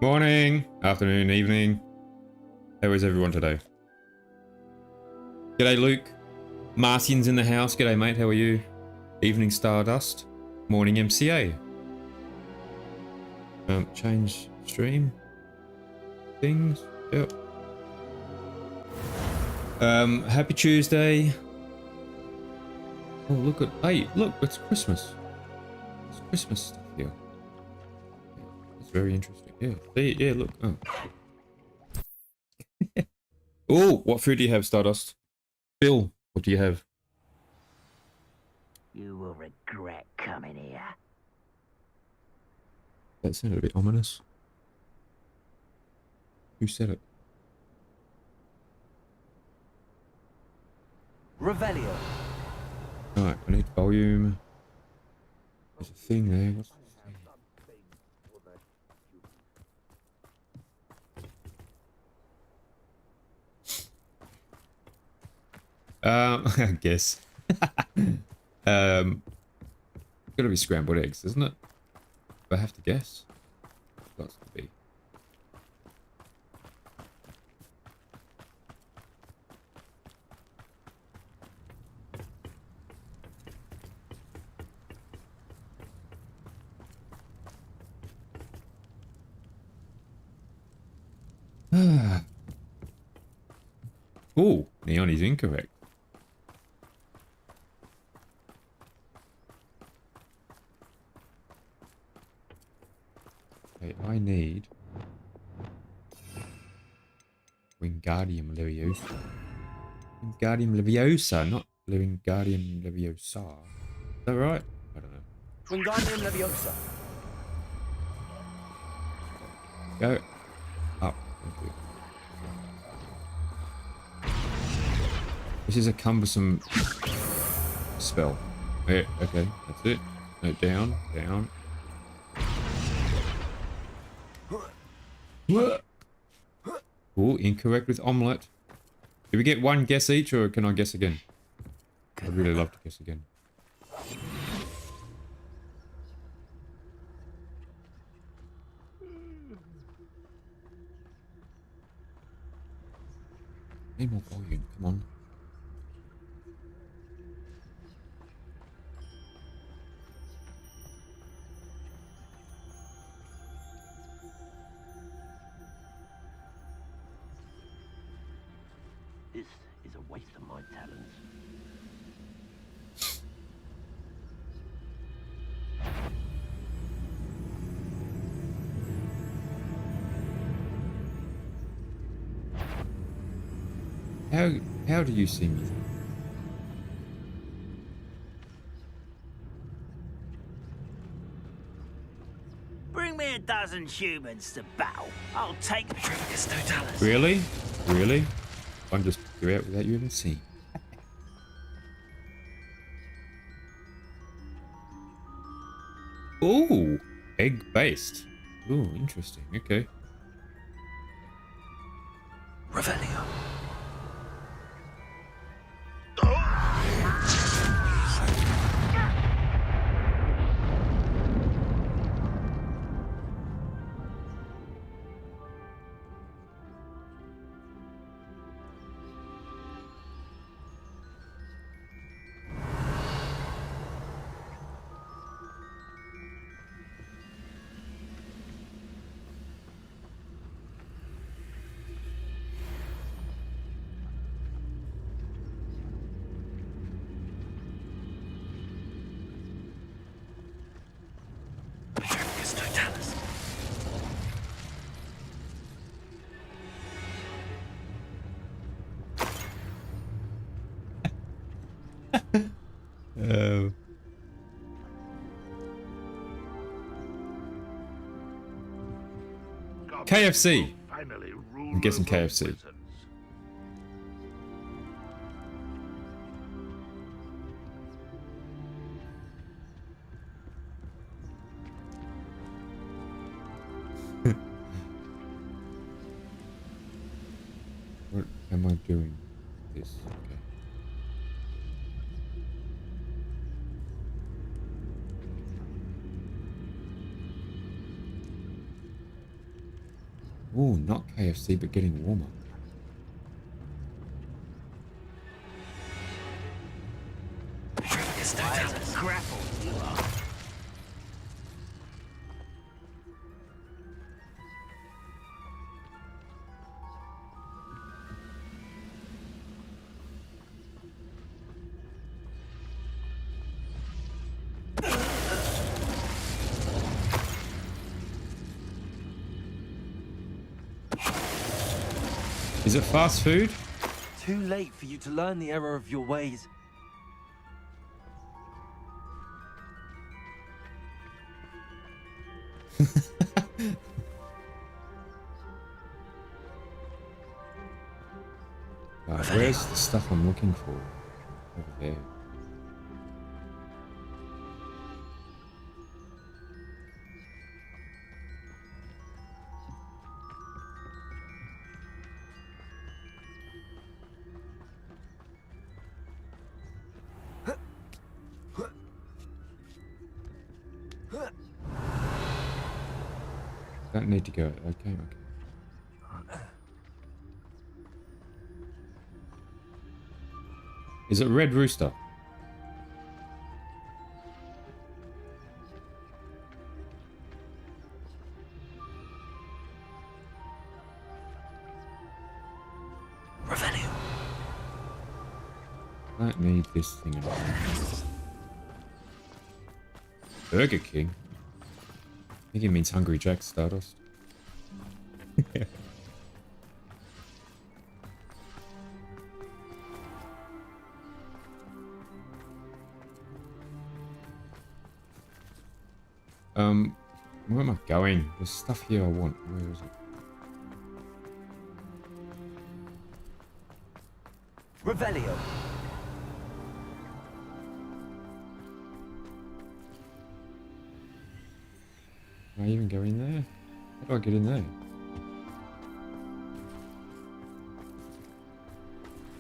Morning, afternoon, evening. How is everyone today? G'day Luke. Martian's in the house. G'day mate, how are you? Evening Stardust. Morning MCA. Change stream things. Yep. Happy Tuesday. Oh, look at, hey, look, it's Christmas. It's Christmas stuff here. It's very interesting. Yeah, yeah, look. Oh. Oh, what food do you have, Stardust? Bill, what do you have? You will regret coming here. That sounded a bit ominous. Who said it? Revelio. Alright, I need volume. There's a thing there. What's this thing? I guess. Gotta be scrambled eggs, isn't it? Do I have to guess? Got to be. Oh, neon is incorrect. Okay, I need Wingardium Leviosa. Wingardium Leviosa, not Wingardium Leviosa. Is that right? I don't know. Wingardium Leviosa. Go up. Thank you. This is a cumbersome spell. Yeah, okay, that's it. No, down, down. Oh, incorrect with omelette. Do we get one guess each, or can I guess again? I'd really love to guess again. Need more volume, come on. This is a waste of my talents. How do you see me? Bring me a dozen humans to battle. I'll take Dracus Totalis. Really? Really? I'm just go out without you even seeing. Ooh, egg based. Ooh, interesting. Okay. Revelio. Dracus Totalis. Oh. KFC. I'm guessing KFC. What am I doing? This. Okay. Oh, not KFC, but getting warmer. Grapple, you are. Is it fast food? Too late for you to learn the error of your ways. Where's the stuff I'm looking for? Over there. Don't need to go. Okay, okay. Is it Red Rooster? Revenue. Don't need this thing anymore. Burger King? I think it means Hungry Jack Stardust. Where am I going? There's stuff here I want. Where is it? Revelio. Can I even go in there? How do I get in there?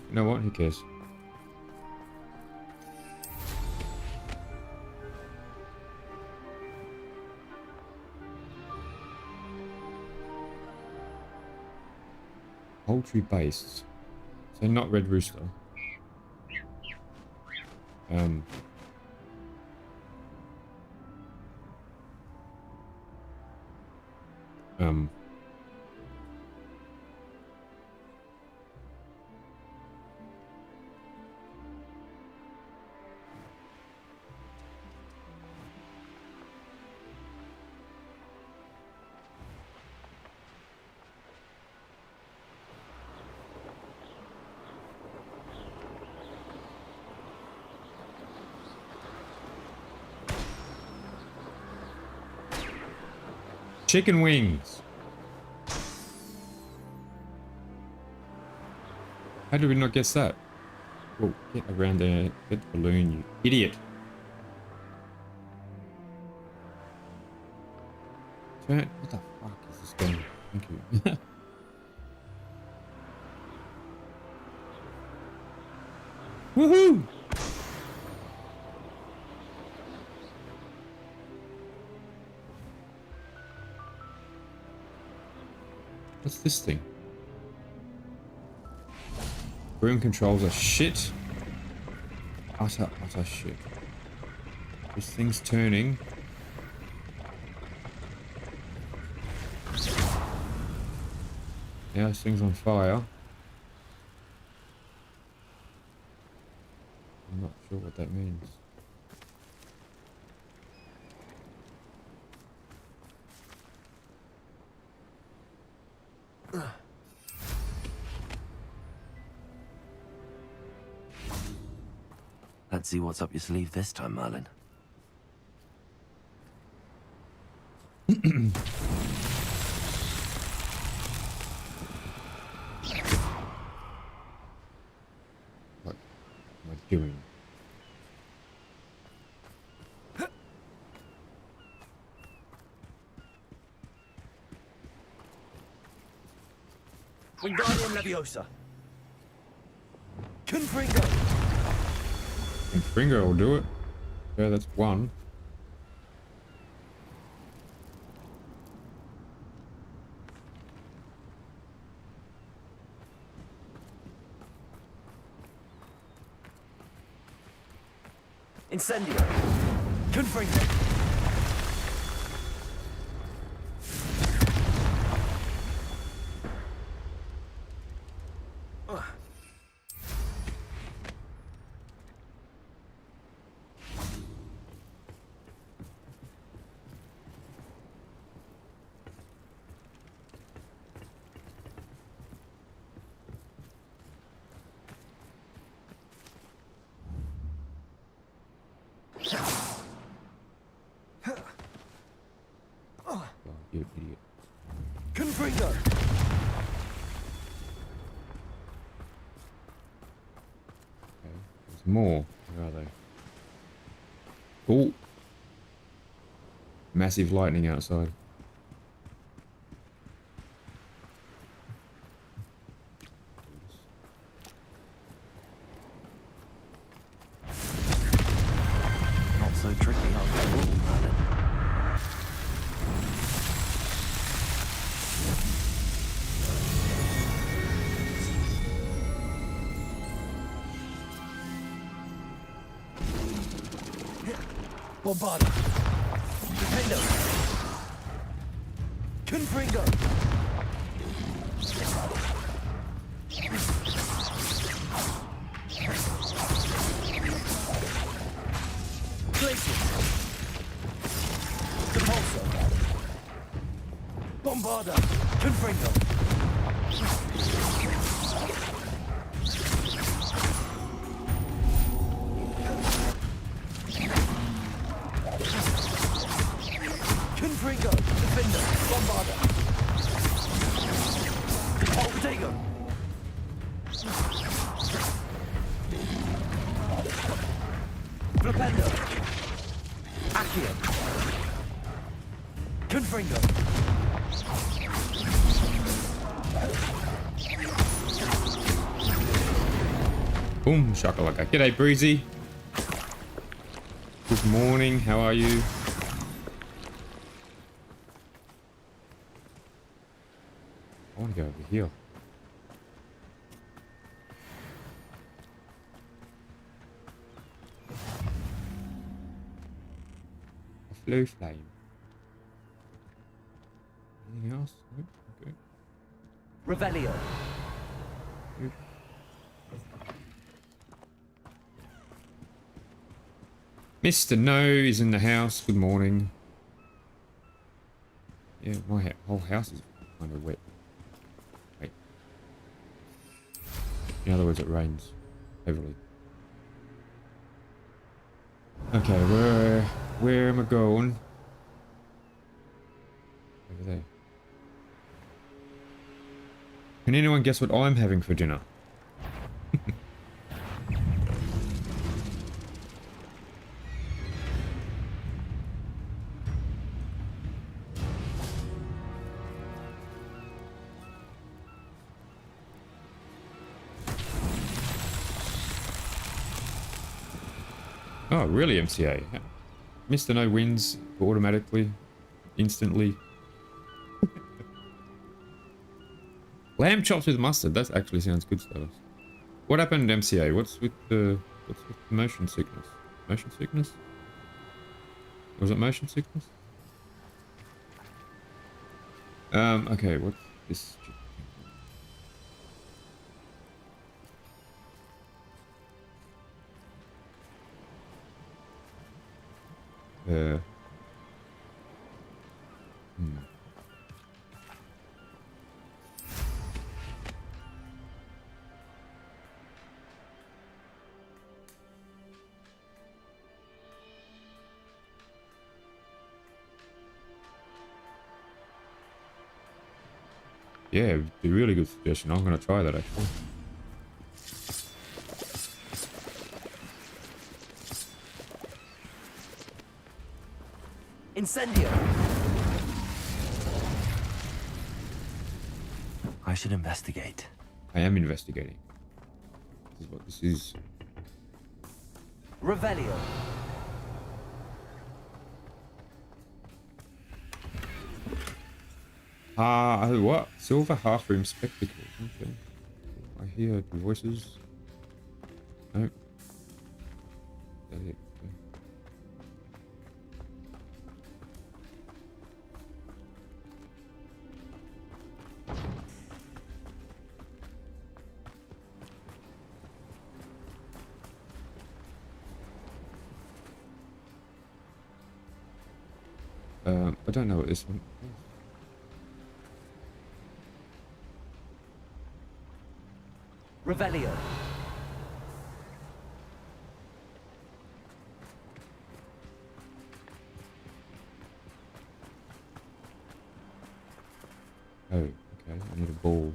You know what? Who cares? Poultry based. So not Red Rooster. Um. Chicken wings. How did we not guess that? Oh, get around there. Get the balloon, you idiot. Turn. What the fuck is this game? Thank you. Woohoo! What's this thing? Room controls are shit. Utter shit. This thing's turning. Yeah, this thing's on fire. I'm not sure what that means. Let's see what's up your sleeve this time, Merlin. What am I doing? Wingardium Leviosa. Confringo. And finger will do it. Yeah, that's one. Incendio. Confringo. Oh, you idiot. Confringo. Okay, there's more. Where are they? Oh! Massive lightning outside. Not so tricky, huh? Ooh, Merlin. Bombarda. Defendo. Confringo. Glacius. Depulso. Bombarda. Confringo. Confringo. Defender. Bombarda. Voltego. Flipendo. Accio. Confringo. Boom, shakalaka. G'day, Breezy. Good morning, how are you? I want to go over here. A flow flame. Anything else? Nope. Okay. Revelio. Nope. Mr. No is in the house. Good morning. Yeah, my whole house is kind of wet. Wait. In other words, it rains heavily. Okay, where am I going? Over there. Can anyone guess what I'm having for dinner? Oh, really, MCA? Mr. No wins automatically, instantly. Lamb chops with mustard. That actually sounds good, Stardust. What happened, MCA? What's with the motion sickness? Motion sickness? Was it motion sickness? Okay, what's this? Yeah, it'd be a really good suggestion. I'm gonna try that actually. Incendio. I should investigate. I am investigating. This is what this is. Revelio. Oh, what? Silver half-room spectacles. Okay. I hear voices. Nope. That it. Okay. I don't know what this one is. Revelio. Oh, okay. I need a ball.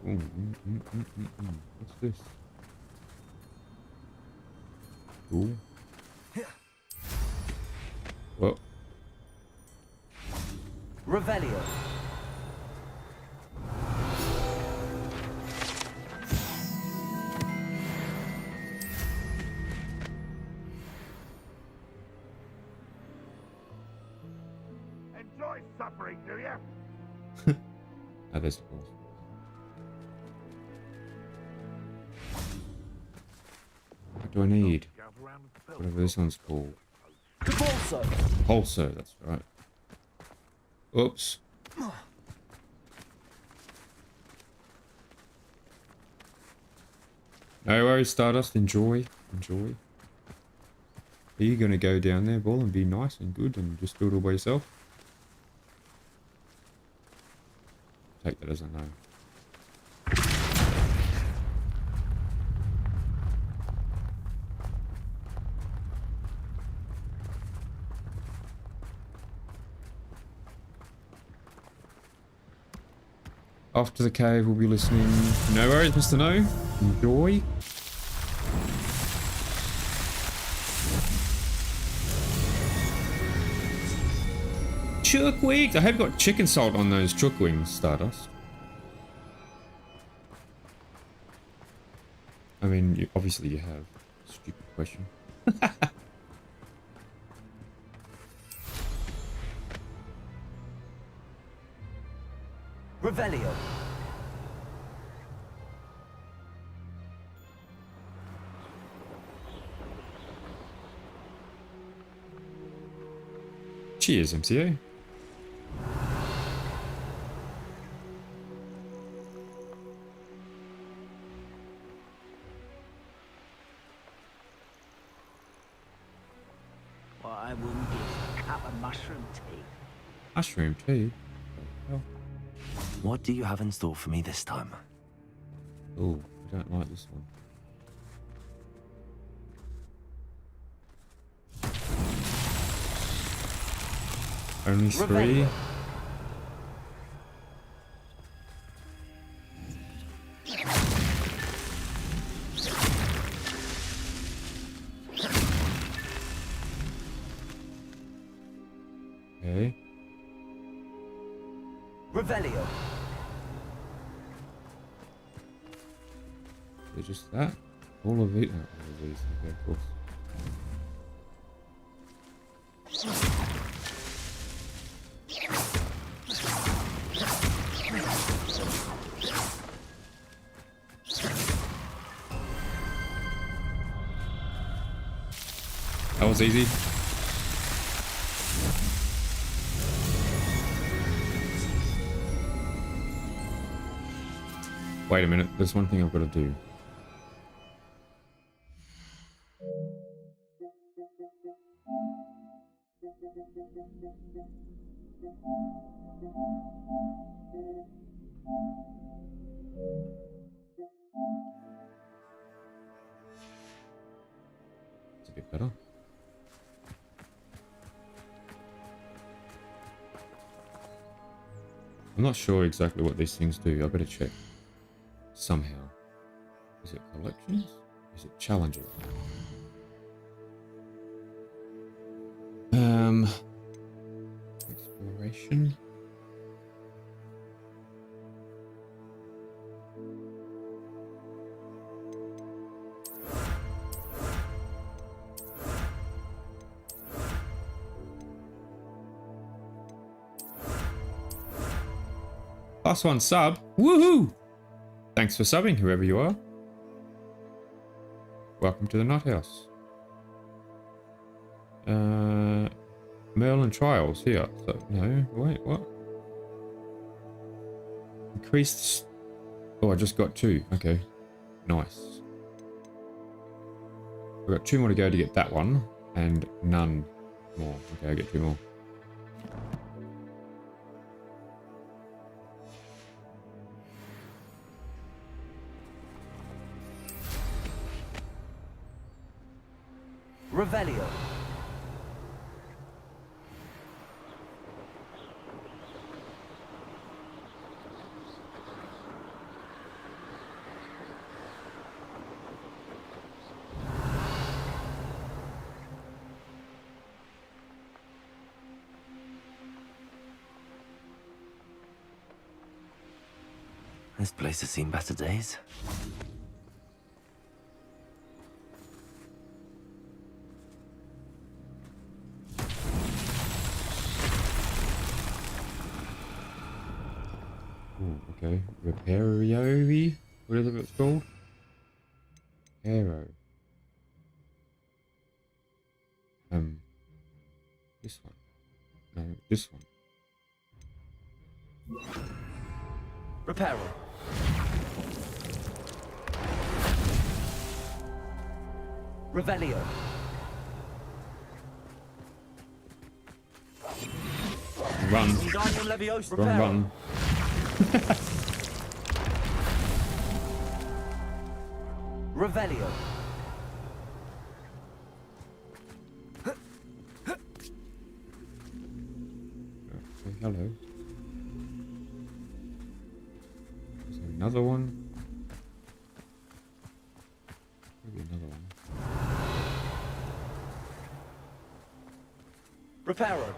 Ooh, What's this? Cool. Well, Revelio. Enjoy suffering, do you? oh, there's the balls. What do I need? Whatever this one's called. Capulso. Pulso, that's right. Oops. No worries, Stardust. Enjoy. Enjoy. Are you going to go down there, Ball, and be nice and good and just do it all by yourself? Take that as a no. After the cave, we'll be listening. No worries, Mr. No. Enjoy. Chook wings. I have got chicken salt on those chook wings, Stardust. I mean, obviously you have. Stupid question. Revelio. Cheers, MCA. What I wouldn't give a cup of mushroom tea. Mushroom tea. Oh, What do you have in store for me this time? oh, I don't like this one. Only three. Okay. Revelio. So just that. All of it. Oh, all of these. Okay, of course. That was easy. Wait a minute, there's one thing I've got to do. It's a bit better. I'm not sure exactly what these things do. I better check. Somehow. Is it collections? Is it challenges? Exploration. +1 sub. Woohoo! Thanks for subbing, whoever you are. Welcome to the Nut House. Merlin trials here. So no, wait, what? Increased. Oh, I just got 2. Okay, nice. I've got 2 more to go to get that one, and none more. Okay, I get 2 more. Revelio. This place has seen better days. Ooh, okay. Repario, whatever it's called. Arrow. This one. No, this one. Reparo. Revelio. Run. Wingardium Leviosa. Run, Reparo. run. Revelio. Okay, hello. Is there another one? Maybe another one. Reparo.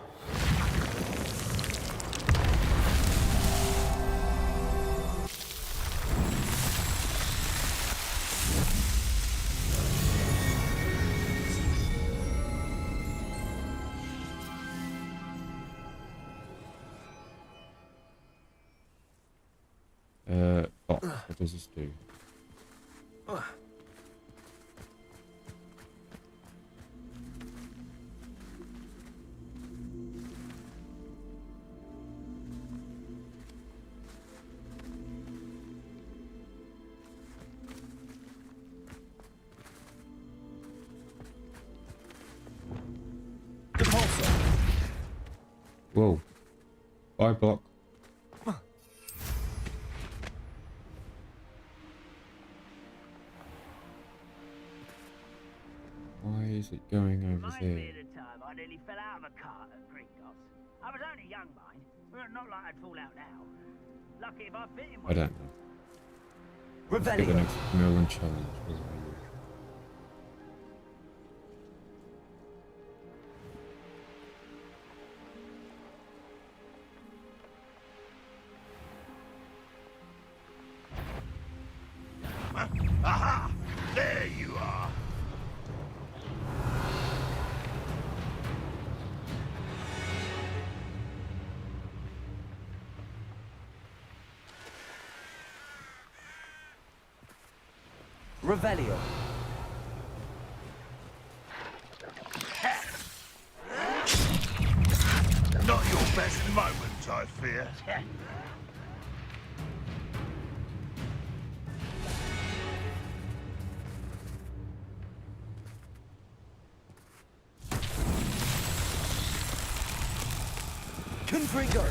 Oh, what does this do? Whoa. Bye, block. Why is it going over Reminds me there? of the time I nearly fell out of a cart at Gringotts. I was only young, mind, but not like I'd fall out now. Lucky if I fit in I one. don't know. Let's get the Revelio. next Merlin challenge. Where are you? Aha! There you are. Revelio. Not your best moment, I fear. Confringo.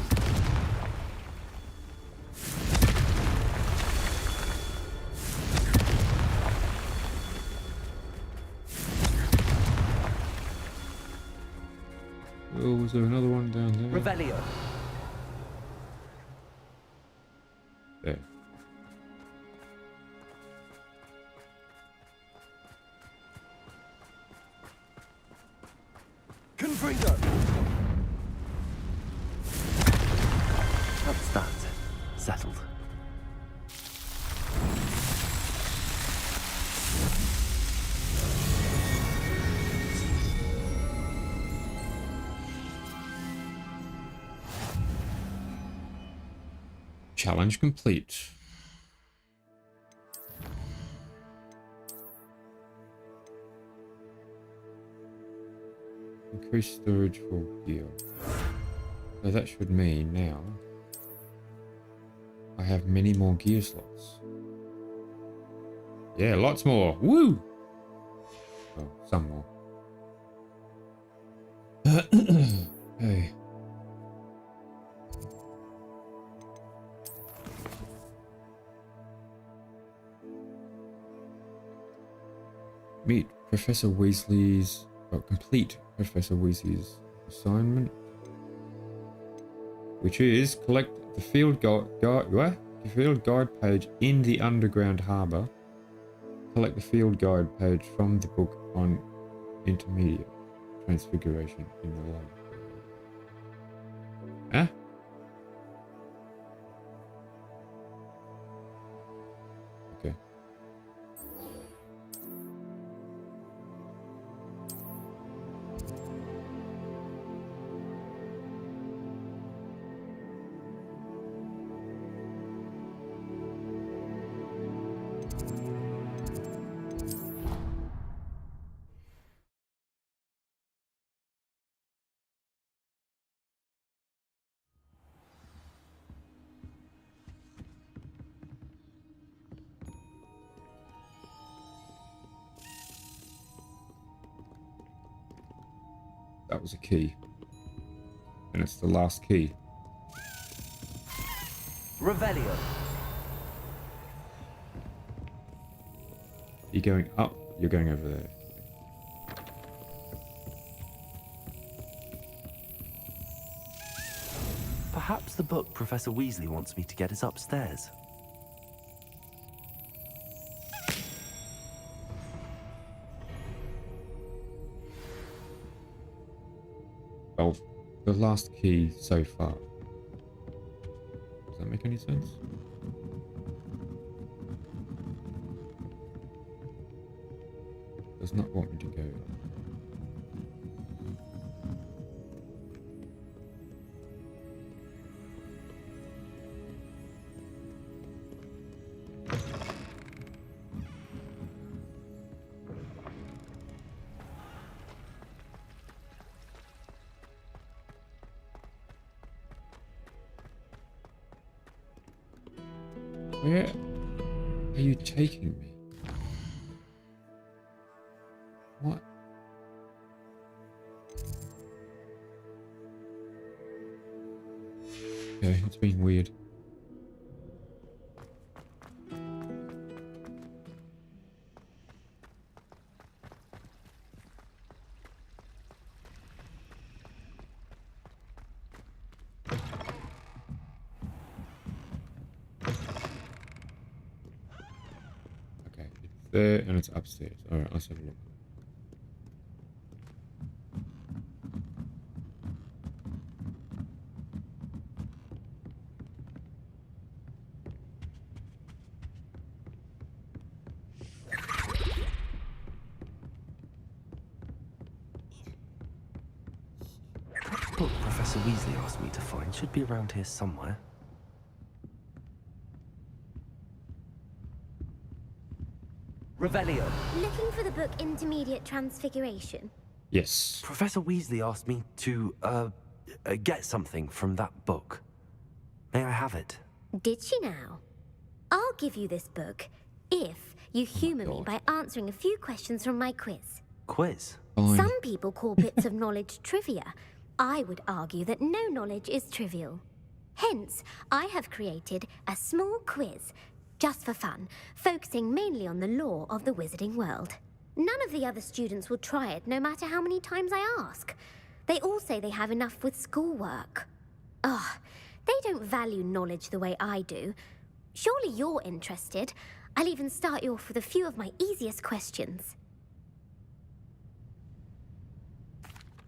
Oh, was there another one down there? Revelio. There. Confringo. That's that. Settled. Challenge complete. Okay. Increase storage for gear. So that should mean now I have many more gear slots. Yeah, lots more. Woo! Oh, some more. Hey. Meet Professor Weasley's... complete Professor Weasley's assignment, which is collect the field guide page in the underground harbour. Collect the field guide page from the book on intermediate transfiguration in the light. Huh? Okay. That was a key. And it's the last key. Revelio. You're going up, you're going over there. Perhaps the book Professor Weasley wants me to get is upstairs. Well, the last key so far. Does that make any sense? Does not want me to go. Where are you taking me? What? Okay, it's being weird. There and it's upstairs. Alright, let's have a look. The book Professor Weasley asked me to find should be around here somewhere. Revelio. Looking for the book Intermediate Transfiguration? Yes. Professor Weasley asked me to, get something from that book. May I have it? Did she now? I'll give you this book if you humour me by answering a few questions from my quiz. Quiz? Fine. Some people call bits of knowledge trivia. I would argue that no knowledge is trivial. Hence, I have created a small quiz just for fun, focusing mainly on the lore of the wizarding world. None of the other students will try it, no matter how many times I ask. They all say they have enough with schoolwork. Ugh, they don't value knowledge the way I do. Surely you're interested. I'll even start you off with a few of my easiest questions.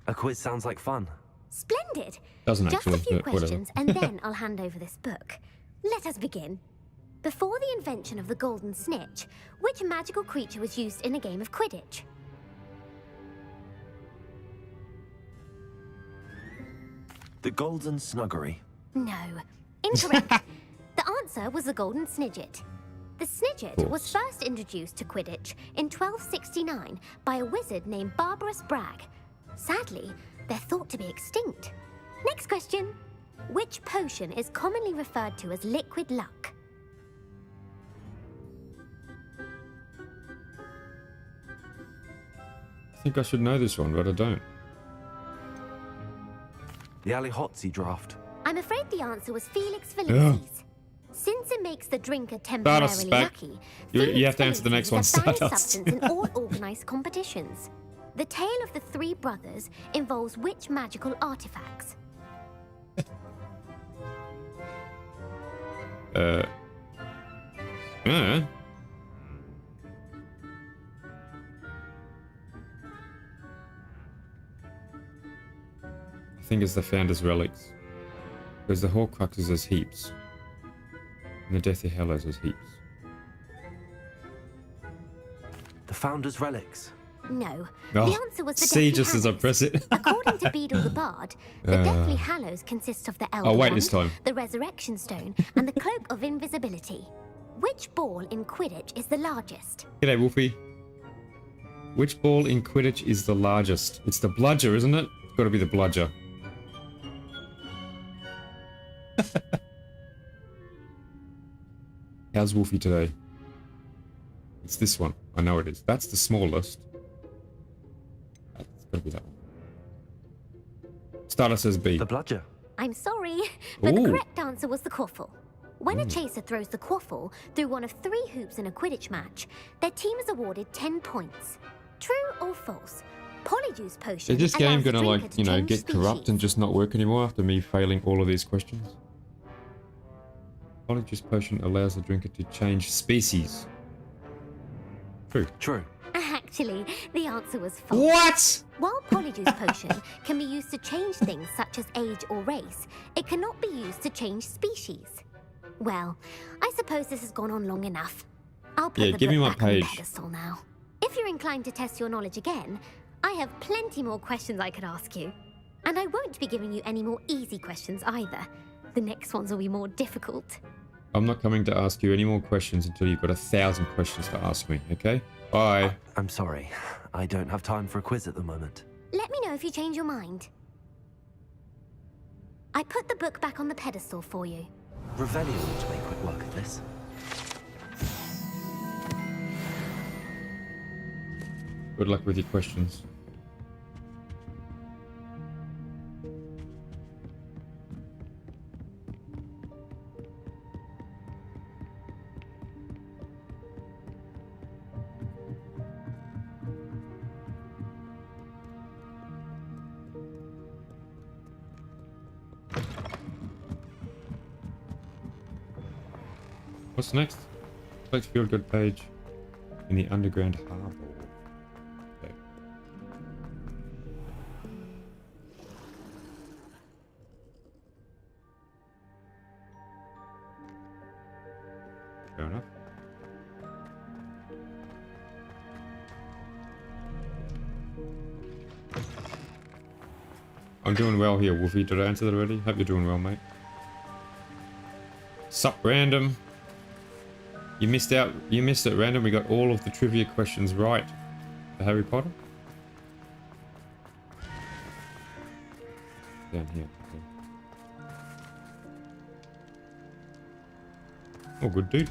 A quiz sounds like fun. Splendid! Doesn't Just actually, a few but whatever. questions, and then I'll hand over this book. Let us begin. Before the invention of the golden snitch, which magical creature was used in a game of Quidditch? The Golden Snuggery. No. Incorrect. The answer was the golden snidget. The snidget was first introduced to Quidditch in 1269 by a wizard named Barbarous Bragg. Sadly, They're thought to be extinct. Next question. Which potion is commonly referred to as liquid luck? I think I should know this one, but I don't. The Alihotzi draft. I'm afraid the answer was Felix Felicis. Since it makes the drinker temporarily spec. lucky, You have to answer the next one, Felix is a banned Stardust. substance in all organized competitions. The tale of the three brothers involves which magical artifacts? I think it's the Founder's Relics. Because the Horcruxes as heaps. And the Deathly Hallows as heaps. The Founder's Relics. No. Oh, The answer was the see Deathly just as I Hallows. press it. According to Beadle the Bard, the Deathly Hallows consist of the Elder wait Wand, this time. the Resurrection Stone, and the Cloak of Invisibility. Which ball in Quidditch is the largest? G'day, Wolfie. Which ball in Quidditch is the largest? It's the bludger, isn't it? It's got to be the bludger. How's Wolfie today? It's this one. I know it is. That's the smallest. That's got to be that one. Starter says B. The Bludger. I'm sorry, but Ooh. the correct answer was the quaffle. When a chaser throws the quaffle through one of 3 hoops in a Quidditch match, their team is awarded 10 points. True or false? Polyjuice potion Is this game allows the gonna, drinker like, to you know, change get corrupt species. and just not work anymore after me failing all of these questions? Polyjuice potion allows the drinker to change species. True. True. Actually, the answer was false. What? While Polyjuice potion can be used to change things such as age or race, it cannot be used to change species. Well, I suppose this has gone on long enough. I'll put Yeah, the give book me my back on the page. pedestal now. If you're inclined to test your knowledge again, I have plenty more questions I could ask you. And I won't be giving you any more easy questions either. The next ones will be more difficult. I'm not coming to ask you any more questions until you've got 1,000 questions to ask me, okay? Bye. I'm sorry. I don't have time for a quiz at the moment. Let me know if you change your mind. I put the book back on the pedestal for you. Revelio ought to make quick work of this. Good luck with your questions. What's next? Select field good page in the underground harbor. Okay. Fair enough. I'm doing well here, Wolfie. Did I answer that already? Hope you're doing well, mate. Sup, random. You missed out. You missed it, random. We got all of the trivia questions right for Harry Potter. Down here. Okay. Oh, good dude.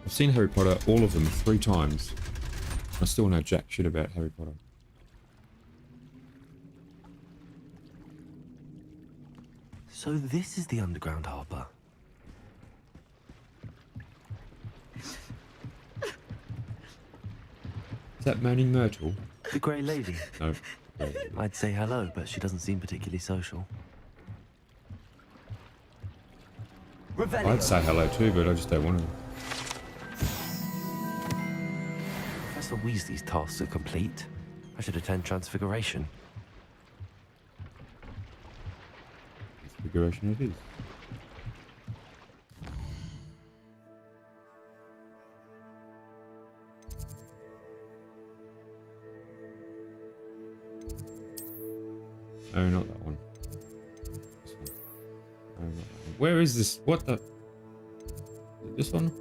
I've seen Harry Potter, all of them, 3 times. I still know jack shit about Harry Potter. So this is the underground harbour. Is that Moaning Myrtle? The Grey Lady. No. I'd say hello, but she doesn't seem particularly social. Revelio. I'd say hello too, but I just don't want to. Professor Weasley's tasks are complete. I should attend Transfiguration. Configuration it is. No, not that one. This one. No, not that one. Where is this? What the? This one?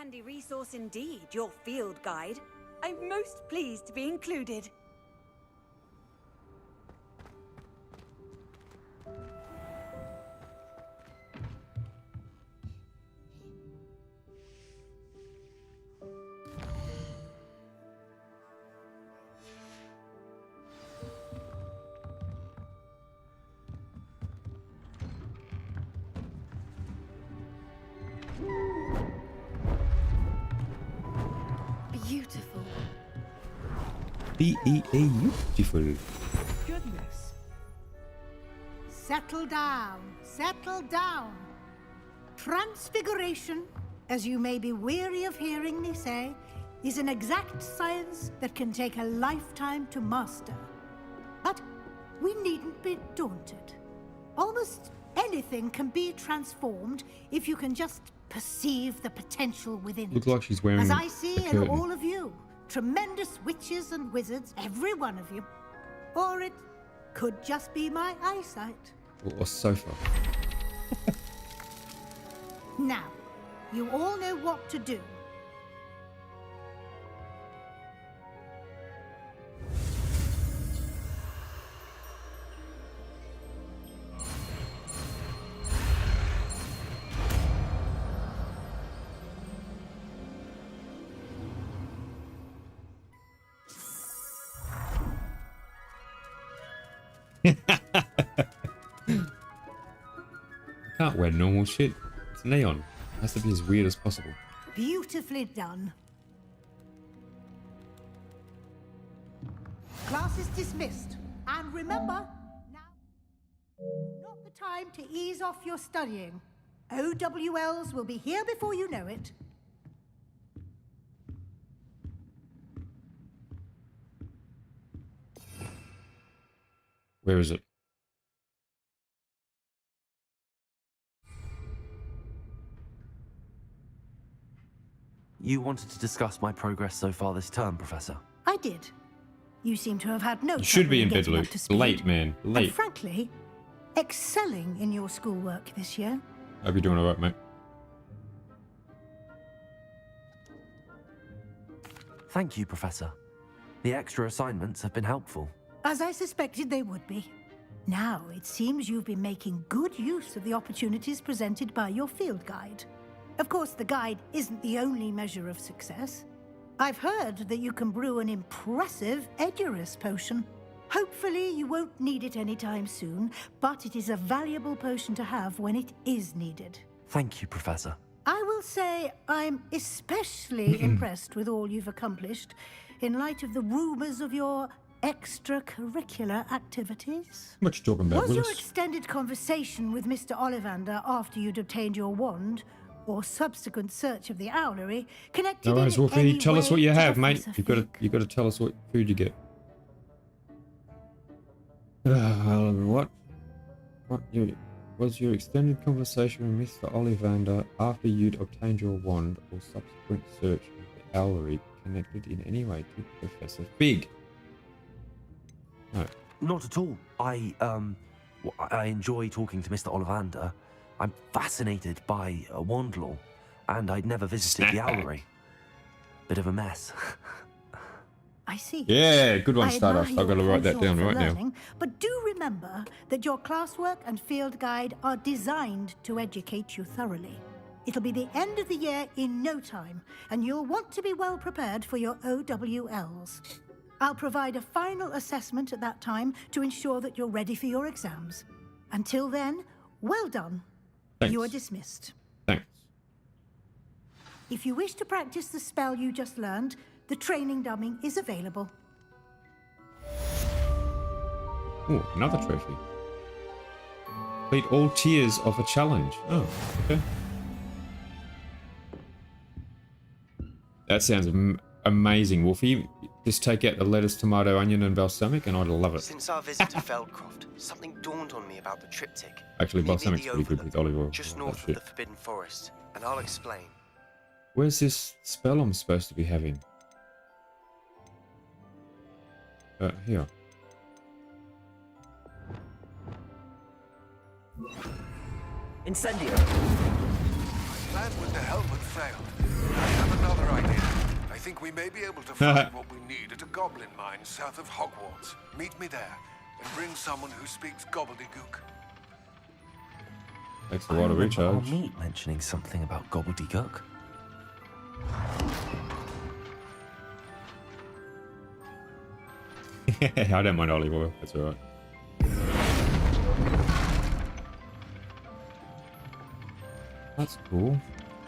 handy resource indeed, your field guide. I'm most pleased to be included. Beautiful. Beautiful. Goodness. Settle down. Settle down. Transfiguration, as you may be weary of hearing me say, is an exact science that can take a lifetime to master. But we needn't be daunted. Almost anything can be transformed if you can just perceive the potential within it. Looks like she's wearing As I see a in curtain. all of you, tremendous witches and wizards, every one of you. Or it could just be my eyesight. Or sofa. Now, you all know what to do. Can't wear normal shit. It's neon. It has to be as weird as possible. Beautifully done. Class is dismissed. And remember, now, not the time to ease off your studying. OWLs will be here before you know it. Where is it? You wanted to discuss my progress so far this term, Professor? I did. You seem to have had no You should trouble be in bed, getting up Luke. to speed. Late, man. And Late. frankly, excelling in your schoolwork this year. Hope you're doing alright, mate. Thank you, Professor. The extra assignments have been helpful. As I suspected they would be. Now, it seems you've been making good use of the opportunities presented by your field guide. Of course, the guide isn't the only measure of success. I've heard that you can brew an impressive Edurus potion. Hopefully, you won't need it anytime soon, but it is a valuable potion to have when it is needed. Thank you, Professor. I will say I'm especially impressed with all you've accomplished in light of the rumors of your extracurricular activities. What you talking about, Was your Willis? extended conversation with Mr. Ollivander after you'd obtained your wand, or subsequent search of the owlery, connected No worries, in Wolfie. any Tell us way what you to have, Professor mate. Fig? You gotta tell us what food you get. What? Was your extended conversation with Mr. Ollivander after you'd obtained your wand or subsequent search of the owlery connected in any way to Professor Fig? No. Not at all. I enjoy talking to Mr. Ollivander. I'm fascinated by wand lore, and I'd never visited the owlery. Bit of a mess. I see. Yeah, good one, I Stardust. admire I've got to your write that penchant down for right now. learning, but do remember that your classwork and field guide are designed to educate you thoroughly. It'll be the end of the year in no time, and you'll want to be well prepared for your OWLs. I'll provide a final assessment at that time to ensure that you're ready for your exams. Until then, well done. Thanks. You are dismissed. Thanks. If you wish to practice the spell you just learned, the training dummy is available. Oh, another trophy. Complete all tiers of a challenge. Oh, okay. That sounds amazing, Wolfie. Just take out the lettuce, tomato, onion, and balsamic, and I'd love it. Since our visit to Feldcroft, something dawned on me about the triptych. Actually, Maybe balsamic's the pretty good with olive oil. just Oh, north that of shit. the Forbidden Forest, and I'll explain. Where's this spell I'm supposed to be having? Here. Incendio. plan with the helmet failed. I have another idea. I think we may be able to find what we need at a goblin mine south of Hogwarts. Meet me there, and bring someone who speaks gobbledygook. Takes a while to recharge. Meat mentioning something about gobbledygook. I don't mind olive oil. That's alright. That's cool.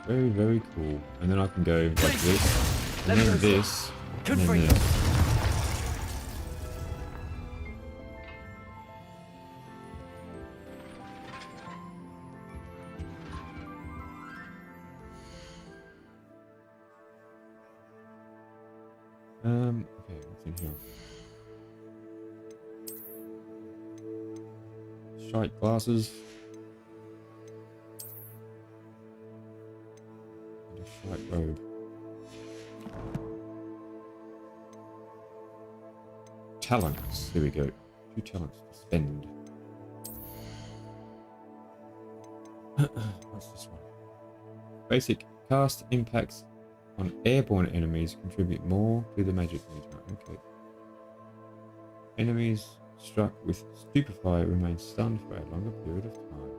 Very, very cool. And then I can go like this, and then this, and then this. Okay, what's in here? Shite glasses. And a shite robe. Talents. There we go. 2 talents to spend. What's this one? Basic cast impacts on airborne enemies contribute more to the magic meter. Okay. Enemies struck with Stupefy remain stunned for a longer period of time.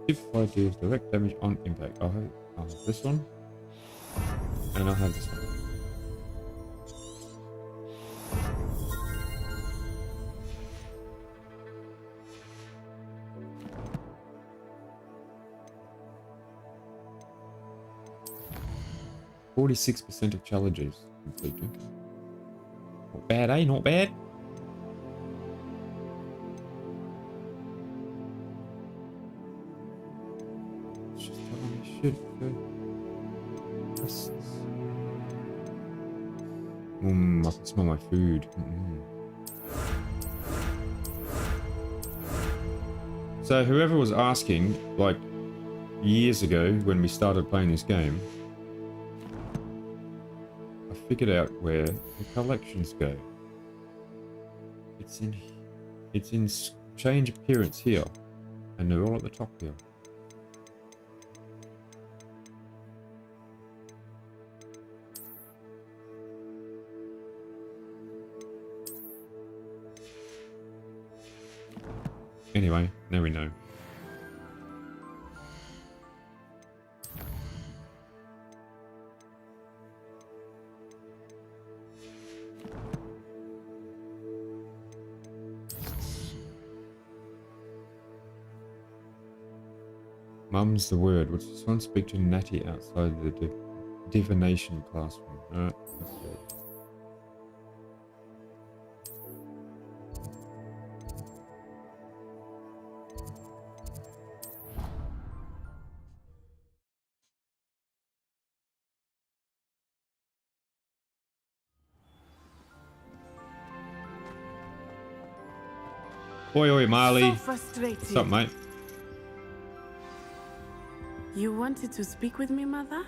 Stupefy deals direct damage on impact. I'll have this one. And I'll have this one. %46% of challenges completed. Not bad, eh? Not bad. It's just telling me shit. I can smell my food. So whoever was asking, like years ago when we started playing this game, figured out where the collections go. It's in change appearance here, and they're all at the top here. Anyway, now we know. Mum's the word. Would someone speak to Natty outside the divination classroom? Alright, let's do it. Oi, Marley. So frustrated. What's up, mate? You wanted to speak with me, Mother?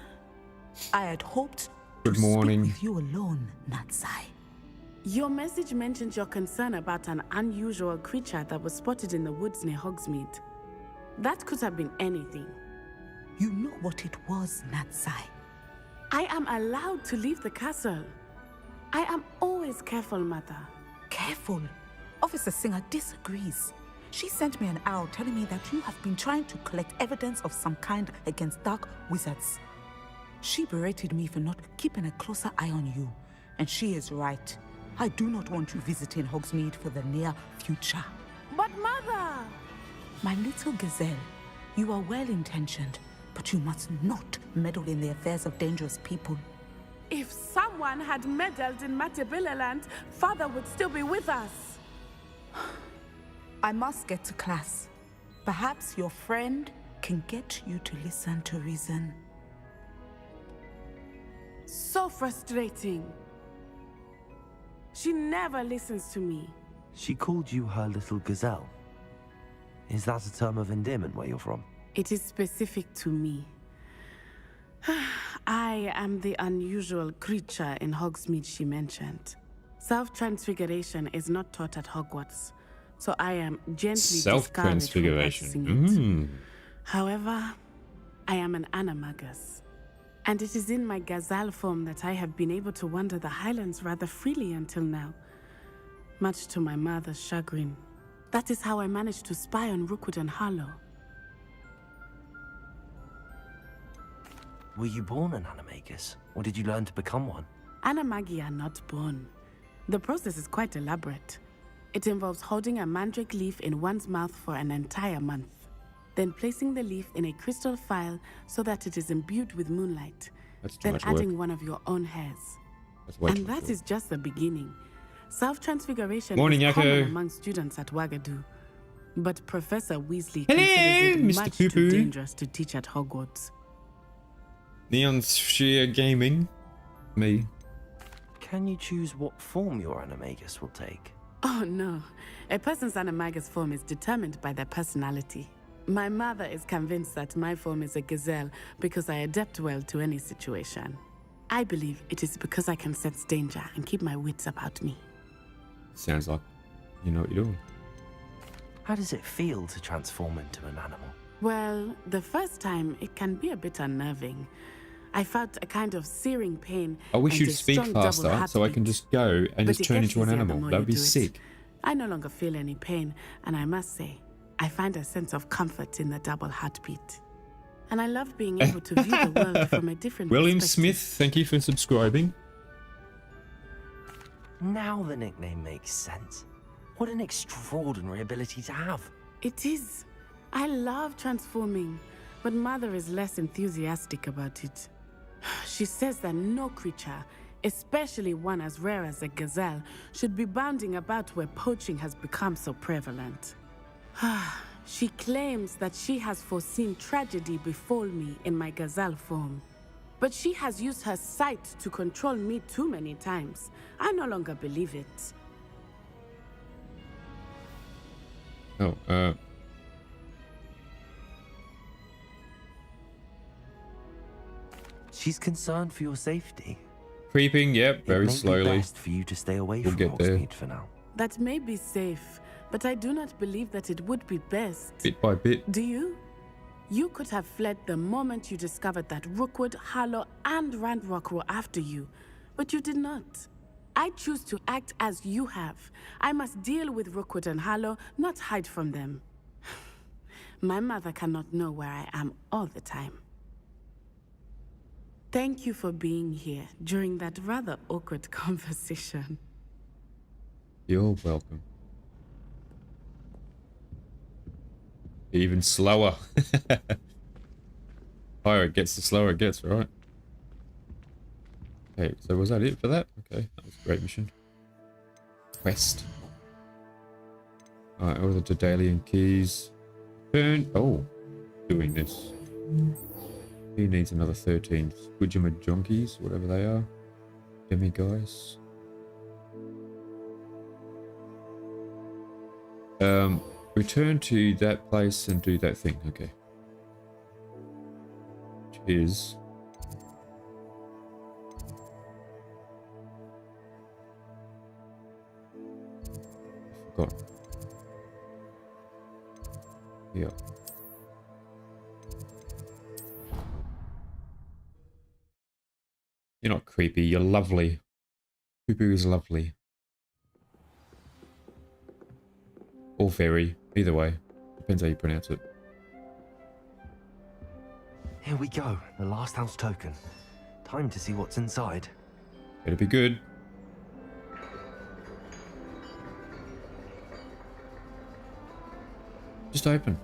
I had hoped Good morning. to speak with you alone, Natsai. Your message mentioned your concern about an unusual creature that was spotted in the woods near Hogsmeade. That could have been anything. You know what it was, Natsai. I am allowed to leave the castle. I am always careful, Mother. Careful? Officer Singer disagrees. She sent me an owl telling me that you have been trying to collect evidence of some kind against dark wizards. She berated me for not keeping a closer eye on you. And she is right. I do not want you visiting Hogsmeade for the near future. But Mother! My little gazelle, you are well-intentioned, but you must not meddle in the affairs of dangerous people. If someone had meddled in Matabeleland, Father would still be with us. I must get to class. Perhaps your friend can get you to listen to reason. So frustrating. She never listens to me. She called you her little gazelle. Is that a term of endearment where you're from? It is specific to me. I am the unusual creature in Hogsmeade she mentioned. Self-transfiguration is not taught at Hogwarts, so I am gently discouraged from practicing it. However, I am an animagus. And it is in my gazelle form that I have been able to wander the highlands rather freely until now. Much to my mother's chagrin. That is how I managed to spy on Rookwood and Harlow. Were you born an animagus, or did you learn to become one? Animagi are not born. The process is quite elaborate. It involves holding a mandrake leaf in one's mouth for an entire month, then placing the leaf in a crystal phial so that it is imbued with moonlight, then adding one of your own hairs. And that is just the beginning. Self-transfiguration is common among students at Wagadu, but Professor Weasley considers it much too dangerous to teach at Hogwarts. Neon Sheer Gaming. Me. Can you choose what form your animagus will take? Oh no. A person's animagus form is determined by their personality. My mother is convinced that my form is a gazelle because I adapt well to any situation. I believe it is because I can sense danger and keep my wits about me. Sounds like you know what you're doing. How does it feel to transform into an animal? Well, the first time it can be a bit unnerving. I felt a kind of searing pain. I wish you'd speak faster so I can just go and just turn into an animal. That would be sick. I no longer feel any pain, and I must say, I find a sense of comfort in the double heartbeat. And I love being able to view the world from a different William perspective. Smith, thank you for subscribing. Now the nickname makes sense. What an extraordinary ability to have. It is. I love transforming, but Mother is less enthusiastic about it. She says that no creature, especially one as rare as a gazelle, should be bounding about where poaching has become so prevalent. She claims that she has foreseen tragedy befall me in my gazelle form. But she has used her sight to control me too many times. I no longer believe it. Oh, She's concerned for your safety. Creeping, yep, very slowly. It may be best for you to stay away from Hogsmeade for now. That may be safe, but I do not believe that it would be best. Bit by bit. Do you? You could have fled the moment you discovered that Rookwood, Harlow, and Ranrock were after you, but you did not. I choose to act as you have. I must deal with Rookwood and Harlow, not hide from them. My mother cannot know where I am all the time. Thank you for being here during that rather awkward conversation. You're welcome. Even slower. Higher it gets, the slower it gets, right? Okay, so was that it for that? Okay, that was a great mission. Quest. Alright, all the Daedalian keys. Turn. Oh, doing this. He needs another 13 Squidgemajonkies, whatever they are. Demiguys. Return to that place and do that thing. Okay. Which is... I forgot. Yeah. You're not creepy, you're lovely. Poo-poo is lovely. Or fairy, either way. Depends how you pronounce it. Here we go, the last house token. Time to see what's inside. Better be good. Just open.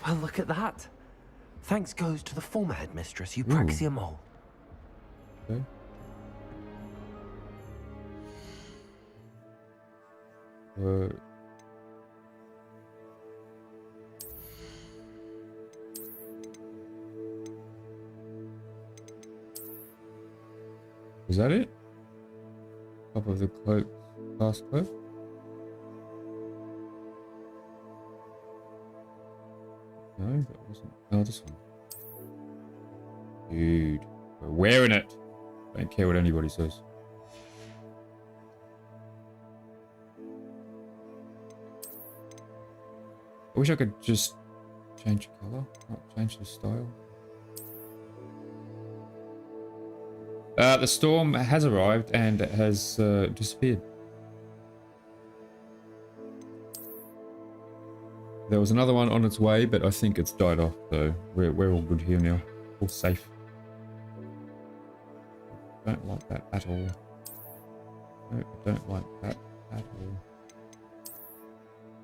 Well, look at that. Thanks goes to the former headmistress, Eupraxia Mole. Okay. Is that it? Top of the cloak, last cloak? No, that wasn't. Oh, this one. Dude, we're wearing it. Don't care what anybody says. I wish I could just change the color, not change the style. The storm has arrived and it has disappeared. There was another one on its way, but I think it's died off, so we're all good here now. All safe. Don't like that at all. No, I don't like that at all.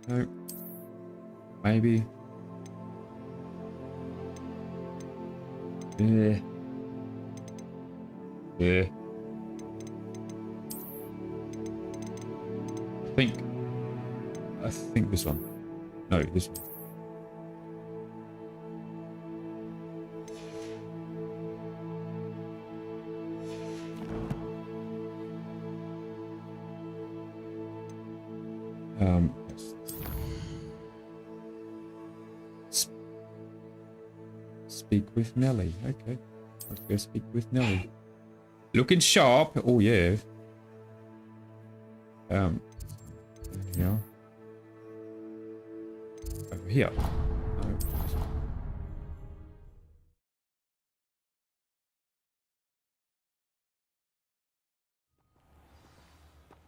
No. Maybe. Yeah. Yeah. I think this one. No, this one. Yes. Speak with Nelly. Okay. Let's go speak with Nelly. Looking sharp. Oh yeah. Yeah. Over here. No.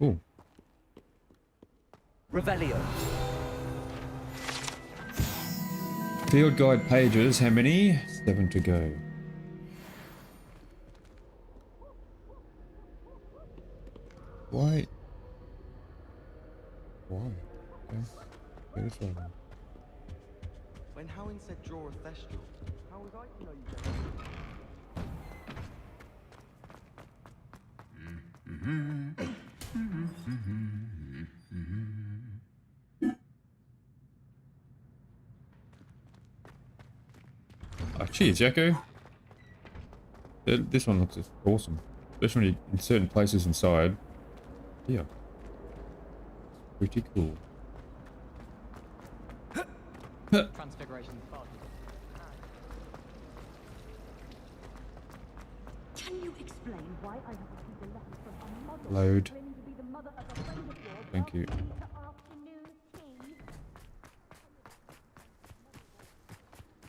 Oh. Revelio. Field guide pages. How many? 7 to go. Why? Okay. This one. When Howin said draw a Thestral, how was I to know you Oh, cheers, Jacko. This one looks awesome. Especially in certain places inside. Yeah. Pretty cool. Transfiguration. Can you explain why I have received a letter from a mother Load. claiming to be the mother of a friend of yours? Thank you.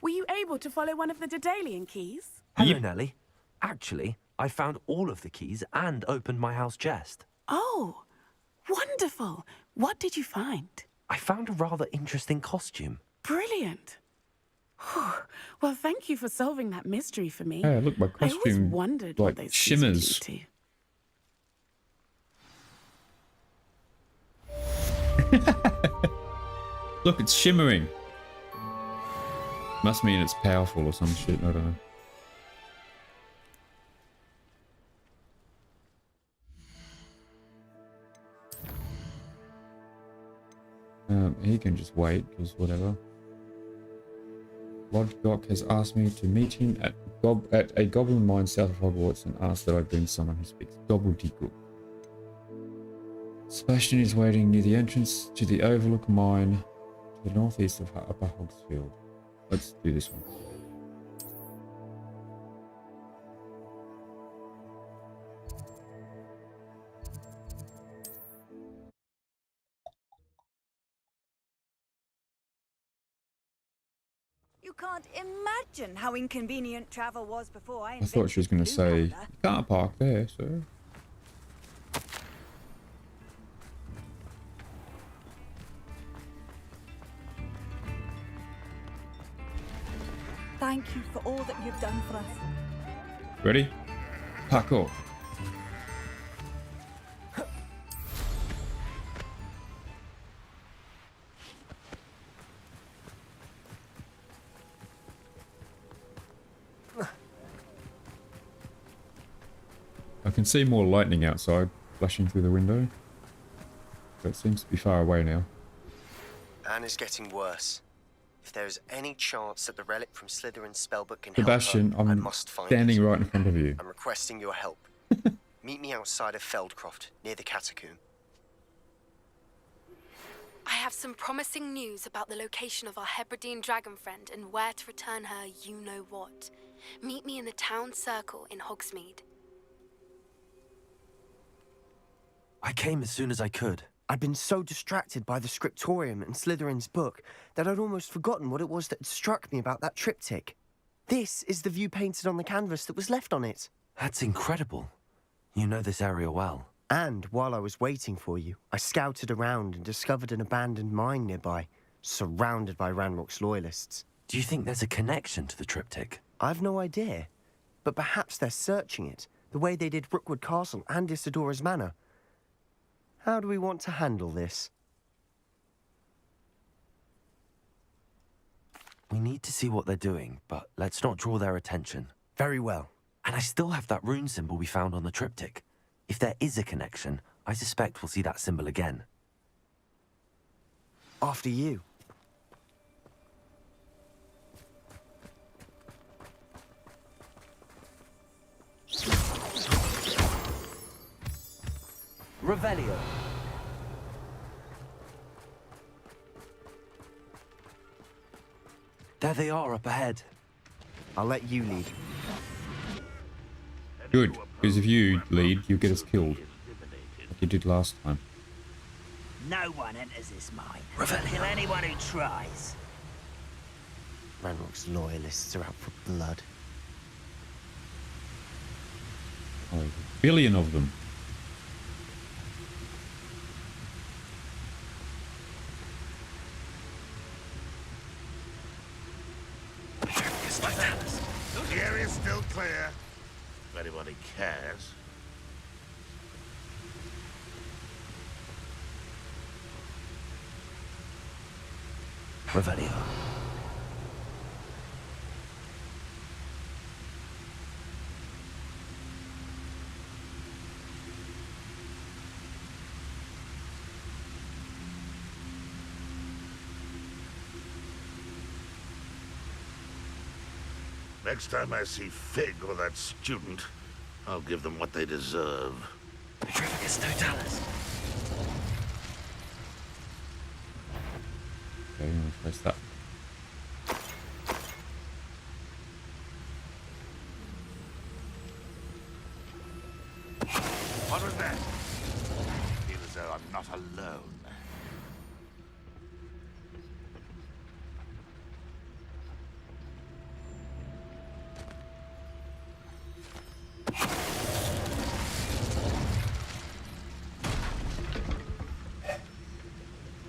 Were you able to follow one of the Daedalian keys? Hello, Nelly. Actually, I found all of the keys and opened my house chest. Oh, wonderful. What did you find? I found a rather interesting costume. Brilliant. Well, thank you for solving that mystery for me. Hey, look, my I always costume wondered like what those keys would shimmers. lead to. Look, it's shimmering. Must mean it's powerful or some shit. I don't know. He can just wait, because whatever. Lodgok has asked me to meet him at a goblin mine south of Hogwarts and asked that I bring someone who speaks gobbledygook. Sebastian is waiting near the entrance to the Overlook mine to the northeast of Upper Hogsfield. Let's do this one. You can't imagine how inconvenient travel was before I I thought she was going to say, you can't park there, sir. Thank you for all that you've done for us. Ready? Parkour. I can see more lightning outside, flashing through the window. But it seems to be far away now. Anna's getting worse. If there is any chance that the relic from Slytherin's spellbook can Sebastian, help her, I I'm must find standing it. right in front of you. I'm requesting your help. Meet me outside of Feldcroft, near the catacomb. I have some promising news about the location of our Hebridean dragon friend and where to return her you-know-what. Meet me in the town circle in Hogsmeade. I came as soon as I could. I'd been so distracted by the scriptorium and Slytherin's book that I'd almost forgotten what it was that had struck me about that triptych. This is the view painted on the canvas that was left on it. That's incredible. You know this area well. And while I was waiting for you, I scouted around and discovered an abandoned mine nearby, surrounded by Ranrock's loyalists. Do you think there's a connection to the triptych? I've no idea, but perhaps they're searching it, the way they did Rookwood Castle and Isidora's Manor. How do we want to handle this? We need to see what they're doing, but let's not draw their attention. Very well. And I still have that rune symbol we found on the triptych. If there is a connection, I suspect we'll see that symbol again. After you. Revelio. There they are up ahead. I'll let you lead. Good, because if you lead, you get us killed. Like you did last time. No one enters this mine. Revelio. Kill anyone who tries. Ranrock's loyalists are out for blood. Oh, there's a billion of them. The area's still clear. If anybody cares. Revelio. Next time I see Fig or that student, I'll give them what they deserve. Petrificus totalis. Okay, I'll press that. What was that? I feel as though I'm not alone.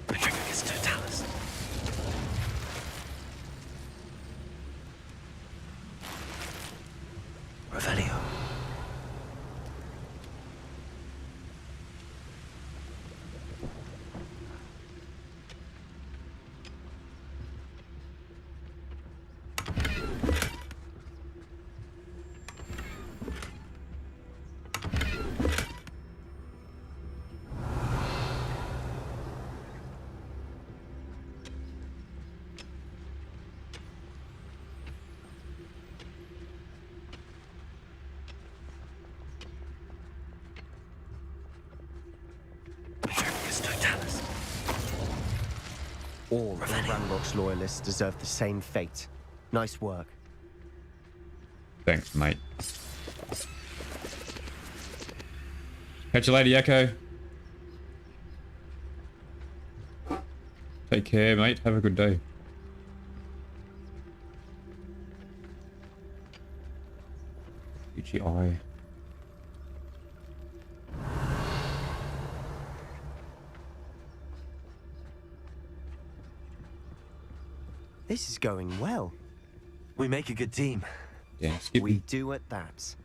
Petrificus totalis. Revelio. Petrificus totalis. All of Ranrock's loyalists deserve the same fate. Nice work. Thanks, mate. Catch you later, Yakko. Take care, mate. Have a good day. UGI. This is going well. We make a good team. Yeah, skip We me. do at that.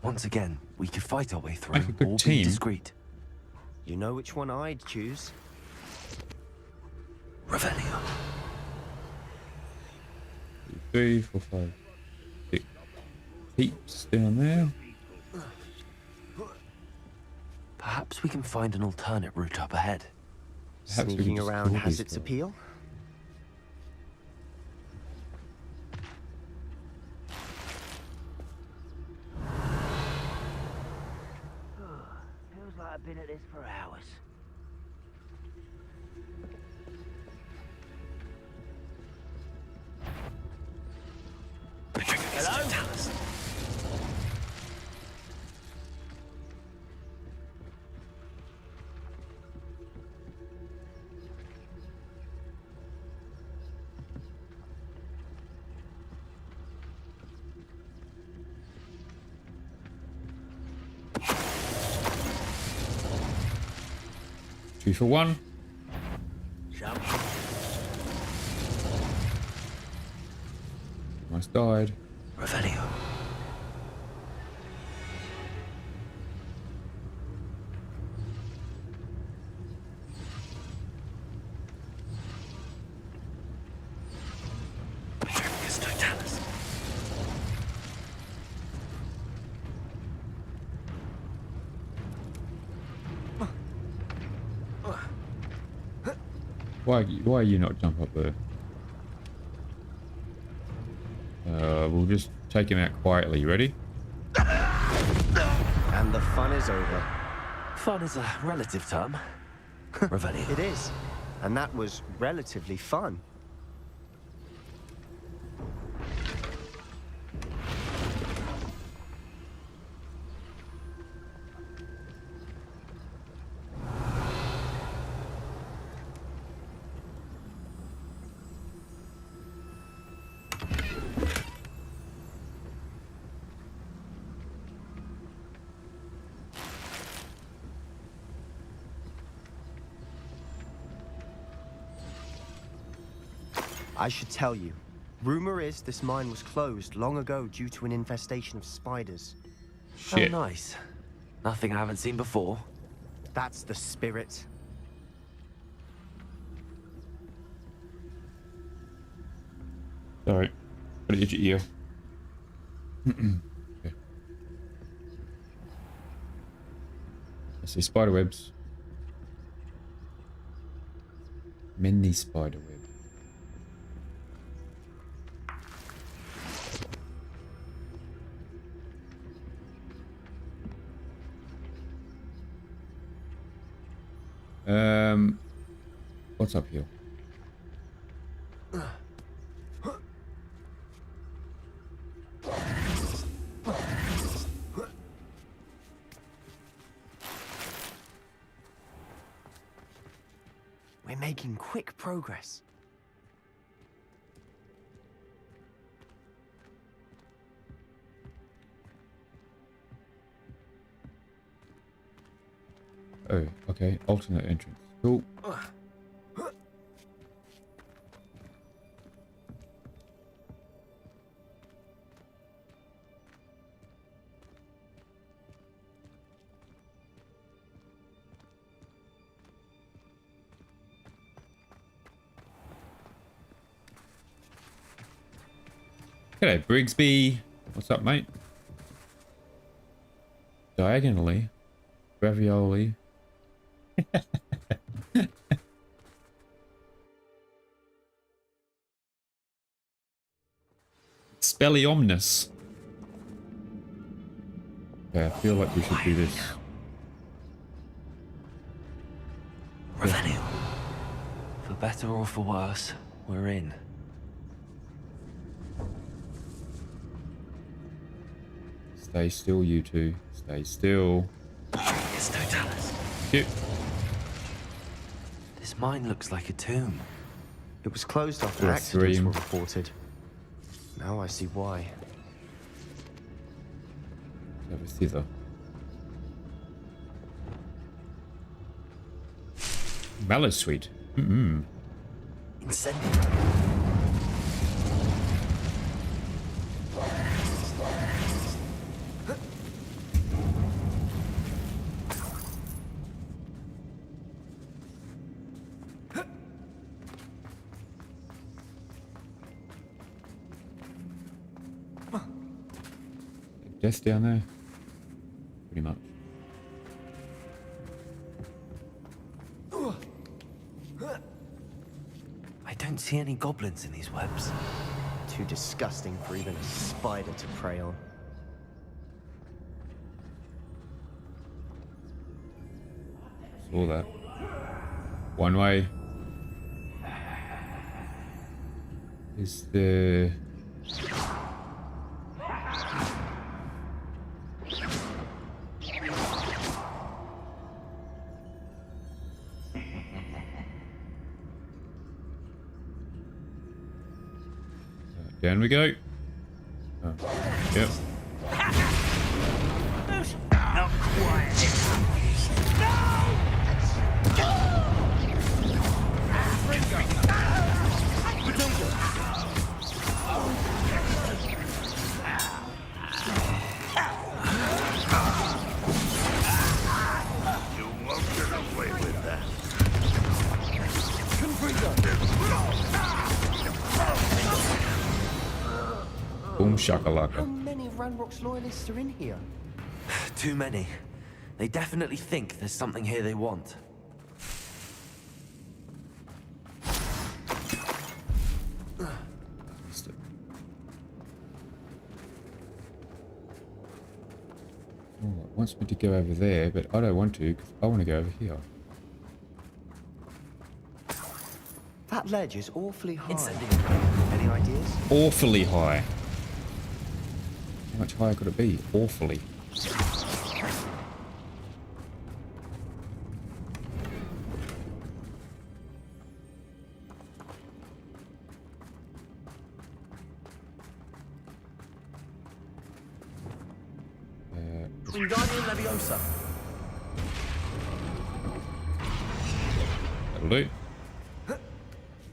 Once again, we could fight our way through. Make a good or team. Be discreet. You know which one I'd choose. Revelio. 3, 4, 5, 6. Heaps down there. Perhaps we can find an alternate route up ahead. Perhaps we Sneaking can just around kill has these its guys. appeal. Feels like I've been at this for hours. 2 for 1. Almost died. Revelio. Why you not jump up there? We'll just take him out quietly. You ready? And the fun is over. Fun is a relative term. Revelio. It is. And that was relatively fun. I should tell you. Rumor is this mine was closed long ago due to an infestation of spiders. Shit. Oh, nice. Nothing I haven't seen before. That's the spirit. Sorry. Gotta itch your ear. Okay. I see spider webs. Many spider webs. What's up here? We're making quick progress. Oh, okay. Alternate entrance. Cool. G'day, Brigsby. What's up, mate? Diagonally. Ravioli. Spelliomnus. Okay, I feel like we should do this. Revelio. For better or for worse, we're in. Stay still, you two. Stay still. It's Totalis. Yep. This mine looks like a tomb. It was closed after accidents were reported. Now I see why. Have a thither. Mallowsweet. Incendiary. Death down there? Pretty much. I don't see any goblins in these webs. Too disgusting for even a spider to prey on. Saw that. One way. Is the... Down we go. Oh, yep. Not quiet. No! Boom How shakalaka. many of Ranrock's loyalists are in here? Too many. They definitely think there's something here they want. Oh, it wants me to go over there, but I don't want to because I want to go over here. That ledge is awfully high. Incendiary. Any ideas? Awfully high. How much higher could it be? Awfully. Wingardium Leviosa. That'll do.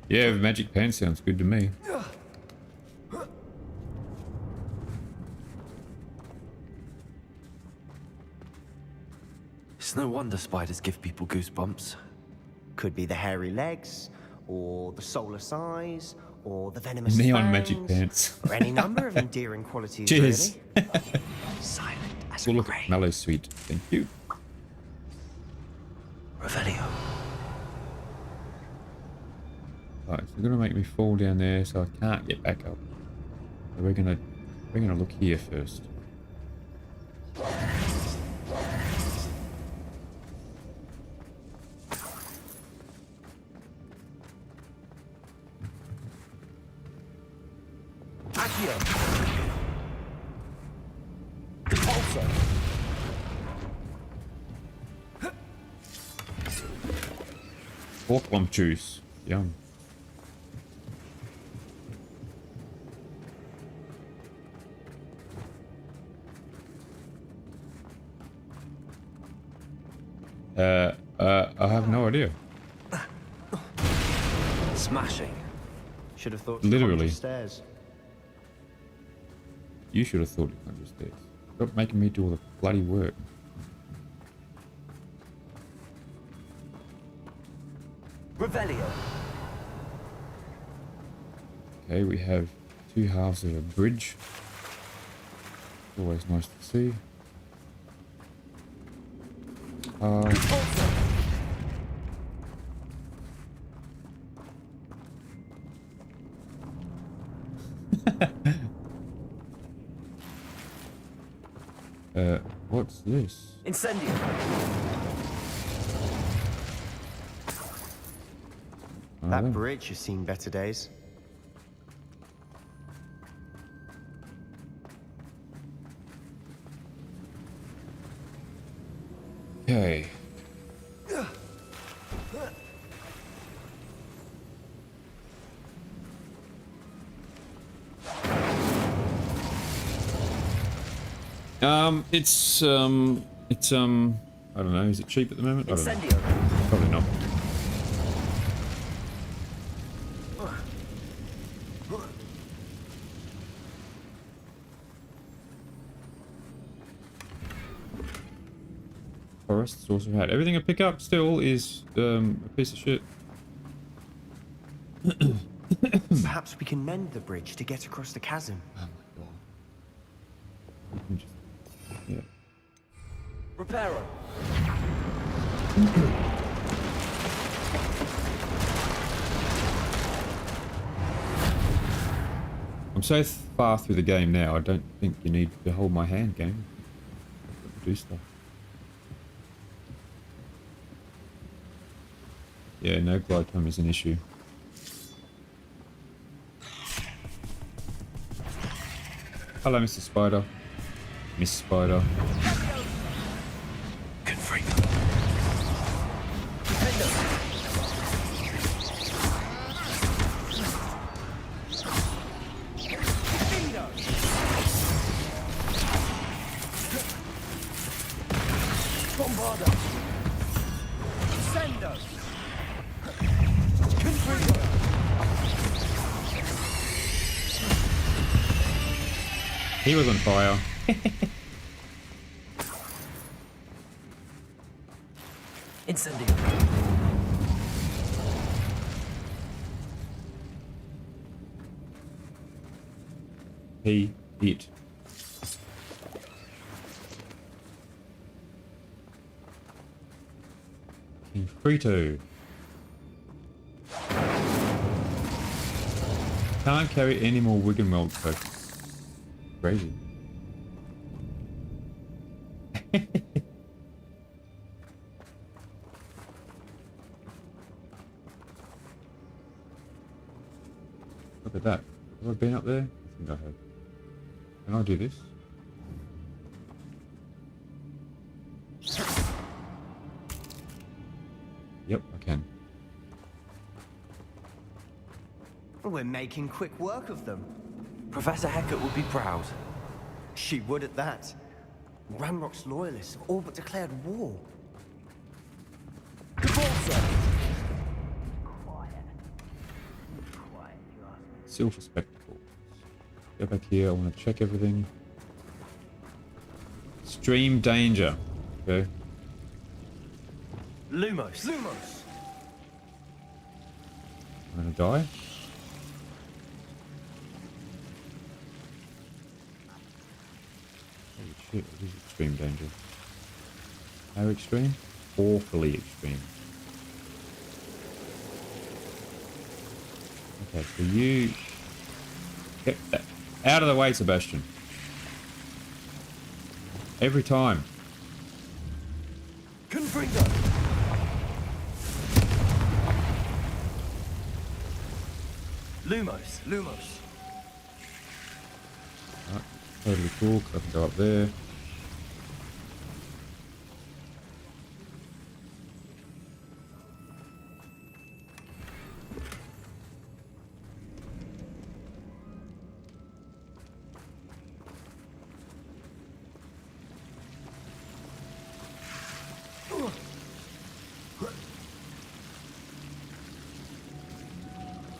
Yeah, magic pen sounds good to me. It's no wonder spiders give people goosebumps. Could be the hairy legs, or the soulless eyes, or the venomous Neon fangs, magic pants. or any number of endearing qualities, Cheers. really. Silent as We'll a look grave. at Mallow Sweet. Thank you. Revelio. Right, so they're gonna make me fall down there so I can't get back up. So we're gonna look here first. Accio. Repulsor. Pork lump juice. Yum. I have no idea. Smashing. Should have thought. Literally. Stairs. You should have thought you could just this. Stop making me do all the bloody work. Revelio. Okay, we have two halves of a bridge. Always nice to see. What's this? Incendio. That bridge has seen better days. Okay. It's I don't know, is it cheap at the moment? I don't know. Probably not. Forests also had. Everything I pick up still is a piece of shit. Perhaps we can mend the bridge to get across the chasm. Oh my god. Yeah. Reparo. I'm so far through the game now, I don't think you need to hold my hand, game. Do stuff. Yeah, no glide time is an issue. Hello, Mr. Spider. Miss Spider. He was on fire. Incendio. P it. King Frito. Can't carry any more Wiggenweld tokens. Crazy. Look at that. Have I been up there? I think I have. Can I do this? Yep, I can. We're making quick work of them. Professor Hecat would be proud. She would at that. Ranrock's loyalists have all but declared war. Silver spectacles. Go back here. I want to check everything. Extreme danger. Okay. Lumos. Lumos. I'm gonna die. Holy shit! This is extreme danger. How extreme? Awfully extreme. Okay, so you get that out of the way, Sebastian. Every time. Confringo. Lumos. Lumos. Right, totally cool. I can go up there.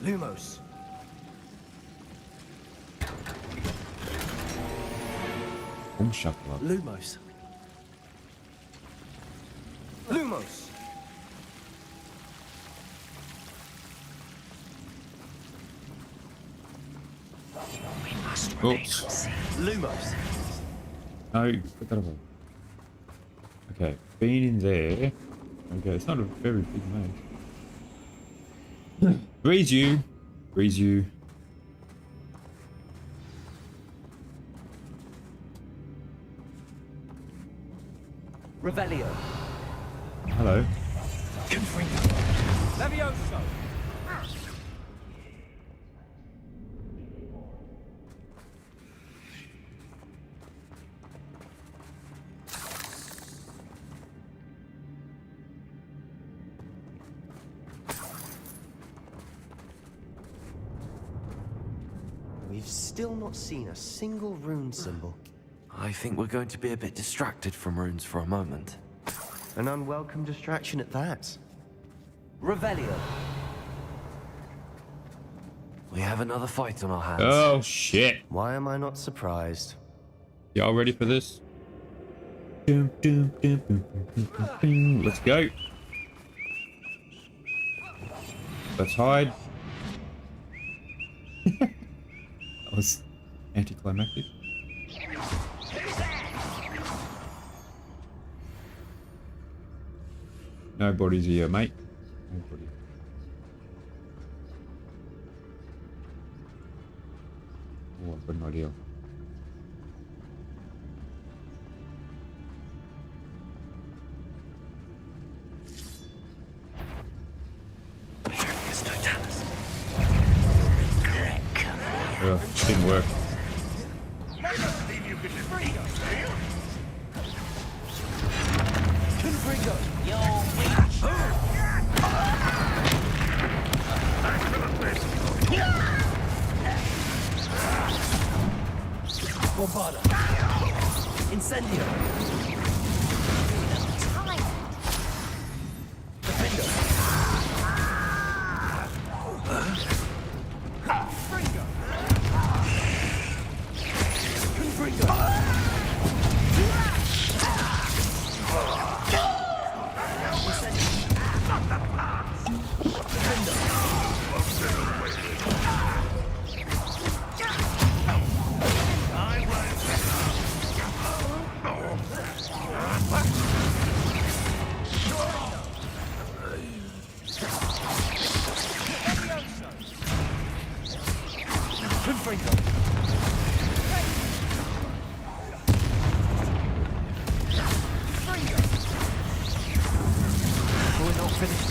Lumos. Shuffle up. Lumos. Lumos. Oops. Lumos. No, put that away. Okay, being in there. Okay, it's not a very big map. Breeze you. Breeze you. Revelio. Hello. Levioso. We've still not seen a single rune symbol. I think we're going to be a bit distracted from runes for a moment. An unwelcome distraction at that. Revelio. We have another fight on our hands. Oh shit. Why am I not surprised? Y'all ready for this? Let's go. Let's hide. That was anticlimactic. Nobody's here, mate. Nobody. Oh, I've got an idea. Didn't work. Incendio.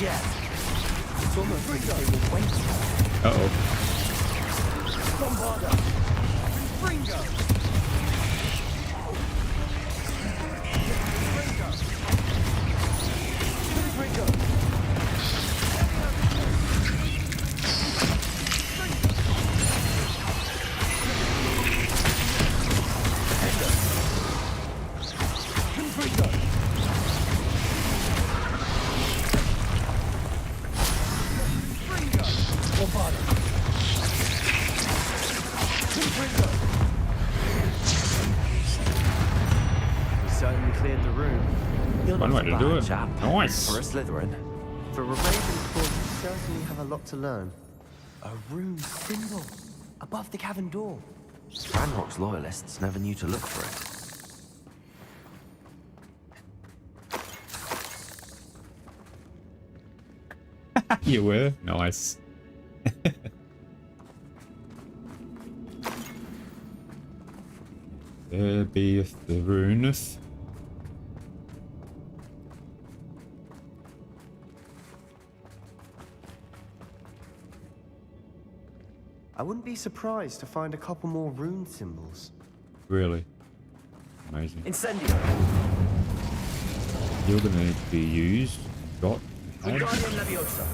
yet. It's almost like they were waiting. Uh-oh. Bombarda! Fringo! Fringo! Certainly cleared the room. One way to do it. Chap. Nice. For a Slytherin. For a Ravenclaw, you certainly have a lot to learn. A rune symbol above the cavern door. Ranrock's loyalists never knew to look for it. You were? Nice. There beeth the runeth. I wouldn't be surprised to find a couple more rune symbols. Really? Amazing. Incendio! You're gonna need to be used. Got. had. Wingardium Leviosa!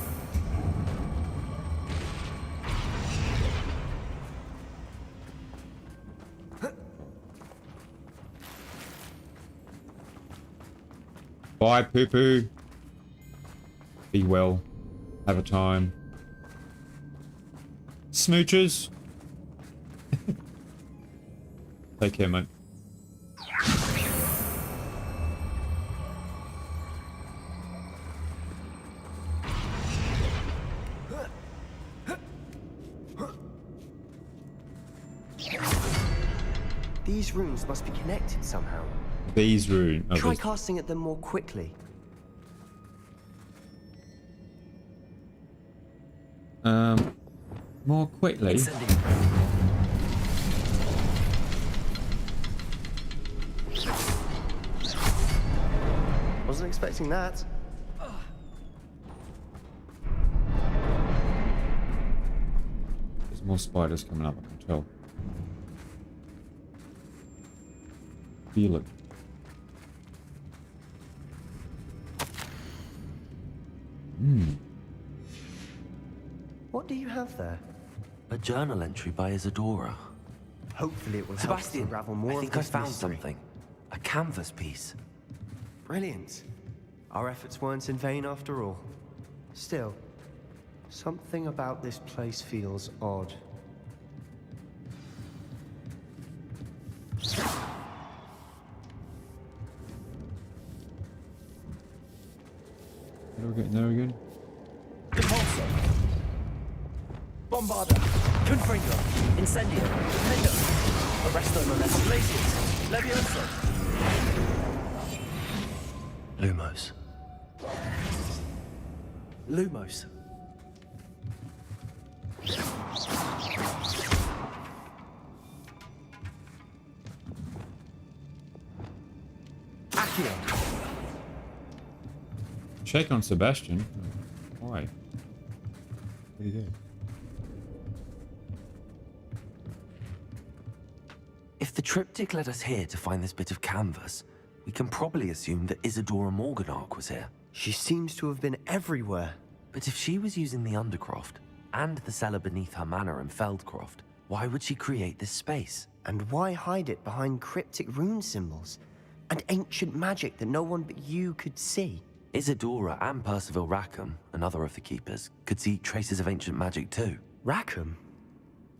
Bye, poo poo. Be well. Have a time. Smooches. Take care, mate. These runes must be connected somehow. These runes. Oh, Try casting at them more quickly. More quickly. Wasn't expecting that. There's more spiders coming up, I can tell. Feel it. What do you have there? A journal entry by Isadora. Hopefully it will Sebastian, help us unravel more I of think I this found mystery. something. A canvas piece. Brilliant. Our efforts weren't in vain after all. Still, something about this place feels odd. There we go. Impulso. Bombarda. Confringo. Incendio. Tornado. Arresto Molesta. Glacius. Levioso. Lumos. Lumos. Accio. Check on Sebastian. Why? What do you do? If the triptych led us here to find this bit of canvas, we can probably assume that Isadora Morganach was here. She seems to have been everywhere. But if she was using the Undercroft and the cellar beneath her manor in Feldcroft, why would she create this space? And why hide it behind cryptic rune symbols? And ancient magic that no one but you could see? Isadora and Percival Rackham, another of the Keepers, could see traces of ancient magic too. Rackham?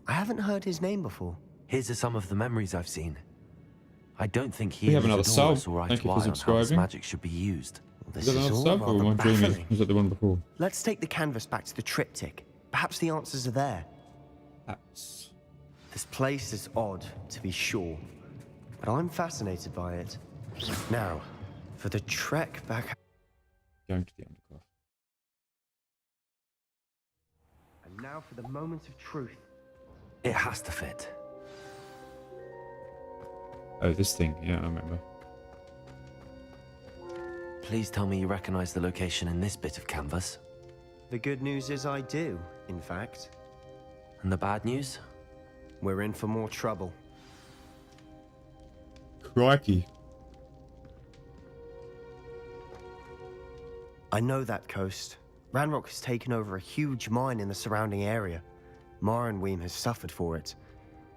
I haven't heard his name before. Here's some of the memories I've seen. I don't think he We and have another Isadora sub. saw eye Thank to you eye for on how this subscribing. magic should be used. This Is that is another all sub or rather am I dreaming? baffling. Was that the one before? Let's take the canvas back to the triptych. Perhaps the answers are there. Perhaps. This place is odd, to be sure, but I'm fascinated by it. Now, for the trek back... Going to the Undercroft. And now for the moment of truth. It has to fit. Oh, this thing. Yeah, I remember. please tell me you recognize the location in this bit of canvas? The good news is I do, in fact. And the bad news? We're in for more trouble. Crikey. I know that coast. Ranrock has taken over a huge mine in the surrounding area. Mornweem has suffered for it.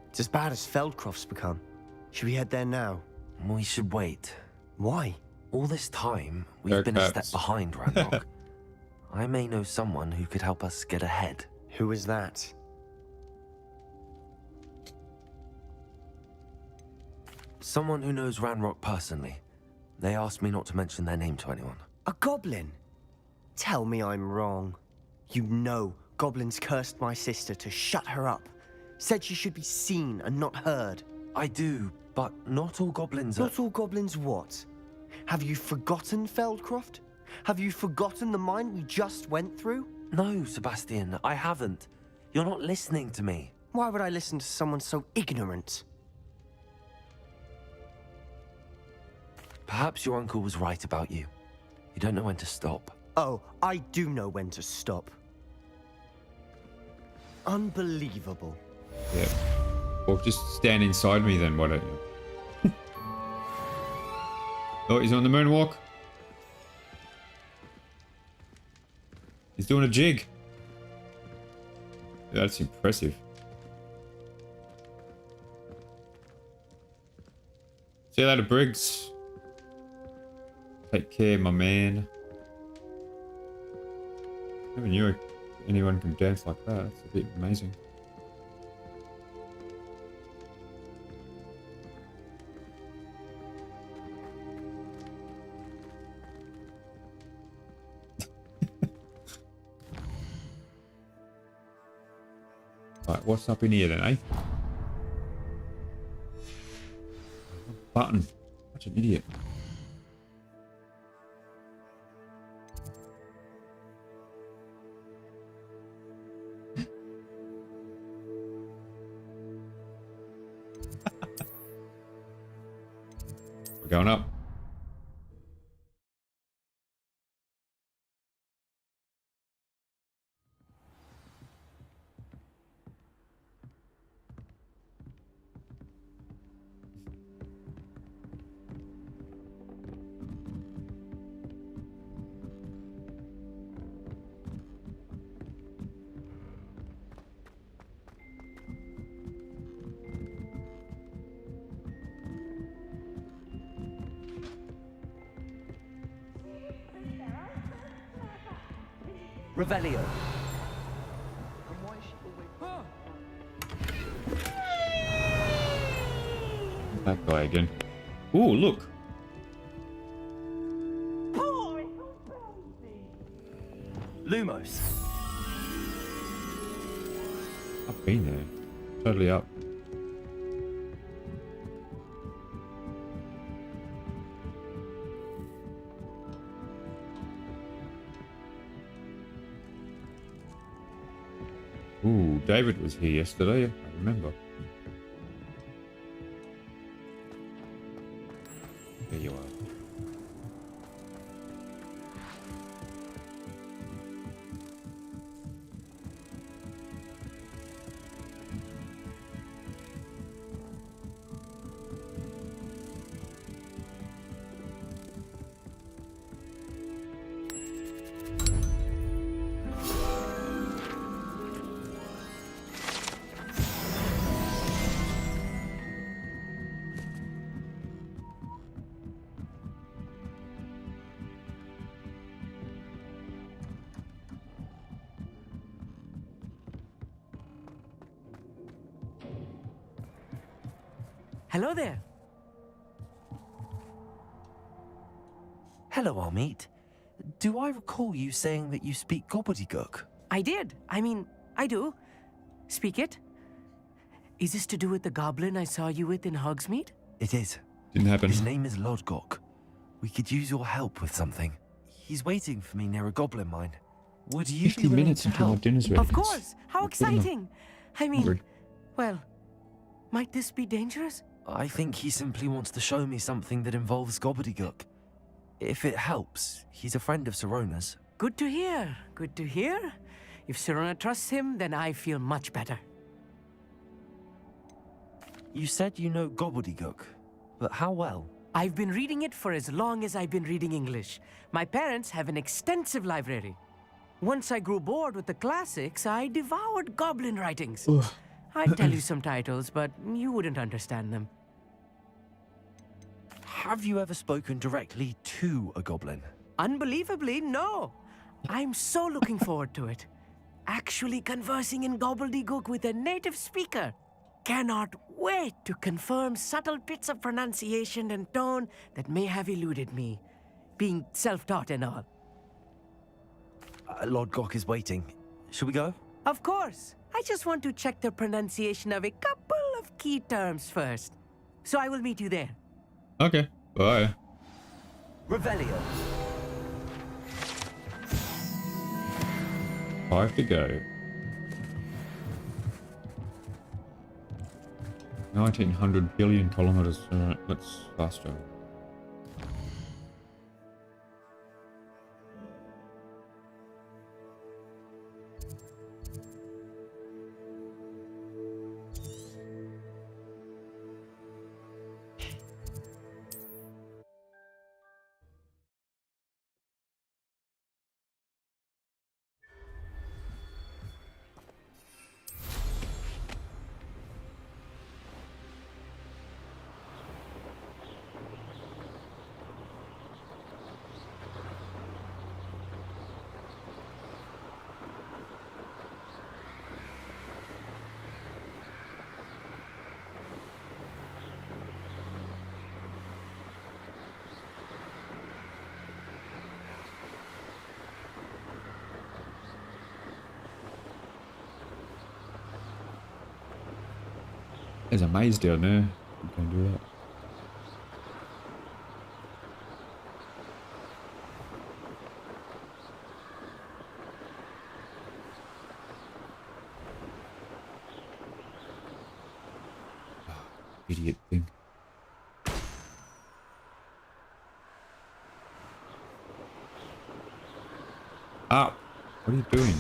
It's as bad as Feldcroft's become. Should we head there now? We should wait. Why? All this time, we've been a step behind Ranrock. I may know someone who could help us get ahead. Who is that? Someone who knows Ranrock personally. They asked me not to mention their name to anyone. A goblin? Tell me I'm wrong. You know goblins cursed my sister to shut her up. Said she should be seen and not heard. I do, but not all goblins are... Not all goblins what? Have you forgotten Feldcroft? Have you forgotten the mine we just went through? No, Sebastian, I haven't. You're not listening to me. Why would I listen to someone so ignorant? Perhaps your uncle was right about you. You don't know when to stop. Oh, I do know when to stop. Unbelievable. Yeah. Well, just stand inside me then, why don't you? Oh, he's on the moonwalk. He's doing a jig. That's impressive. See you later, Briggs. Take care, my man. Never knew anyone can dance like that. It's a bit amazing. Right, what's up in here then, eh? Button. Such an idiot. We're going up. Revelio. That guy again. Ooh, look. Lumos. I've been there. Totally up. Ooh, David was here yesterday, I remember. There you are. Hello there. Hello, Hogsmeade. Do I recall you saying that you speak gobbledygook? I did. I mean, I do. Speak it. Is this to do with the goblin I saw you with in Hogsmeade? It is. Didn't happen. His name is Lodgok. We could use your help with something. He's waiting for me near a goblin mine. Would you 50 be willing minutes to until our help? dinner's ready. Of course. How exciting. I mean, Hungry. well, might this be dangerous? I think he simply wants to show me something that involves gobbledygook. If it helps, he's a friend of Sirona's. Good to hear. Good to hear. If Sirona trusts him, then I feel much better. You said you know gobbledygook, but how well? I've been reading it for as long as I've been reading English. My parents have an extensive library. Once I grew bored with the classics, I devoured goblin writings. I'd tell you some titles, but you wouldn't understand them. Have you ever spoken directly to a goblin? Unbelievably, no. I'm so looking forward to it. Actually conversing in gobbledygook with a native speaker. Cannot wait to confirm subtle bits of pronunciation and tone that may have eluded me, being self-taught and all. Lord Gok is waiting. Shall we go? Of course. I just want to check the pronunciation of a couple of key terms first. So I will meet you there. Okay, bye. Revelio. 5 to go. 1900 billion kilometers. Alright, let's fast travel. There's a maze down there. You can do that. Idiot thing. Ah! What are you doing?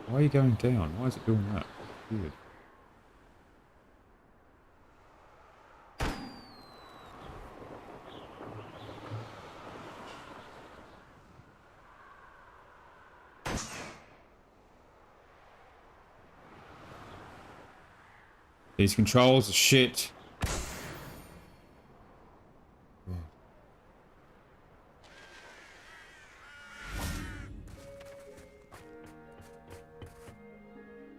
Why are you going down? Why is it doing that? Weird. These controls are shit.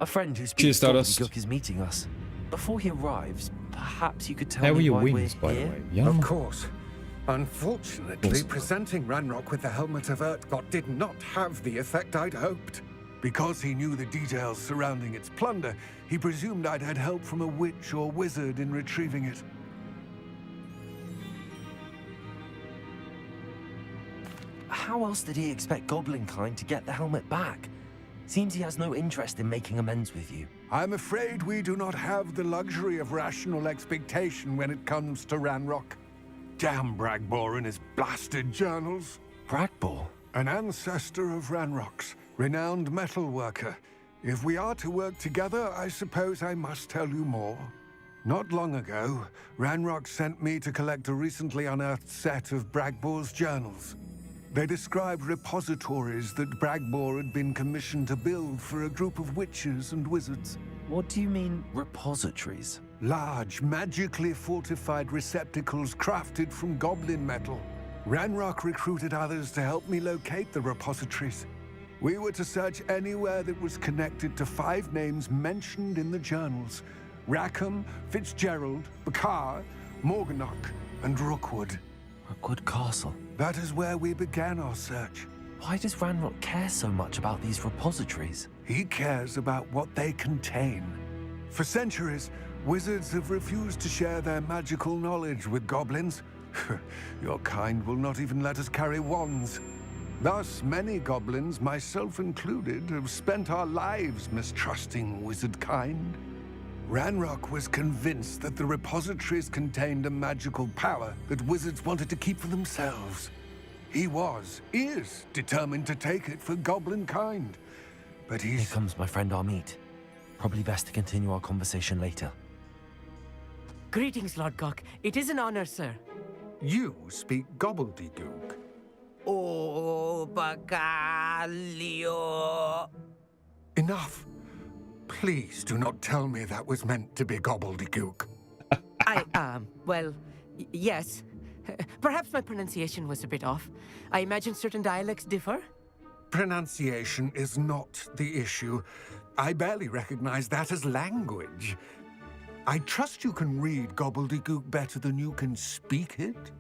A friend who Cheers, speaks Stardust. gobbledygook is meeting us. Before he arrives, perhaps you could tell How me are your why wings, we're by the here? way? Yeah. Of course. Unfortunately, Yes. presenting Ranrock with the Helmet of Urtkot did not have the effect I'd hoped. Because he knew the details surrounding its plunder, he presumed I'd had help from a witch or wizard in retrieving it. How else did he expect Goblinkind to get the helmet back? Seems he has no interest in making amends with you. I'm afraid we do not have the luxury of rational expectation when it comes to Ranrock. Damn Bragbor and his blasted journals. Bragbor? An ancestor of Ranrock's, renowned metal worker. If we are to work together, I suppose I must tell you more. Not long ago, Ranrock sent me to collect a recently unearthed set of Bragbor's journals. They described repositories that Bragbor had been commissioned to build for a group of witches and wizards. What do you mean, repositories? Large, magically fortified receptacles crafted from goblin metal. Ranrock recruited others to help me locate the repositories. We were to search anywhere that was connected to 5 names mentioned in the journals: Rackham, Fitzgerald, Bakar, Morganach, and Rookwood. Rookwood Castle. That is where we began our search. Why does Ranrock care so much about these repositories? He cares about what they contain. For centuries, wizards have refused to share their magical knowledge with goblins. Your kind will not even let us carry wands. Thus, many goblins, myself included, have spent our lives mistrusting wizard kind. Ranrock was convinced that the repositories contained a magical power that wizards wanted to keep for themselves. He is determined to take it for goblin kind. But Here comes my friend Armeet. Probably best to continue our conversation later. Greetings, Lord Gok. It is an honor, sir. You speak gobbledygook. Oh, Bagalio. Enough. Please do not tell me that was meant to be gobbledygook. Well, yes. Perhaps my pronunciation was a bit off. I imagine certain dialects differ. Pronunciation is not the issue. I barely recognize that as language. I trust you can read gobbledygook better than you can speak it?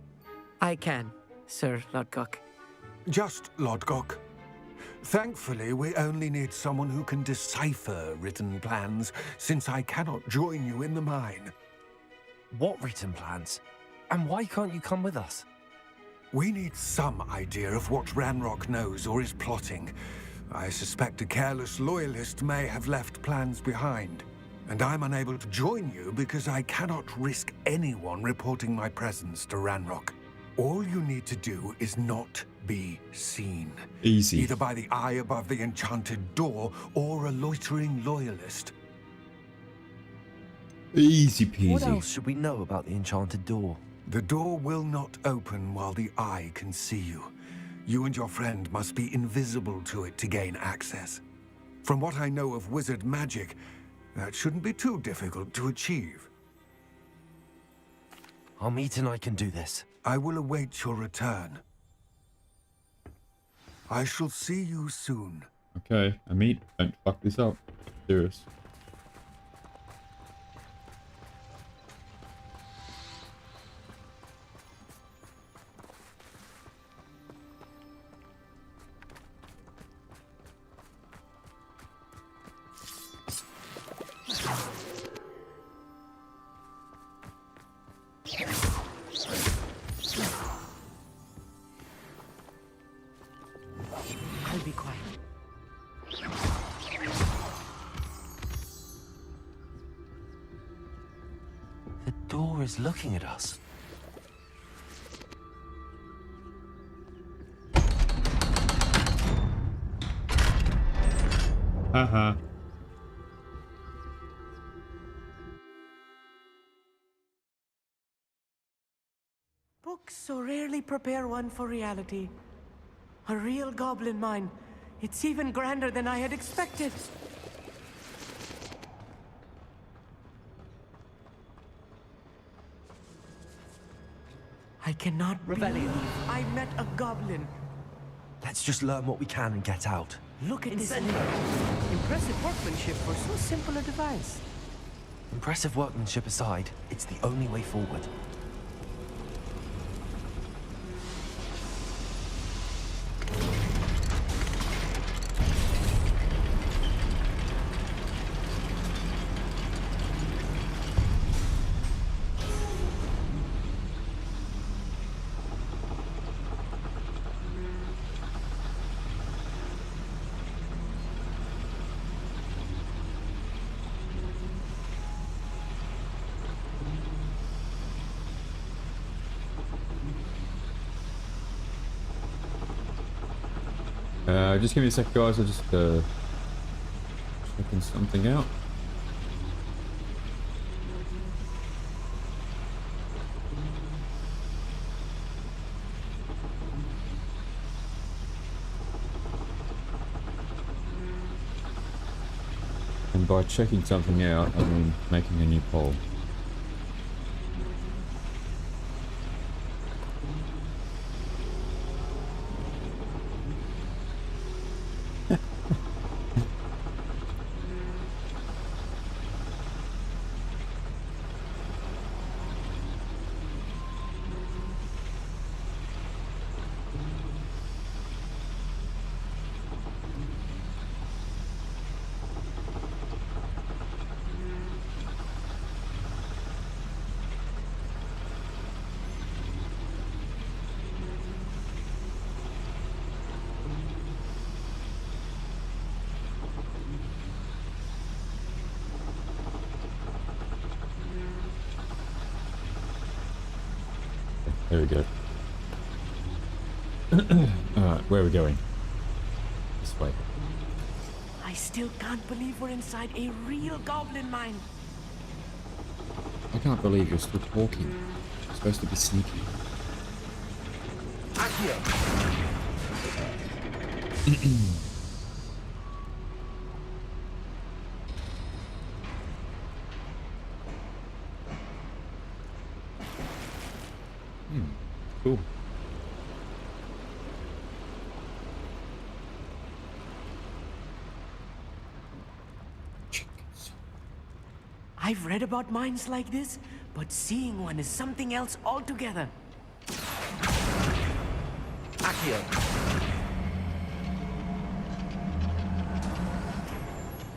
I can, Sir Lord Gok. Just Lord Gok. Thankfully, we only need someone who can decipher written plans, since I cannot join you in the mine. What written plans? And why can't you come with us? We need some idea of what Ranrock knows or is plotting. I suspect a careless loyalist may have left plans behind. And I'm unable to join you because I cannot risk anyone reporting my presence to Ranrock. All you need to do is not be seen. Easy. Either by the eye above the enchanted door or a loitering loyalist. Easy peasy. What else should we know about the enchanted door? The door will not open while the eye can see you. You and your friend must be invisible to it to gain access. From what I know of wizard magic, that shouldn't be too difficult to achieve. Armeet and I can do this. I will await your return. I shall see you soon. Okay, Amit, don't fuck this up. Serious. I'll be quiet. The door is looking at us. Haha. Books so rarely prepare one for reality. A real goblin mine. It's even grander than I had expected. I cannot believe I met a goblin. Let's just learn what we can and get out. Look at this. Impressive workmanship for so simple a device. Impressive workmanship aside, it's the only way forward. Just give me a sec, guys. I'll just checking something out. And by checking something out, I mean making a new poll. There we go. Alright, where are we going? This way. I still can't believe we're inside a real goblin mine. I can't believe you're still talking. You're supposed to be sneaky. Cool. Chickens. I've read about mines like this, but seeing one is something else altogether. Accio.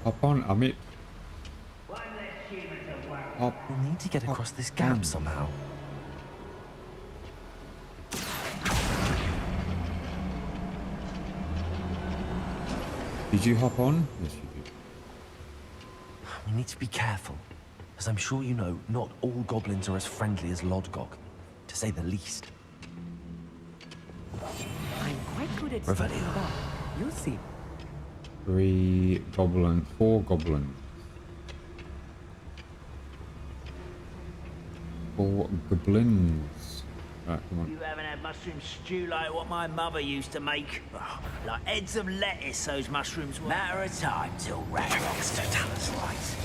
Hop on, Amit. Hop. We need to get across this gap somehow. Did you hop on? Yes, you did. We need to be careful. As I'm sure you know, not all goblins are as friendly as Lodgok, to say the least. I'm quite good at Revelio. sneaking about. You'll see. 4 goblins. 4 goblins. Right, come on. You haven't had mushroom stew like what my mother used to make. Like heads of lettuce, those mushrooms were. Matter of time till Ranrock's to tell us right.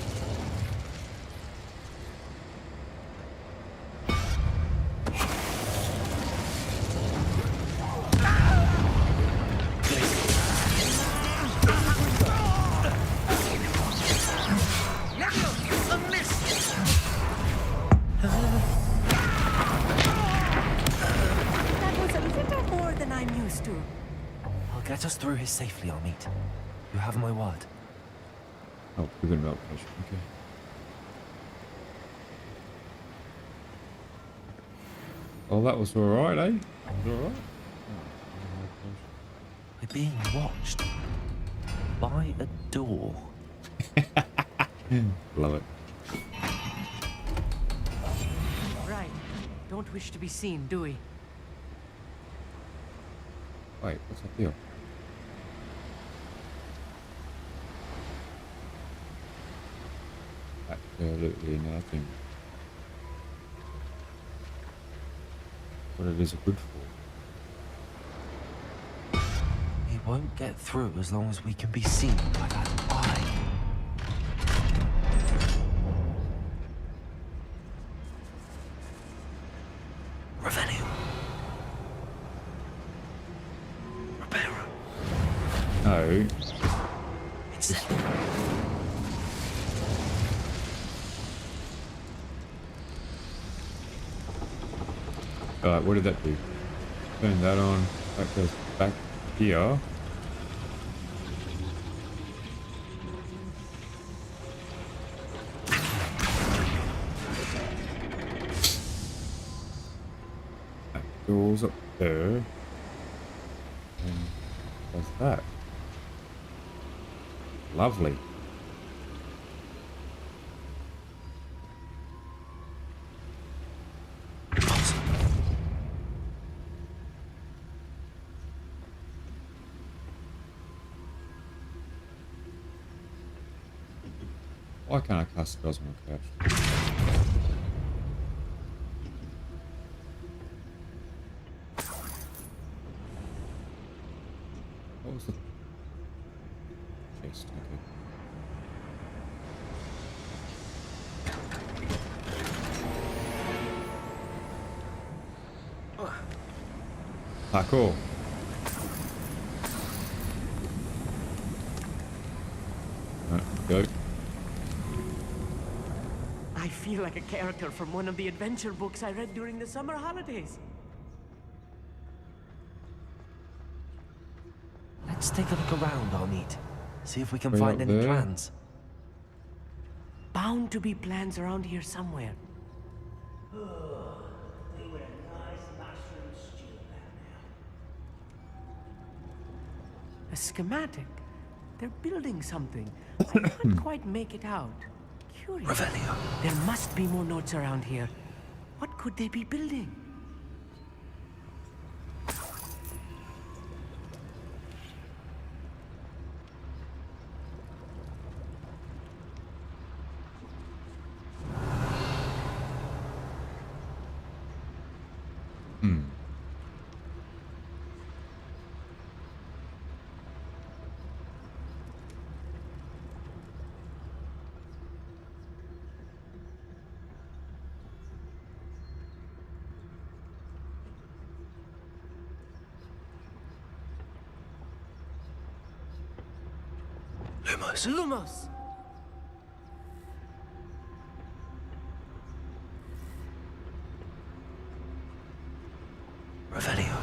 Get us through here safely, Amit. You have my word. Oh, we're going to melt potion. Okay. Oh, that was alright, eh? That was alright. We're being watched by a door. Love it. Right. Don't wish to be seen, do we? Wait, what's up here? Absolutely nothing. What it is good for. We won't get through as long as we can be seen by that eye. Revelio. Reparo. No. It's it. Alright, what did that do? Turn that on. That goes back here. That goes up there. And what's that? Lovely. Why can't I cast spells on my couch? What was the chest? Okay. Ah, cool. Right, go. I feel like a character from one of the adventure books I read during the summer holidays. Let's take a look around, Amit. See if we can Way find up any there. plans. Bound to be plans around here somewhere. They were a nice mushroom stew down now. A schematic. They're building something. I can't quite make it out. Curious. Revelio. There must be more notes around here. What could they be building? Lumos. Lumos! Revelio.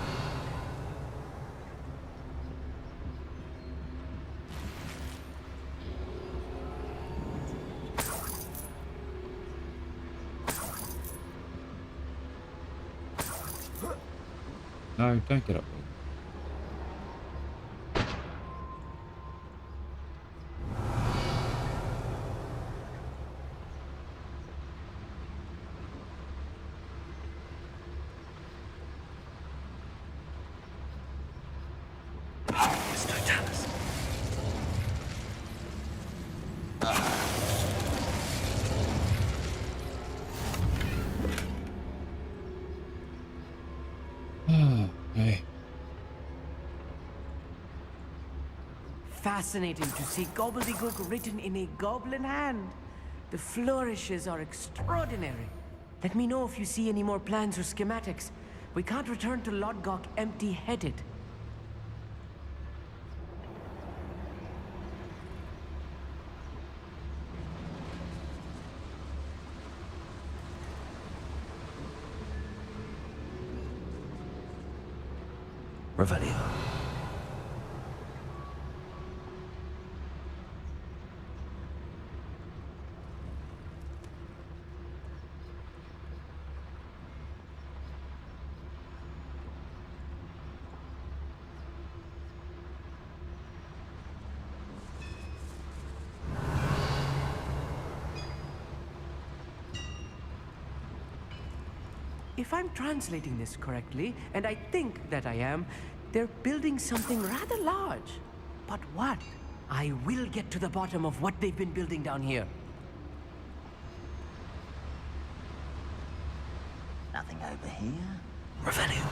No, don't get up there. Hey. Fascinating to see gobbledygook written in a goblin hand. The flourishes are extraordinary. Let me know if you see any more plans or schematics. We can't return to Lodgok empty-headed. Revelio. If I'm translating this correctly, and I think that I am, they're building something rather large. But what? I will get to the bottom of what they've been building down here. Nothing over here. Revelio.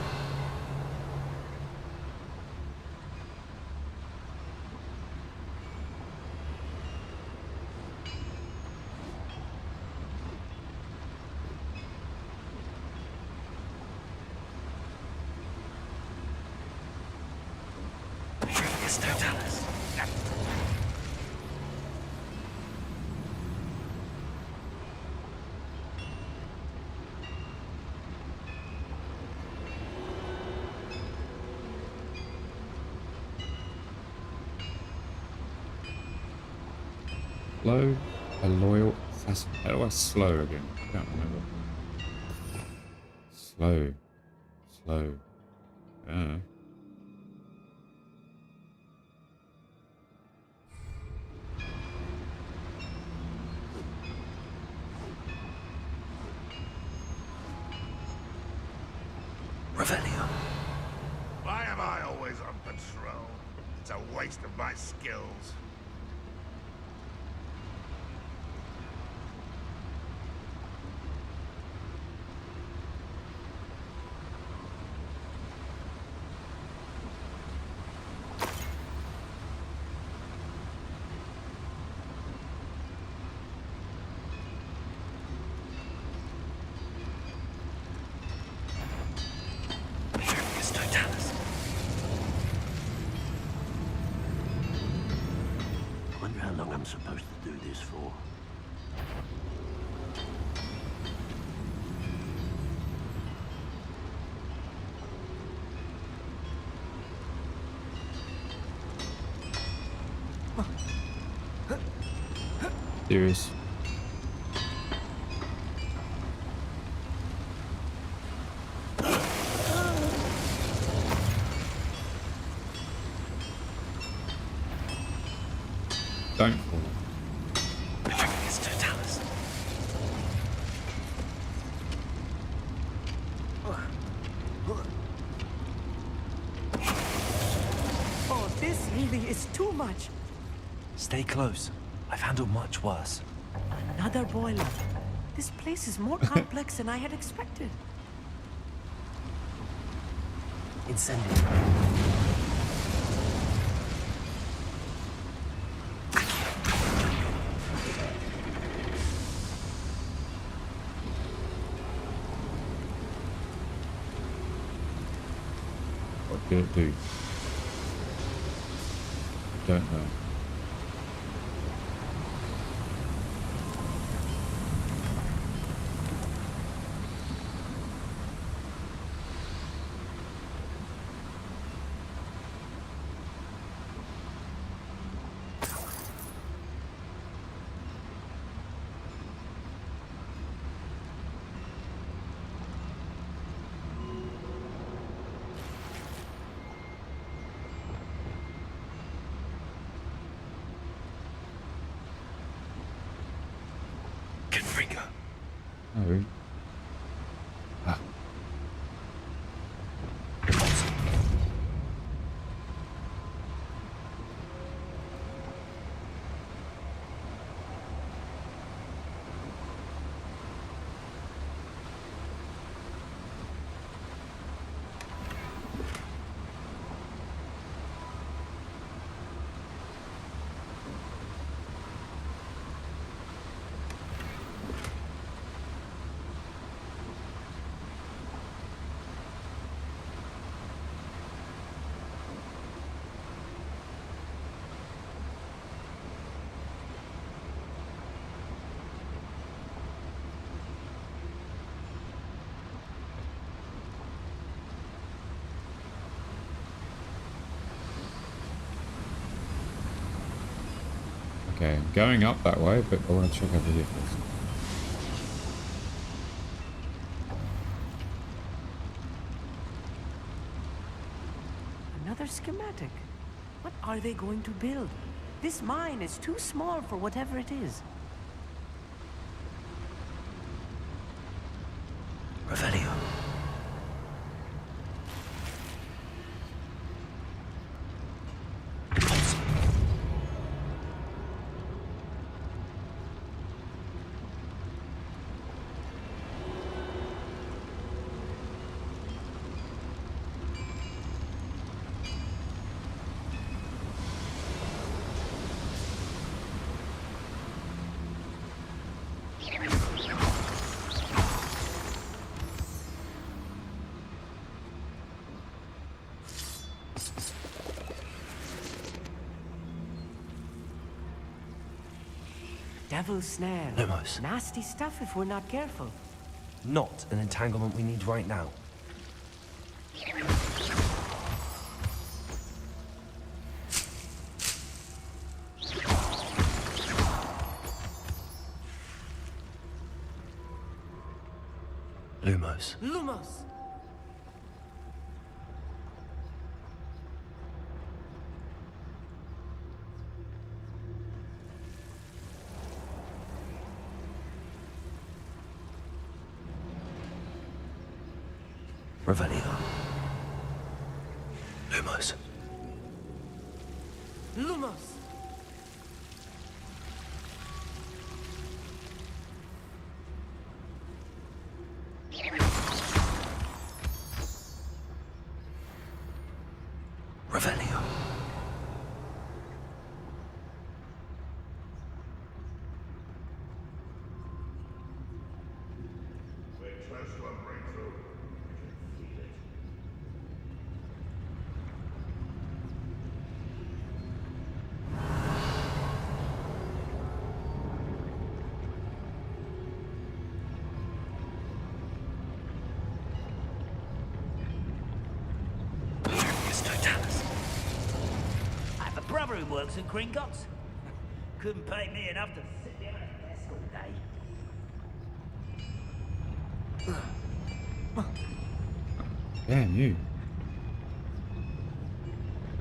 Slow, a loyal assassin. How do I slow again? I can't remember. Slow. Slow. Revelio. Why am I always on patrol? It's a waste of my skills. Wonder how long I'm supposed to do this for. Serious. Don't fall. Oh, this really is too much. Stay close. I've handled much worse. Another boiler. This place is more complex than I had expected. Incendio. What did it do? Don't know. Freaker. No. Ah. Okay, I'm going up that way, but I want to check over here first. Another schematic. What are they going to build? This mine is too small for whatever it is. Revelio. Devil's snare. Lumos. Nasty stuff if we're not careful. Not an entanglement we need right now. Lumos. Lumos! Revelio. Lumos. Lumos! Revelio. We're close to a breakthrough. We can feel it. I have a brother who works at Gringotts. Couldn't pay me enough to sit behind a desk all day. Damn you.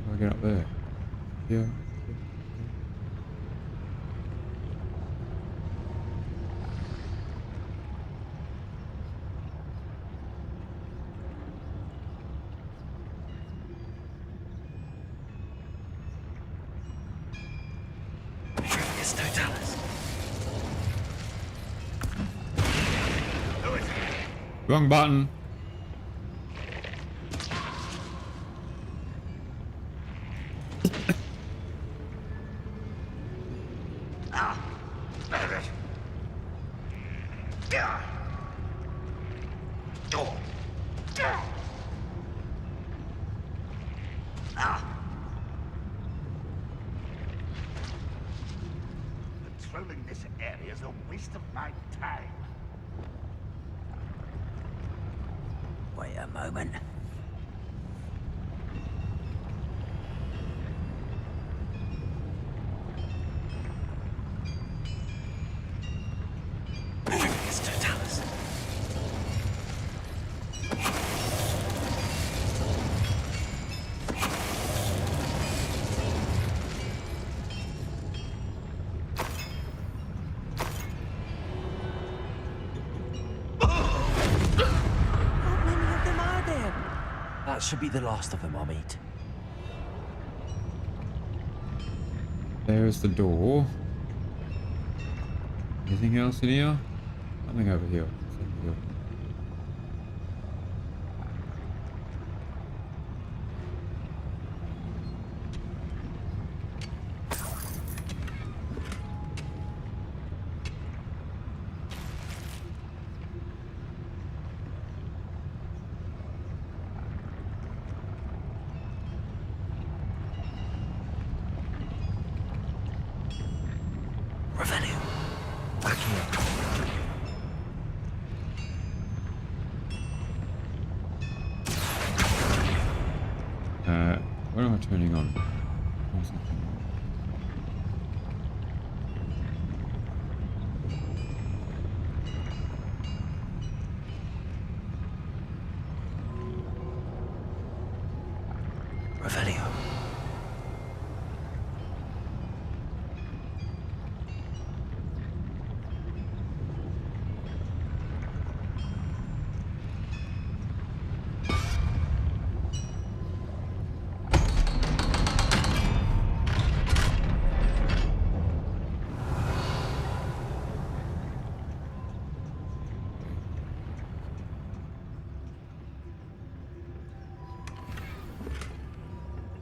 How do I get up there? Yeah. It's Totalis. Wrong button. Patrolling this area is a waste of my time. Wait a moment. It's Totalis. That should be the last of them, Hogsmeade. There's the door. Anything else in here? Something over here. Something here. Revenue. Back here. What am I turning on? Revelio.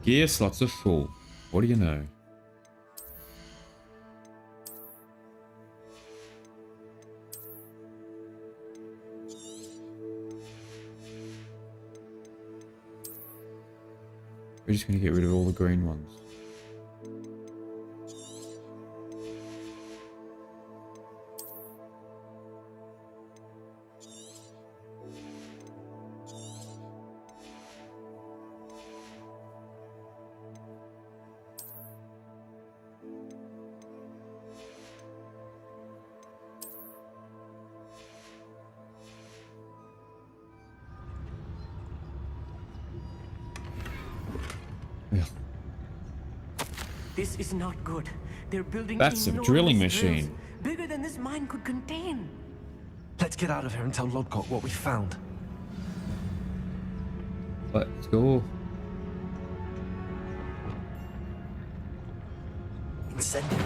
Gear slots are full. What do you know? We're just going to get rid of all the green ones. This is not good. They're building That's a enormous drilling drills, machine. bigger than this mine could contain. Let's get out of here and tell Lodgok what we found. Let's go. Incendiary.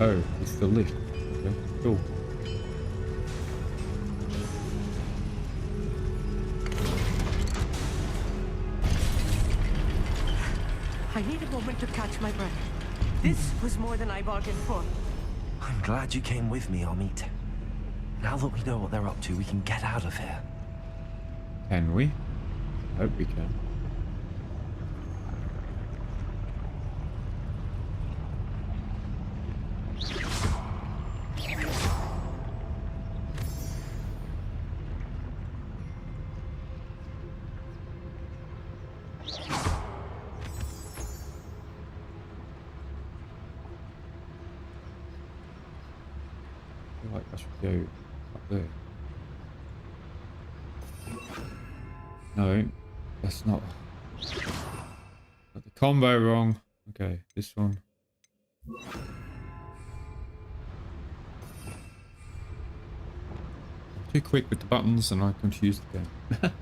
Oh, it's the lift. Okay, cool. I need a moment to catch my breath. This was more than I bargained for. I'm glad you came with me, Hogsmeade. Now that we know what they're up to, we can get out of here. Can we? I hope we can. I feel like I should go up there. No, that's not. Got the combo wrong. Okay, this one. Too quick with the buttons and I confused the game.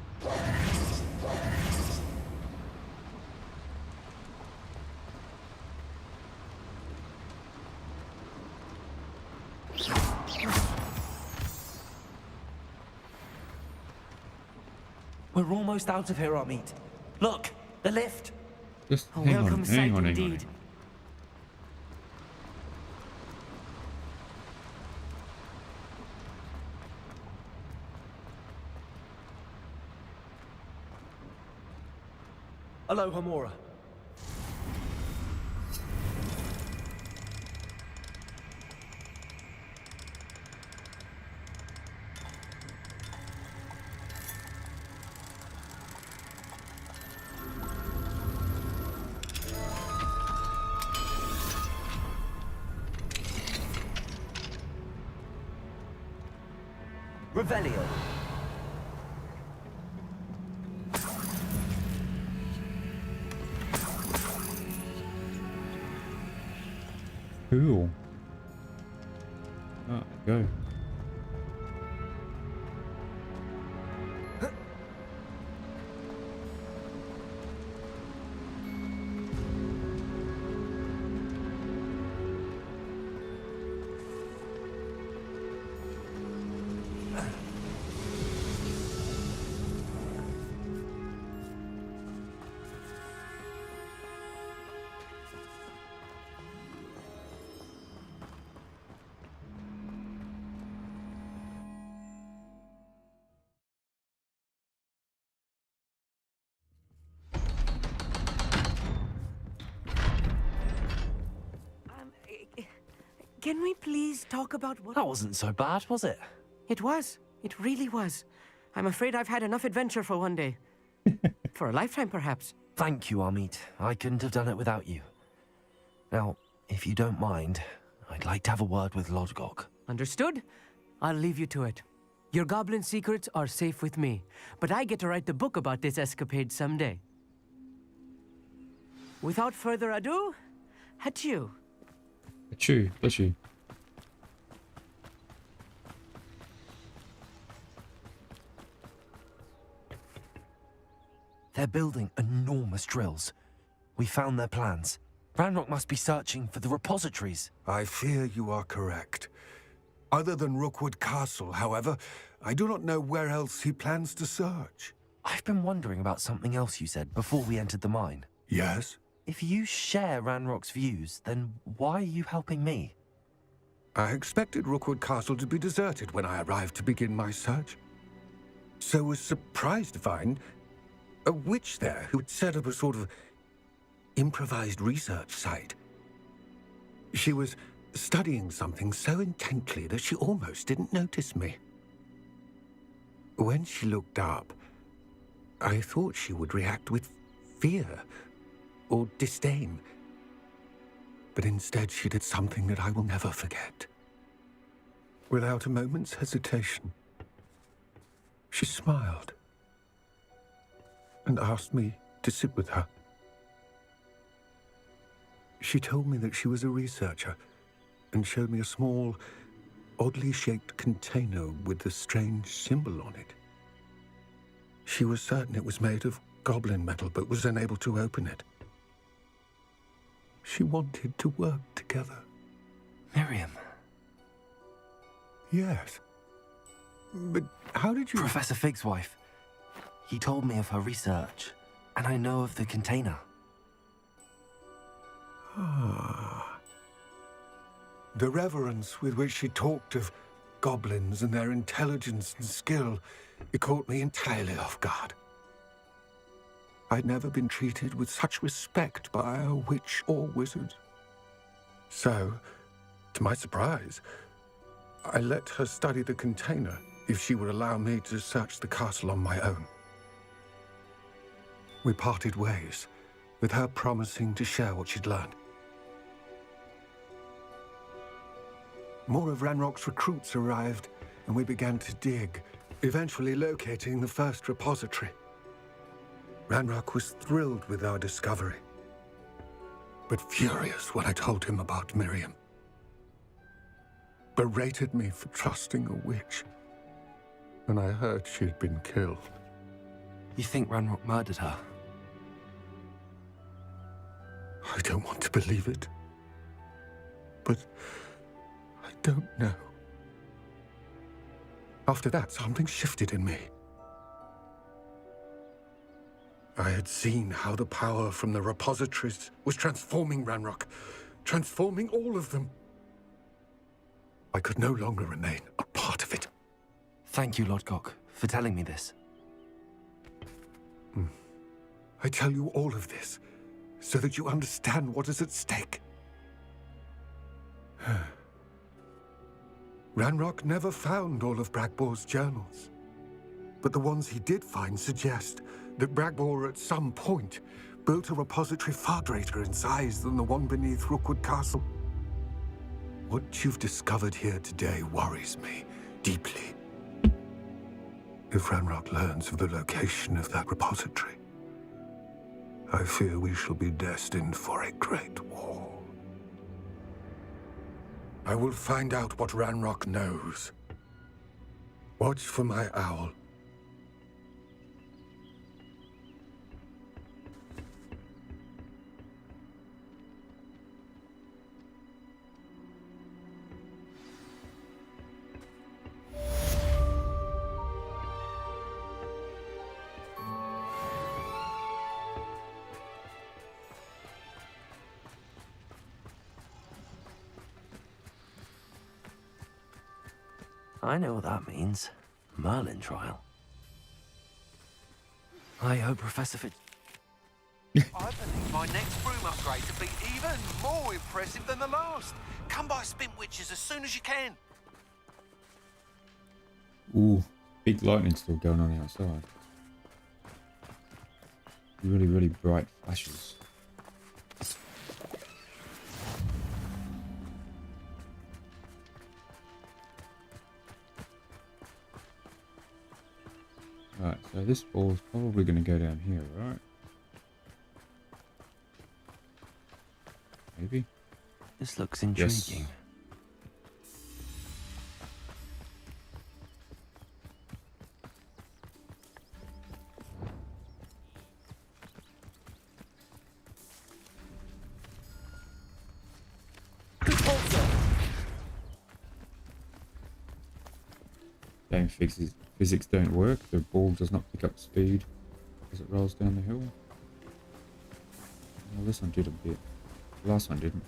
We're almost out of here, Hogsmeade. Look, the lift. Just A hang on, welcome sight hang on. indeed. Hello, Homura. Revelio. Cool. Ah, go. Can we please talk about what... That wasn't so bad, was it? It was. It really was. I'm afraid I've had enough adventure for one day. For a lifetime, perhaps. Thank you, Amit. I couldn't have done it without you. Now, if you don't mind, I'd like to have a word with Lodgok. Understood? I'll leave you to it. Your goblin secrets are safe with me, but I get to write the book about this escapade someday. Without further ado, adieu. Achoo, bless you. They're building enormous drills. We found their plans. Ranrock must be searching for the repositories. I fear you are correct. Other than Rookwood Castle, however, I do not know where else he plans to search. I've been wondering about something else you said before we entered the mine. Yes? If you share Ranrock's views, then why are you helping me? I expected Rookwood Castle to be deserted when I arrived to begin my search. So was surprised to find a witch there who had set up a sort of improvised research site. She was studying something so intently that she almost didn't notice me. When she looked up, I thought she would react with fear or disdain. But instead she did something that I will never forget. Without a moment's hesitation, she smiled and asked me to sit with her. She told me that she was a researcher and showed me a small, oddly shaped container with a strange symbol on it. She was certain it was made of goblin metal, but was unable to open it. She wanted to work together. Miriam. Yes. But how did you... Professor Fig's wife. He told me of her research, and I know of the container. Ah. The reverence with which she talked of goblins and their intelligence and skill, it caught me entirely off guard. I'd never been treated with such respect by a witch or wizard. So, to my surprise, I let her study the container if she would allow me to search the castle on my own. We parted ways, with her promising to share what she'd learned. More of Ranrock's recruits arrived, and we began to dig, eventually locating the first repository. Ranrock was thrilled with our discovery, but furious when I told him about Miriam. Berated me for trusting a witch, and I heard she'd been killed. You think Ranrock murdered her? I don't want to believe it, but I don't know. After that, something shifted in me. I had seen how the power from the repositories was transforming Ranrock, transforming all of them. I could no longer remain a part of it. Thank you, Lodgok, for telling me this. I tell you all of this so that you understand what is at stake. Ranrock never found all of Bragbor's journals, but the ones he did find suggest that Bragbor at some point built a repository far greater in size than the one beneath Rookwood Castle. What you've discovered here today worries me deeply. If Ranrock learns of the location of that repository, I fear we shall be destined for a great war. I will find out what Ranrock knows. Watch for my owl. I know what that means. Merlin trial. I hope Professor Fitz... I believe my next broom upgrade to be even more impressive than the last. Come by Spin Witches as soon as you can. Ooh, big lightning still going on outside. Really, really bright flashes. Right, so this ball's probably going to go down here, right? Maybe? This looks intriguing. Yes. Game physics don't work. The ball does not pick up speed as it rolls down the hill. Well, this one did a bit. The last one didn't.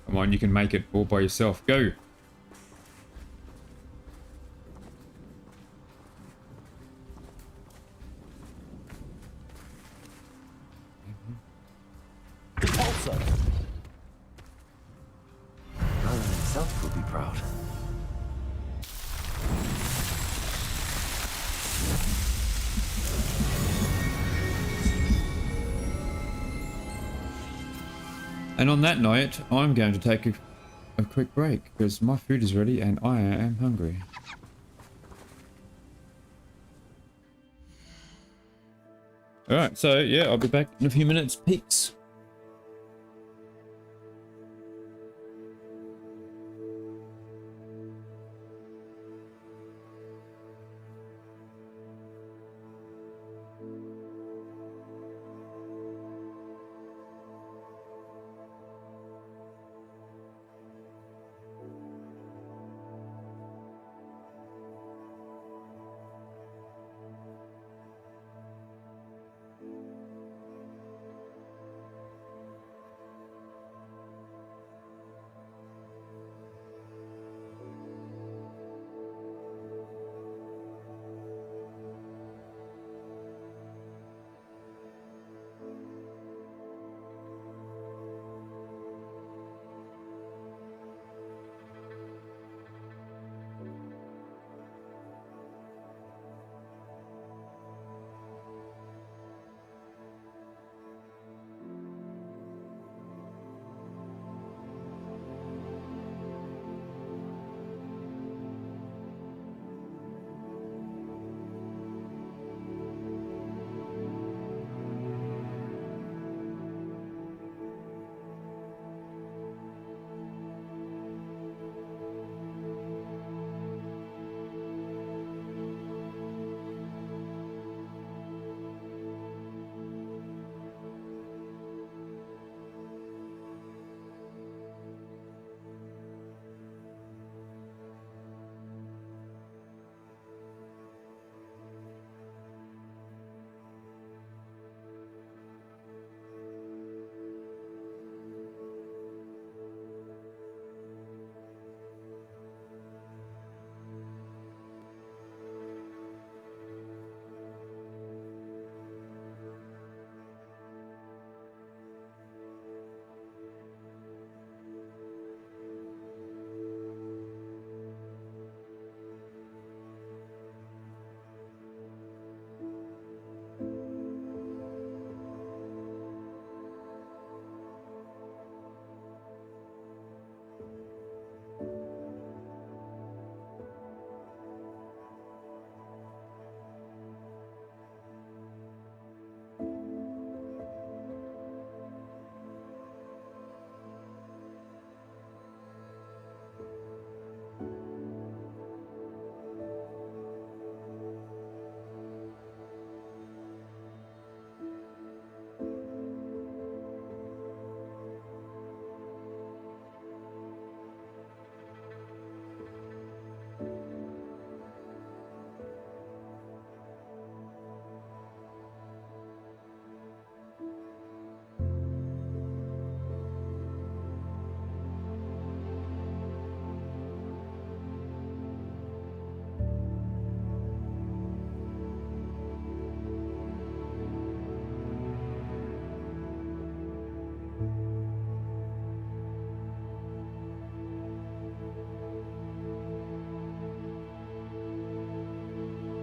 Come on, you can make it all by yourself. Go! Merlin himself would be proud. And on that note, I'm going to take a quick break because my food is ready and I am hungry. Alright, so yeah, I'll be back in a few minutes. Peace.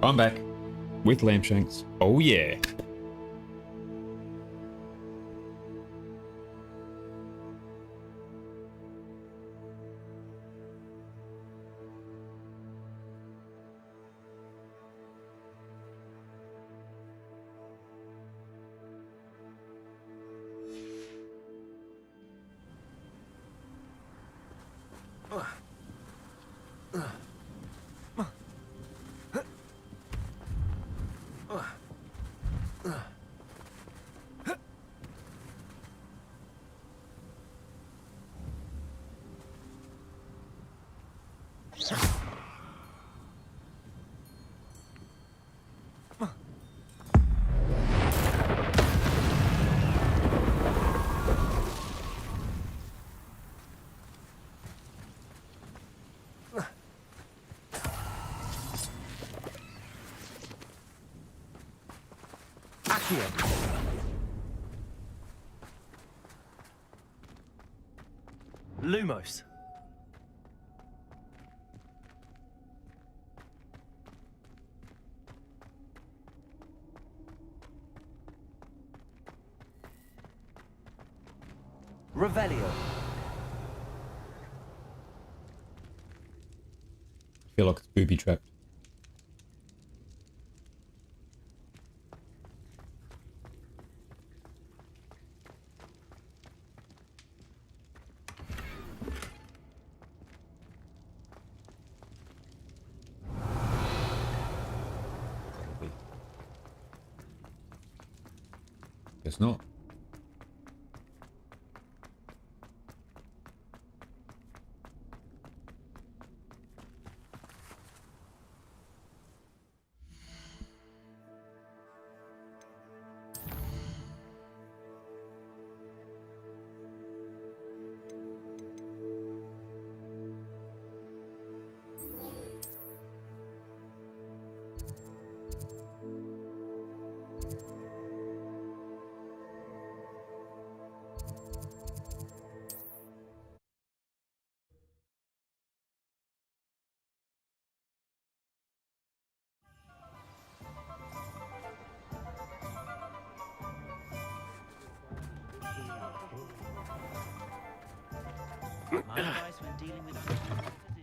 I'm back with lamb shanks. Oh yeah. Lumos. Revelio. I feel like it's booby trapped. Guess not.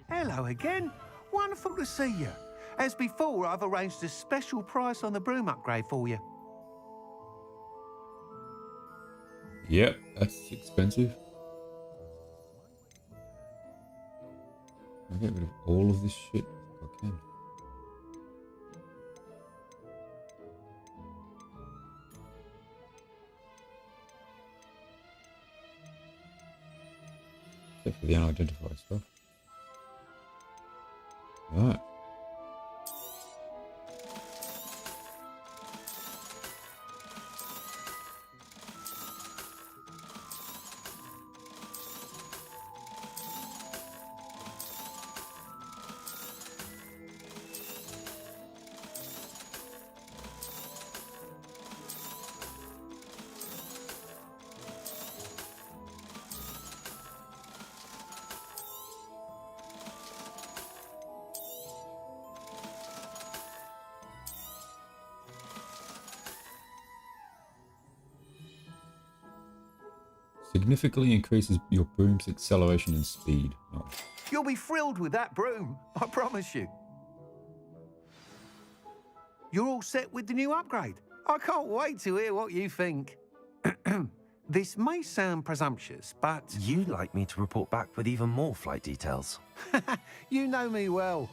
Hello again. Wonderful to see you. As before, I've arranged a special price on the broom upgrade for you. Yep, that's expensive. I'll get rid of all of this shit if I can. Except for the unidentified stuff. Right. Significantly increases your broom's acceleration and speed. Oh. You'll be thrilled with that broom, I promise you. You're all set with the new upgrade. I can't wait to hear what you think. This may sound presumptuous, but... You'd like me to report back with even more flight details. You know me well.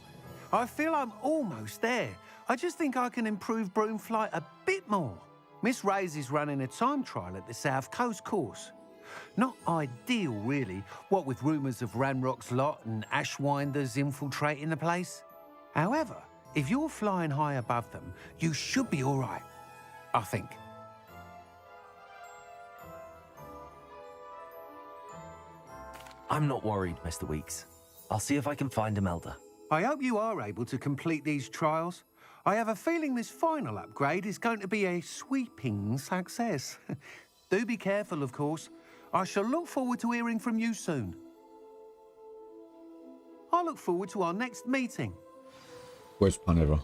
I feel I'm almost there. I just think I can improve broom flight a bit more. Miss Ray's is running a time trial at the South Coast course. Not ideal, really, what with rumours of Ranrock's lot and Ashwinders infiltrating the place. However, if you're flying high above them, you should be all right, I think. I'm not worried, Mr. Weeks. I'll see if I can find Imelda. I hope you are able to complete these trials. I have a feeling this final upgrade is going to be a sweeping success. Do be careful, of course. I shall look forward to hearing from you soon. I look forward to our next meeting. Worst pun ever.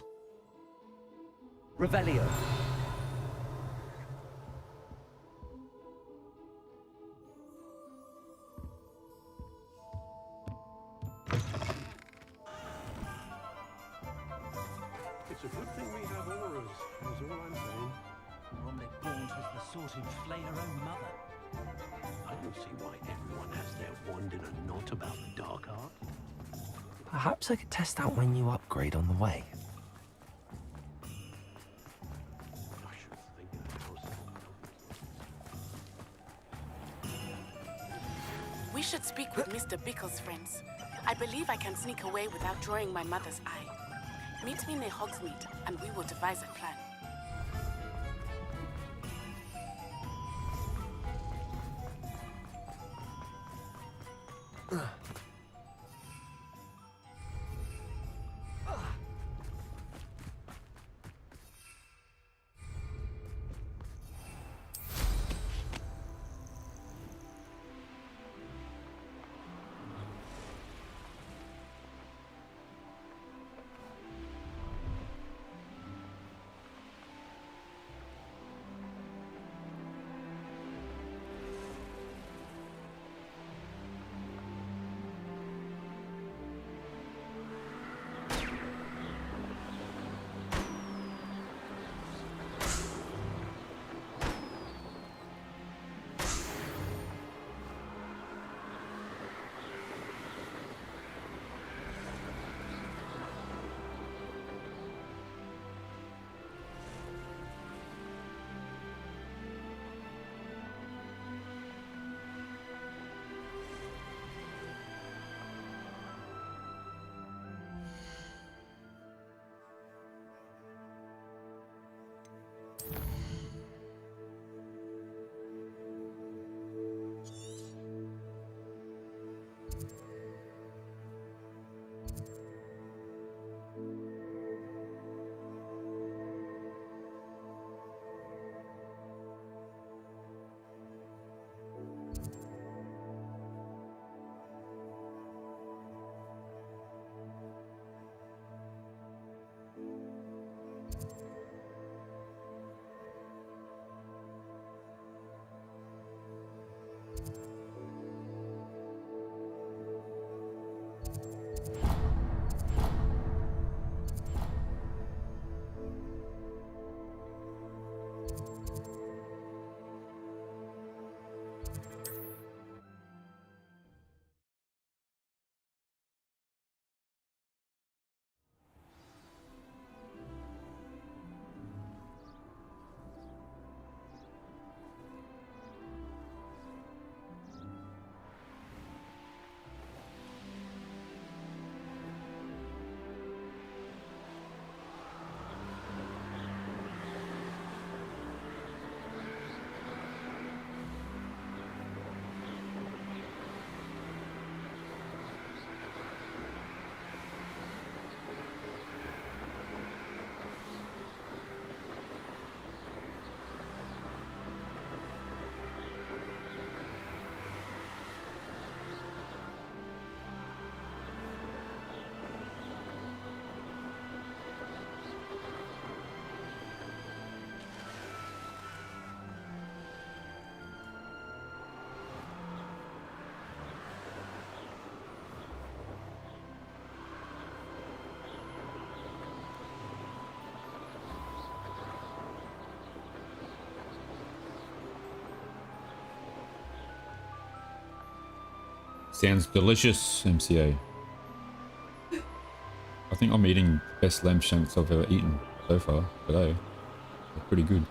Revelio. It's a good thing we have aurors, is all I'm saying. Normally Gaunt was the sort who'd flay her own mother. I don't see why everyone has their wand in a knot about the dark art. Perhaps I could test out my new upgrade on the way. We should speak with Mr. Bickle's friends. I believe I can sneak away without drawing my mother's eye. Meet me near Hogsmeade, and we will devise a plan. Sounds delicious, MCA. I think I'm eating the best lamb shanks I've ever eaten so far today. They're pretty good.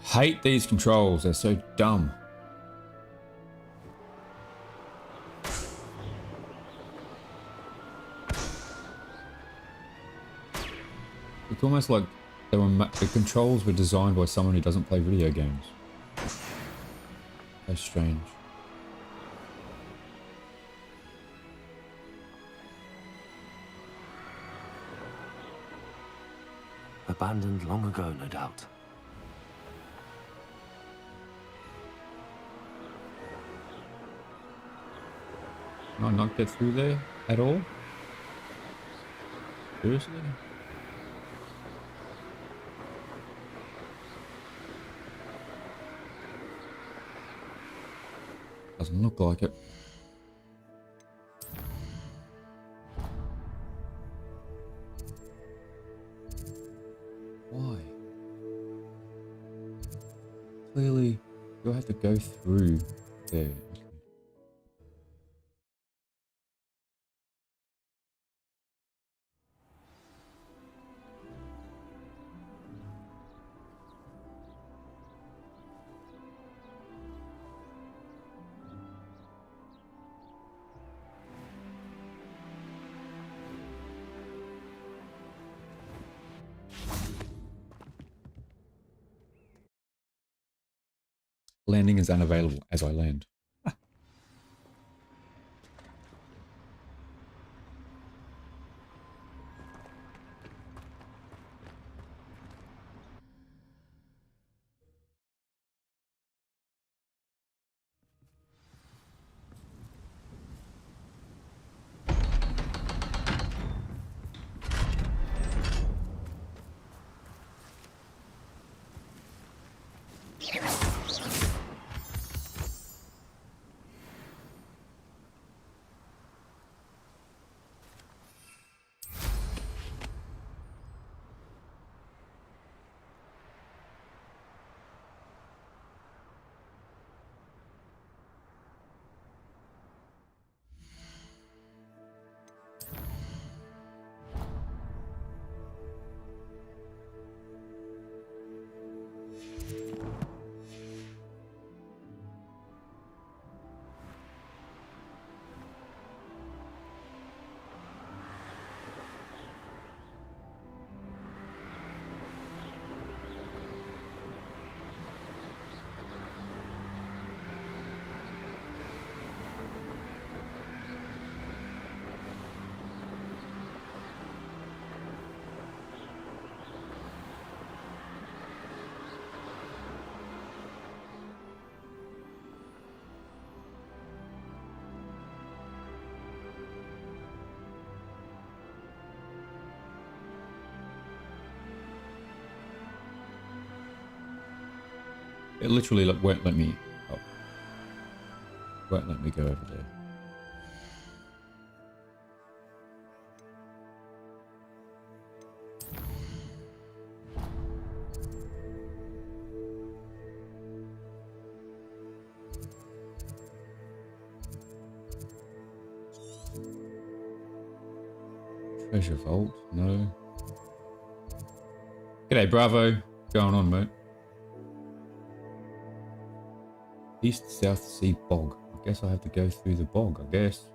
Hate these controls, they're so dumb. It's almost like they were the controls were designed by someone who doesn't play video games. So strange. Abandoned long ago, no doubt. Can I not get through there at all? Seriously? Doesn't look like it. Why? Clearly, you'll have to go through there. Landing is unavailable as I land. It literally won't let me up. Won't let me go over there. Treasure vault? No. G'day, Bravo. What's going on, mate? East South Sea Bog. I guess I have to go through the bog, I guess.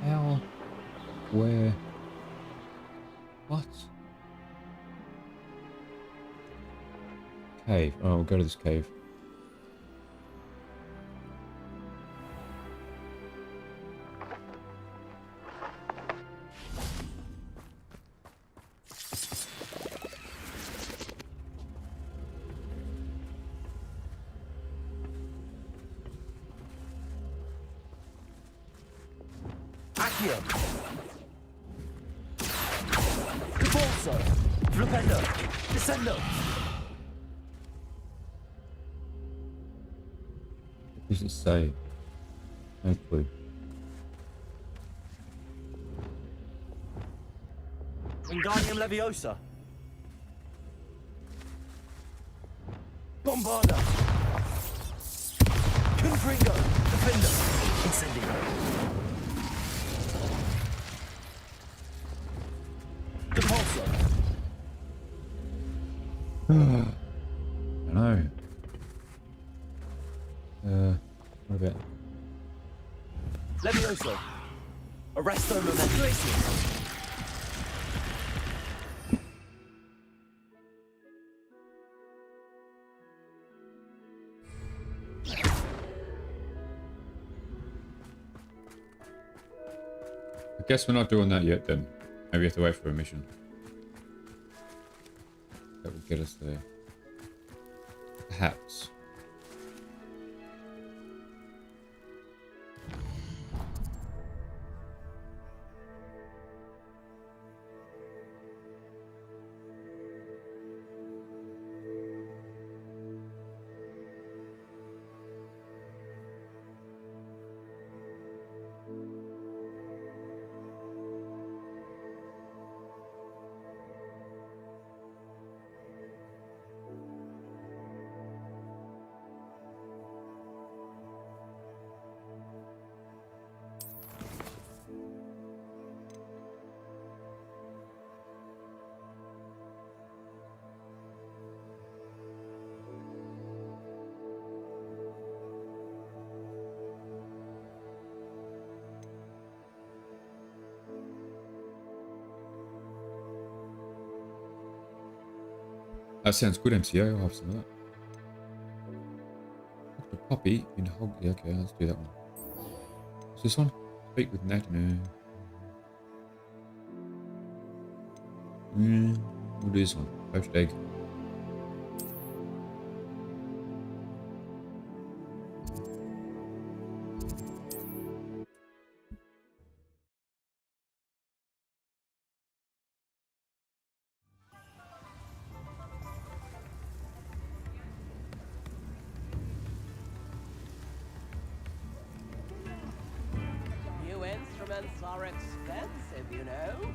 How? Where? What? Cave. Oh, we'll go to this cave. Accio. Cabolso. Flipendo. Descendo. What does it say? No clue. Wingardium Leviosa. Bombarda. Confringo. Defender. Incendio. I know. What about? Levioso. Arresto momentum. I guess we're not doing that yet then. Maybe we have to wait for a mission. That will get us there. Perhaps. That sounds good, MCO. I'll have some of that. Dr. Poppy in Hog. Yeah, okay, let's do that one. What's this one? Speak with Nat. No. We'll do this one. Poached egg. New instruments are expensive, you know.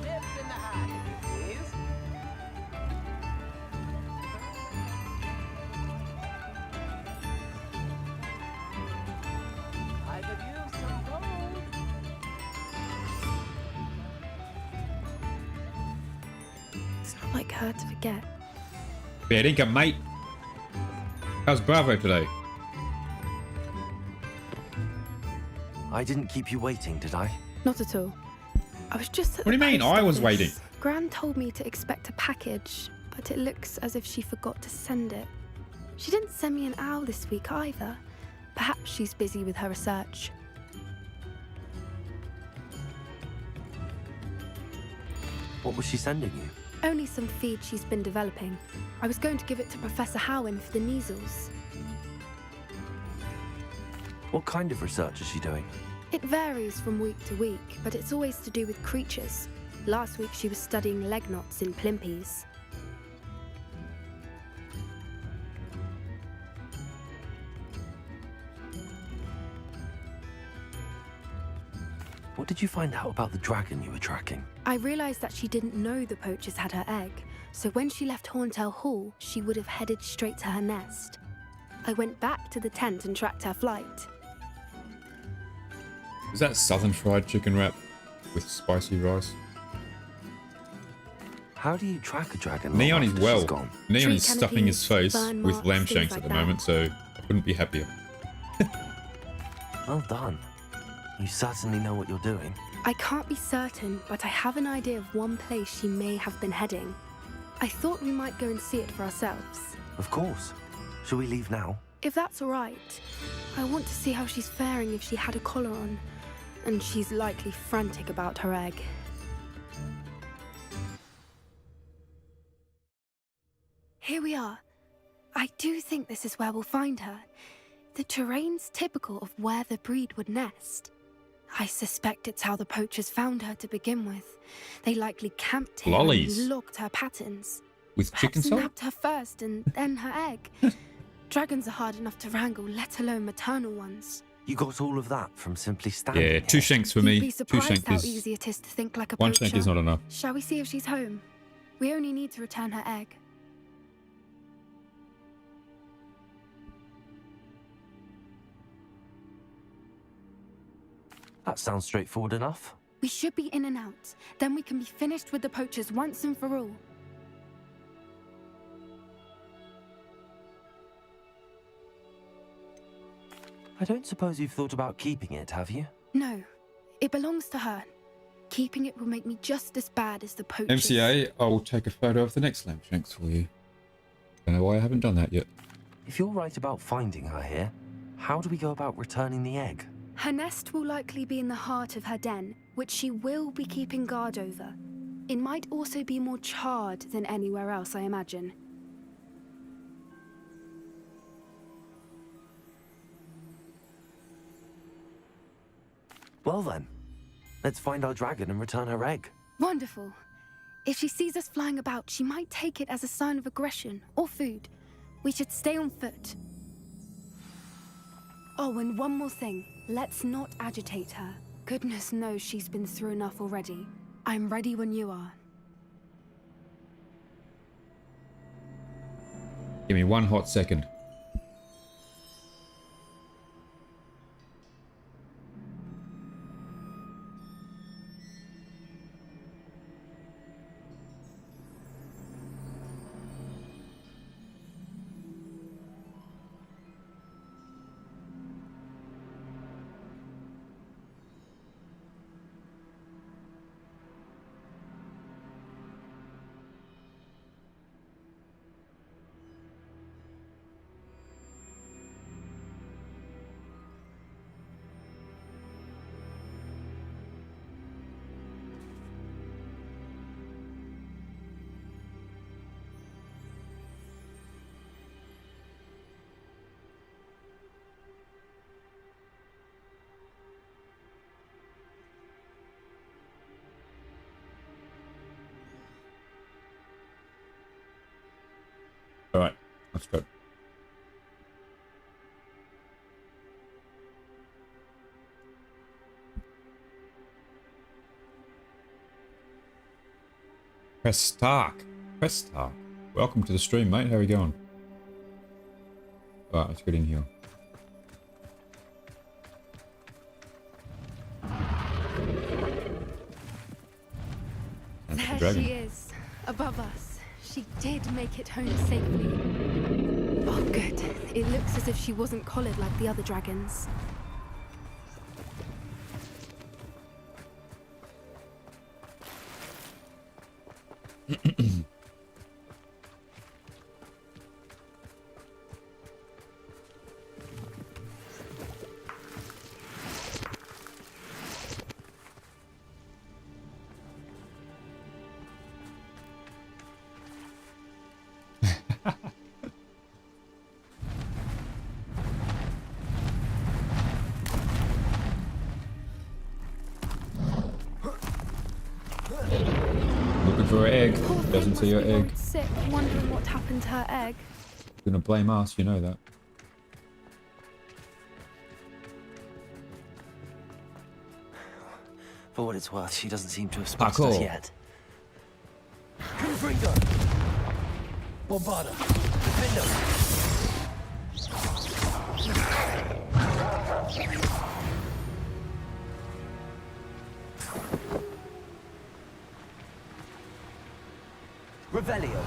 Tips in the hat, if you please. I could use some gold. It's not like her to forget. Fair dinkum, mate. How's Bravo today? I didn't keep you waiting, did I? Not at all. I was just at What do you mean? I was waiting. Gran told me to expect a package, but it looks as if she forgot to send it. She didn't send me an owl this week either. Perhaps she's busy with her research. What was she sending you? Only some feed she's been developing. I was going to give it to Professor Howen for the measles. What kind of research is she doing? It varies from week to week, but it's always to do with creatures. Last week she was studying leg knots in plimpies. What did you find out about the dragon you were tracking? I realized that she didn't know the poachers had her egg, so when she left Horntail Hall, she would have headed straight to her nest. I went back to the tent and tracked her flight. Is that southern fried chicken wrap with spicy rice? How do you track a dragon? Neon is well. Gone? Neon Tree is stuffing his face burn with marks, lamb things shanks like at the that. moment, so I couldn't be happier. Well done. You certainly know what you're doing. I can't be certain, but I have an idea of one place she may have been heading. I thought we might go and see it for ourselves. Of course. Shall we leave now? If that's all right. I want to see how she's faring if she had a collar on. And she's likely frantic about her egg. Here we are. I do think this is where we'll find her. The terrain's typical of where the breed would nest. I suspect it's how the poachers found her to begin with. They likely camped here Lollies. and logged her patterns. With chicken salt? Nabbed her first and then her egg. Dragons are hard enough to wrangle, let alone maternal ones. You got all of that from simply standing Yeah, here. 2 shanks for You'd me. be 2 surprised shank how is... easy it is to think like a 1 poacher. shank is not enough. Shall we see if she's home? We only need to return her egg. That sounds straightforward enough. We should be in and out. Then we can be finished with the poachers once and for all. I don't suppose you've thought about keeping it, have you? No, it belongs to her. Keeping it will make me just as bad as the poachers. MCA, I will take a photo of the next lamb shanks for you. Don't know why I haven't done that yet. If you're right about finding her here, how do we go about returning the egg? Her nest will likely be in the heart of her den, which she will be keeping guard over. It might also be more charred than anywhere else, I imagine. Well then, let's find our dragon and return her egg. Wonderful. If she sees us flying about, she might take it as a sign of aggression or food. We should stay on foot. Oh, and one more thing. Let's not agitate her. Goodness knows she's been through enough already. I'm ready when you are. Give me 1 hot second. All right, let's go. Press Stark. Press Stark. Welcome to the stream, mate. How are you going? All right, let's get in here. There she is, above us. She did make it home safely. Oh, good. It looks as if she wasn't collared like the other dragons. For her egg. Doesn't see her egg. Sick, wondering what happened to her egg. Gonna blame us, you know that. For what it's worth, she doesn't seem to have spotted us yet. Confringo! Bombarda! Defender! Revelio.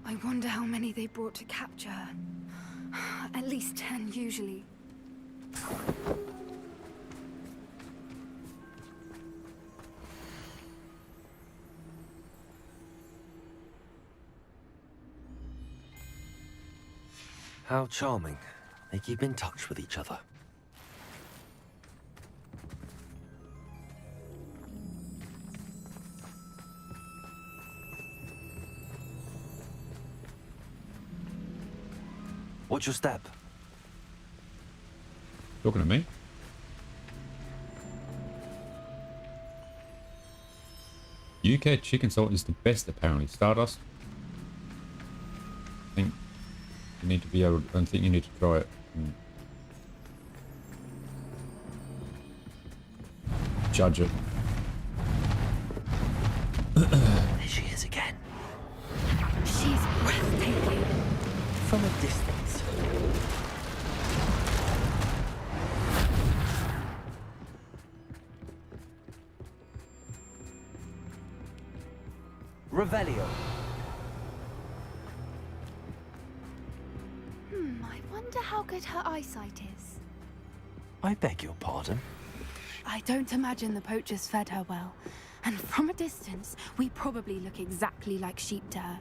I wonder how many they brought to capture her. At least 10 usually. How charming. They keep in touch with each other. What's your step? Talking to me? UK chicken salt is the best, apparently. Stardust? I think you need to be able to, I don't think you need to try it. Judge it. There she is again. She's breathtaking. from a distance. Revelio. I wonder how good her eyesight is. I beg your pardon? I don't imagine the poachers fed her well. And from a distance, we probably look exactly like sheep to her.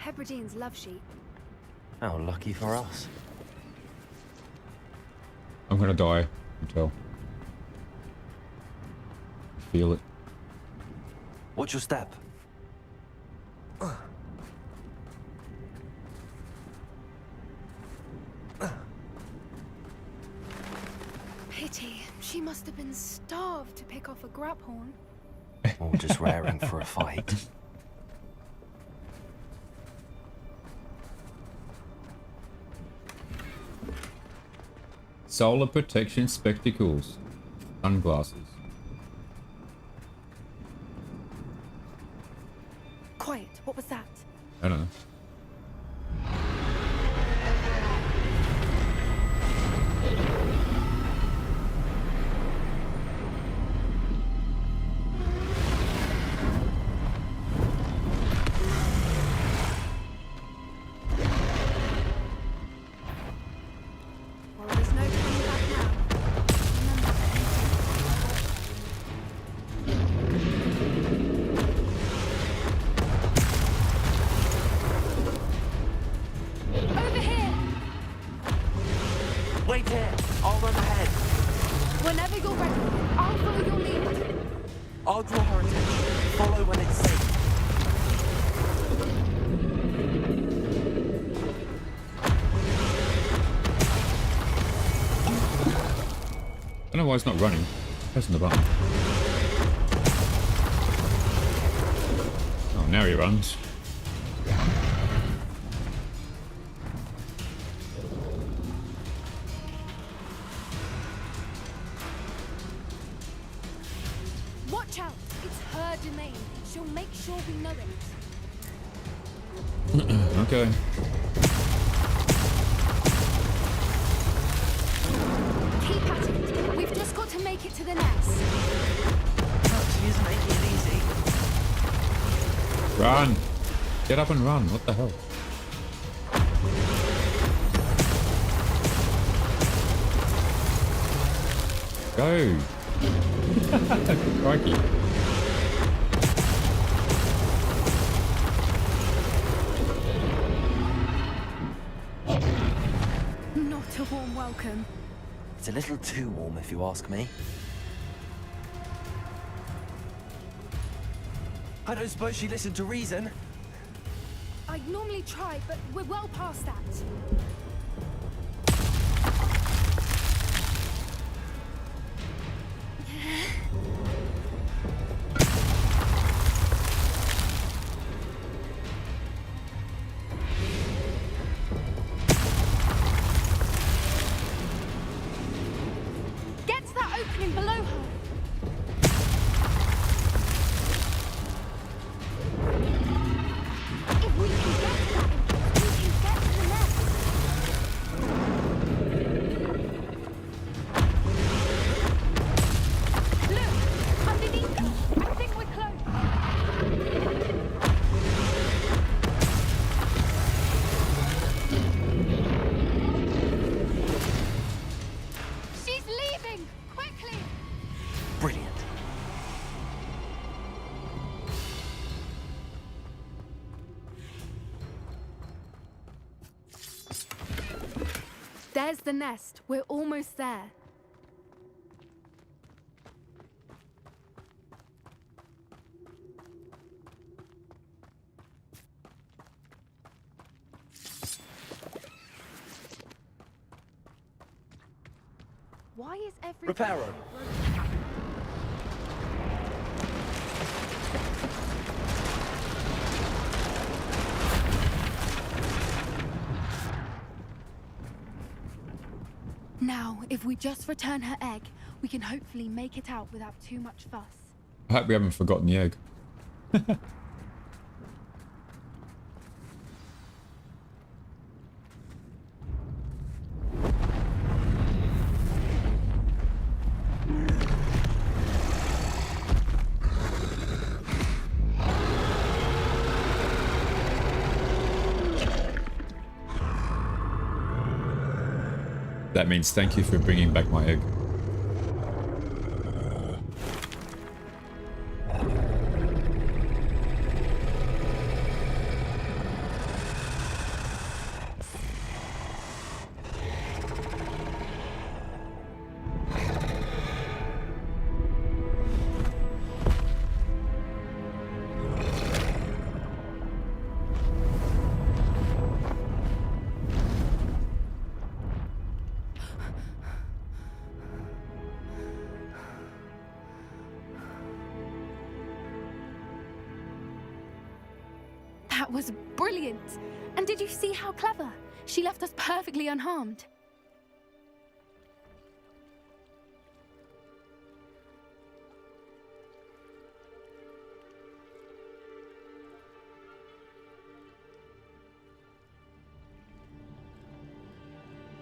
Hebrideans love sheep. How lucky for us. I'm gonna die. I can tell. Feel it. What's your step? Pity. She must have been starved to pick off a grabhorn. Or just raring for a fight. Solar protection spectacles. Sunglasses. Quiet. What was that? I don't know. Well, there's no turning back now. Over here! Wait here! I'll run ahead. Whenever you're ready, I'll follow your lead. I'll draw her attention. Follow when it's safe. I don't know why it's not running. Pressing the button. Oh, now he runs. Watch out! It's her domain. She'll make sure we know it. Okay. Keep at it. We've just got to make it to the nest. She is making it easy. Run! Get up and run. What the hell? Go! Crikey. Not a warm welcome. It's a little too warm, if you ask me. I don't suppose she listened to reason. I'd normally try, but we're well past that. Get to that opening below her. If we can get to that entrance, we can get to the nest. Look! Underneath us! I think we're close. She's leaving! Quickly! Brilliant. There's the nest. We're almost there. Why is every Reparo. Now, if we just return her egg, we can hopefully make it out without too much fuss. I hope we haven't forgotten the egg. That means thank you for bringing back my egg. That was brilliant! And did you see how clever? She left us perfectly unharmed.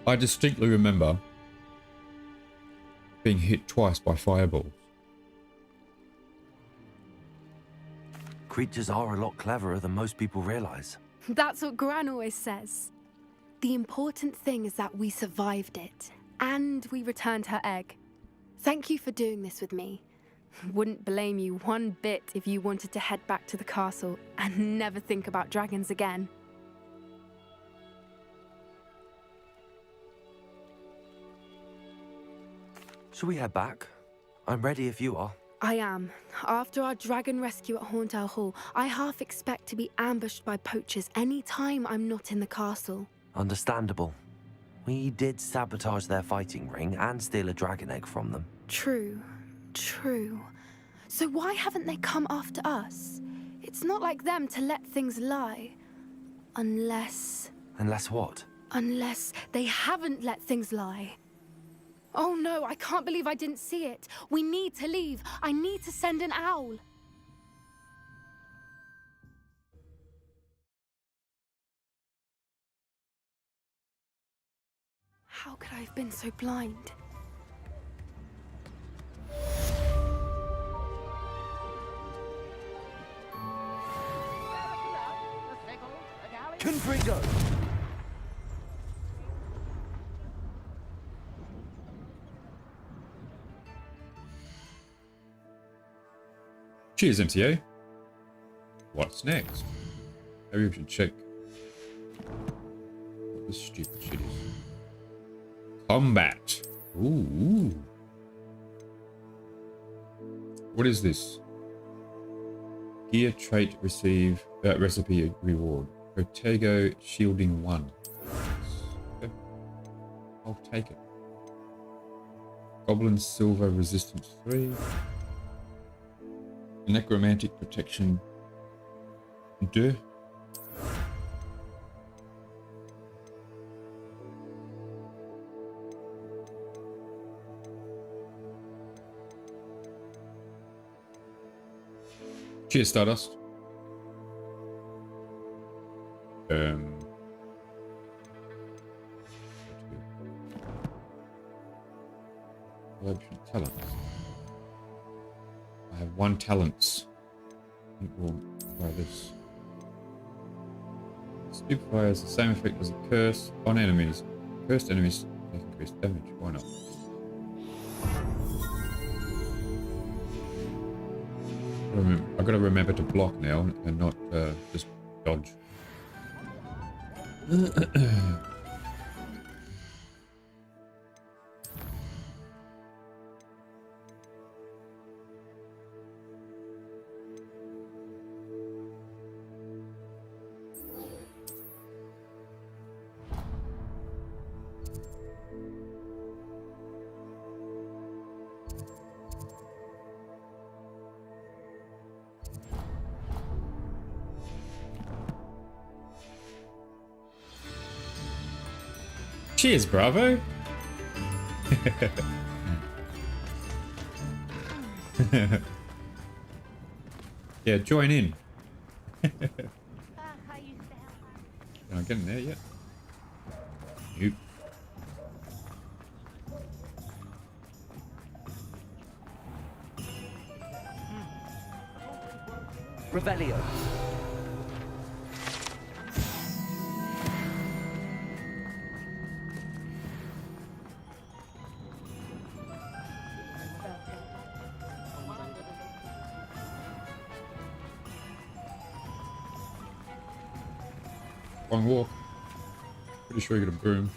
I distinctly remember being hit twice by fireballs. Creatures are a lot cleverer than most people realize. That's what Gran always says. The important thing is that we survived it, and we returned her egg. Thank you for doing this with me. Wouldn't blame you one bit if you wanted to head back to the castle and never think about dragons again. Shall we head back? I'm ready if you are. I am. After our dragon rescue at Hauntowl Hall, I half expect to be ambushed by poachers any time I'm not in the castle. Understandable. We did sabotage their fighting ring and steal a dragon egg from them. True. So why haven't they come after us? It's not like them to let things lie. Unless... Unless what? Unless they haven't let things lie. Oh no, I can't believe I didn't see it. We need to leave. I need to send an owl. How could I have been so blind? Confringo! Cheers, MTA. What's next? Maybe we should check what this stupid shit is. Combat. Ooh. What is this? Gear trait receive recipe reward. Protego shielding 1. Okay. I'll take it. Goblin silver resistance 3. Necromantic protection 2. Cheers, Stardust. Talents. I have 1 talents. I think we'll try this. Stupefy has the same effect as a curse on enemies. Cursed enemies take increased damage. Why not? I've got to remember to block now and not just dodge. Cheers, Bravo. Yeah, join in. Can I get in there yet? Nope. Revelio. Long walk. Pretty sure you get a broom.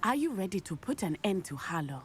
Are you ready to put an end to Harlow?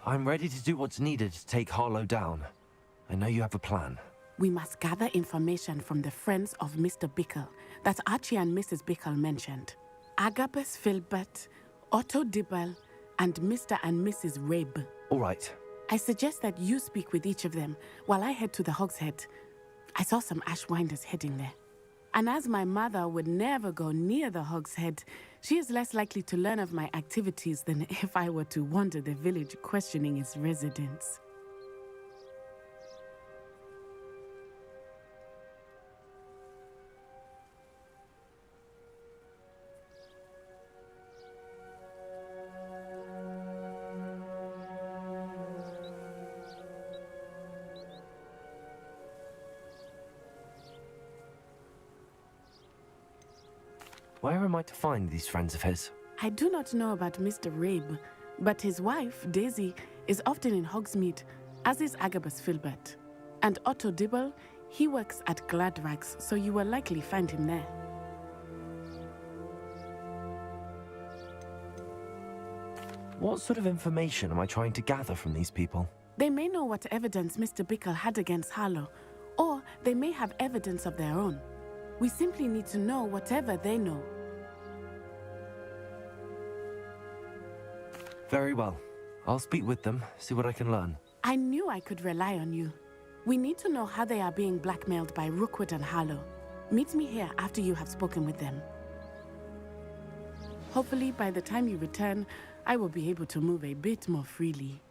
I'm ready to do what's needed to take Harlow down. I know you have a plan. We must gather information from the friends of Mr. Bickle that Archie and Mrs. Bickle mentioned. Agabus Filbert, Otto Dibble, and Mr. and Mrs. Rabe. All right. I suggest that you speak with each of them while I head to the Hogshead. I saw some Ashwinders heading there. And as my mother would never go near the Hogshead, she is less likely to learn of my activities than if I were to wander the village questioning its residents. Where am I to find these friends of his? I do not know about Mr. Rabe, but his wife, Daisy, is often in Hogsmeade, as is Agabus Filbert. And Otto Dibble, he works at Gladrags, so you will likely find him there. What sort of information am I trying to gather from these people? They may know what evidence Mr. Bickle had against Harlow, or they may have evidence of their own. We simply need to know whatever they know. Very well. I'll speak with them, see what I can learn. I knew I could rely on you. We need to know how they are being blackmailed by Rookwood and Harlow. Meet me here after you have spoken with them. Hopefully, by the time you return, I will be able to move a bit more freely.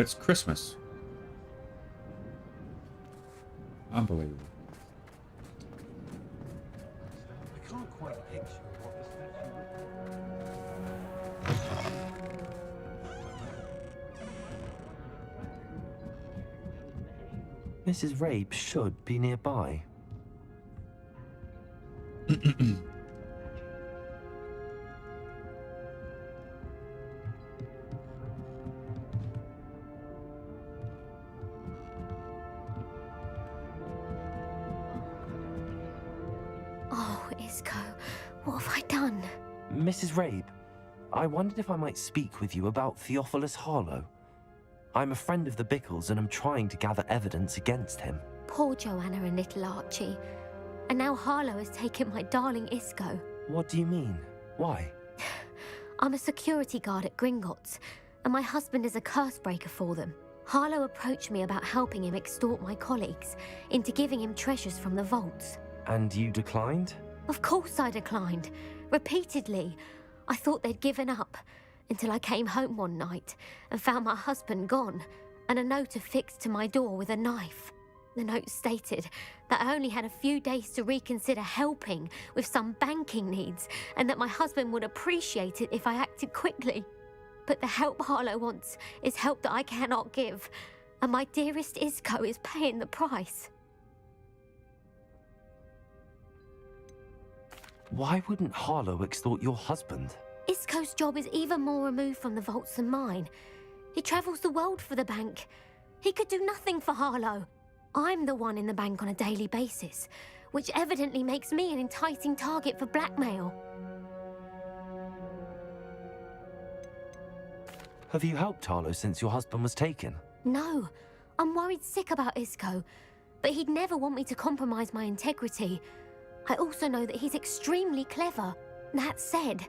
It's Christmas. Unbelievable. I can't quite picture what the statue Mrs. Rabe should be nearby. What have I done? Mrs. Rabe, I wondered if I might speak with you about Theophilus Harlow. I'm a friend of the Bickles and I'm trying to gather evidence against him. Poor Joanna and little Archie. And now Harlow has taken my darling Isco. What do you mean? Why? I'm a security guard at Gringotts, and my husband is a curse breaker for them. Harlow approached me about helping him extort my colleagues into giving him treasures from the vaults. And you declined? Of course I declined. Repeatedly. I thought they'd given up, until I came home one night and found my husband gone, and a note affixed to my door with a knife. The note stated that I only had a few days to reconsider helping with some banking needs, and that my husband would appreciate it if I acted quickly. But the help Harlow wants is help that I cannot give, and my dearest Isco is paying the price. Why wouldn't Harlow extort your husband? Isco's job is even more removed from the vaults than mine. He travels the world for the bank. He could do nothing for Harlow. I'm the one in the bank on a daily basis, which evidently makes me an enticing target for blackmail. Have you helped Harlow since your husband was taken? No, I'm worried sick about Isco, but he'd never want me to compromise my integrity. I also know that he's extremely clever. That said,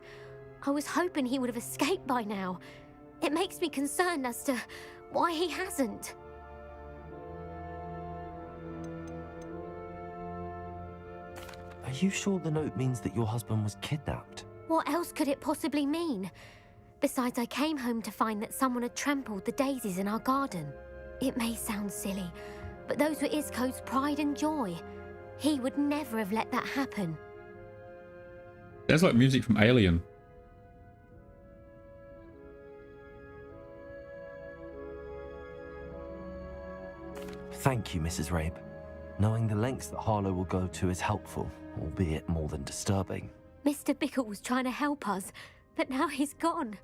I was hoping he would have escaped by now. It makes me concerned as to why he hasn't. Are you sure the note means that your husband was kidnapped? What else could it possibly mean? Besides, I came home to find that someone had trampled the daisies in our garden. It may sound silly, but those were Isco's pride and joy. He would never have let that happen. Sounds like music from Alien. Thank you, Mrs. Rabe. Knowing the lengths that Harlow will go to is helpful, albeit more than disturbing. Mr. Bickle was trying to help us, but now he's gone.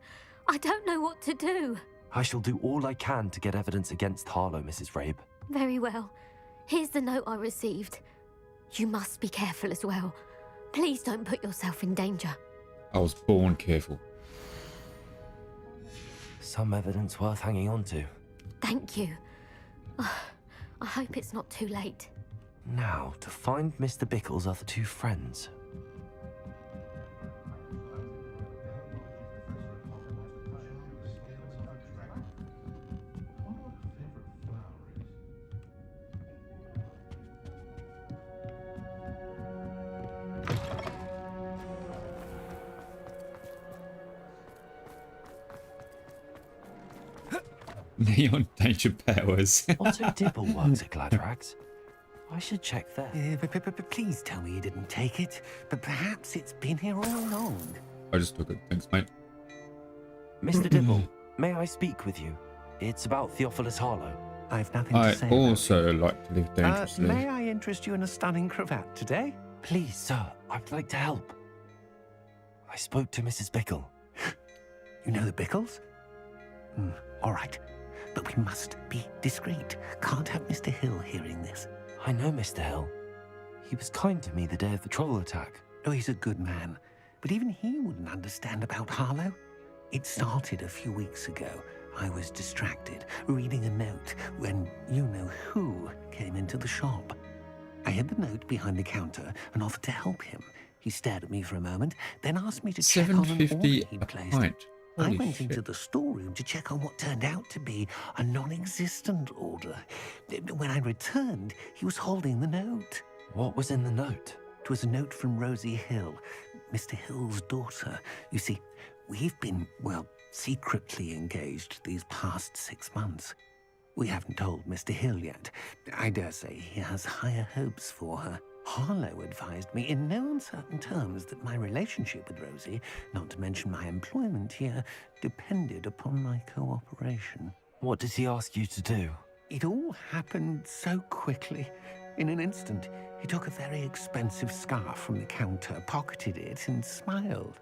I don't know what to do. I shall do all I can to get evidence against Harlow, Mrs. Rabe. Very well. Here's the note I received. You must be careful as well. Please don't put yourself in danger. I was born careful. Some evidence worth hanging on to. Thank you. I hope it's not too late. Now, to find Mr. Bickle's other two friends. Neon danger powers. Otto Dibble works at Gladrax. I should check there. Please tell me you didn't take it, but perhaps it's been here all along. I just took it. Thanks, mate. Mr. Dibble, may I speak with you? It's about Theophilus Harlow. I've nothing to say. I also like to live dangerously. May I interest you in a stunning cravat today? Please, sir, I'd like to help. I spoke to Mrs. Bickle. You know the Bickles? All right. But we must be discreet. Can't have Mr. Hill hearing this. I know Mr. Hill. He was kind to me the day of the troll attack. Oh, he's a good man. But even he wouldn't understand about Harlow. It started a few weeks ago. I was distracted, reading a note, when you-know-who came into the shop. I hid the note behind the counter and offered to help him. He stared at me for a moment, then asked me to check on an order he'd placed. I went into the storeroom to check on what turned out to be a non-existent order. When I returned, he was holding the note. What was in the note? It was a note from Rosie Hill, Mr. Hill's daughter. You see, we've been, well, secretly engaged these past 6 months. We haven't told Mr. Hill yet. I dare say he has higher hopes for her. Harlow advised me in no uncertain terms that my relationship with Rosie, not to mention my employment here, depended upon my cooperation. What did he ask you to do? It all happened so quickly. In an instant, he took a very expensive scarf from the counter, pocketed it, and smiled.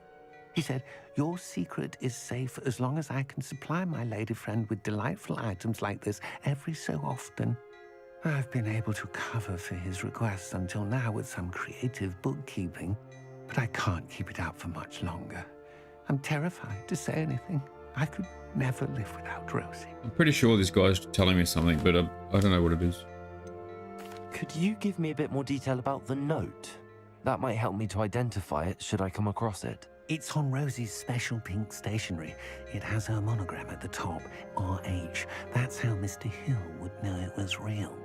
He said, "Your secret is safe as long as I can supply my lady friend with delightful items like this every so often." I've been able to cover for his requests until now with some creative bookkeeping, but I can't keep it up for much longer. I'm terrified to say anything. I could never live without Rosie. I'm pretty sure this guy's telling me something, but I don't know what it is. Could you give me a bit more detail about the note? That might help me to identify it should I come across it. It's on Rosie's special pink stationery. It has her monogram at the top, RH. That's how Mr. Hill would know it was real.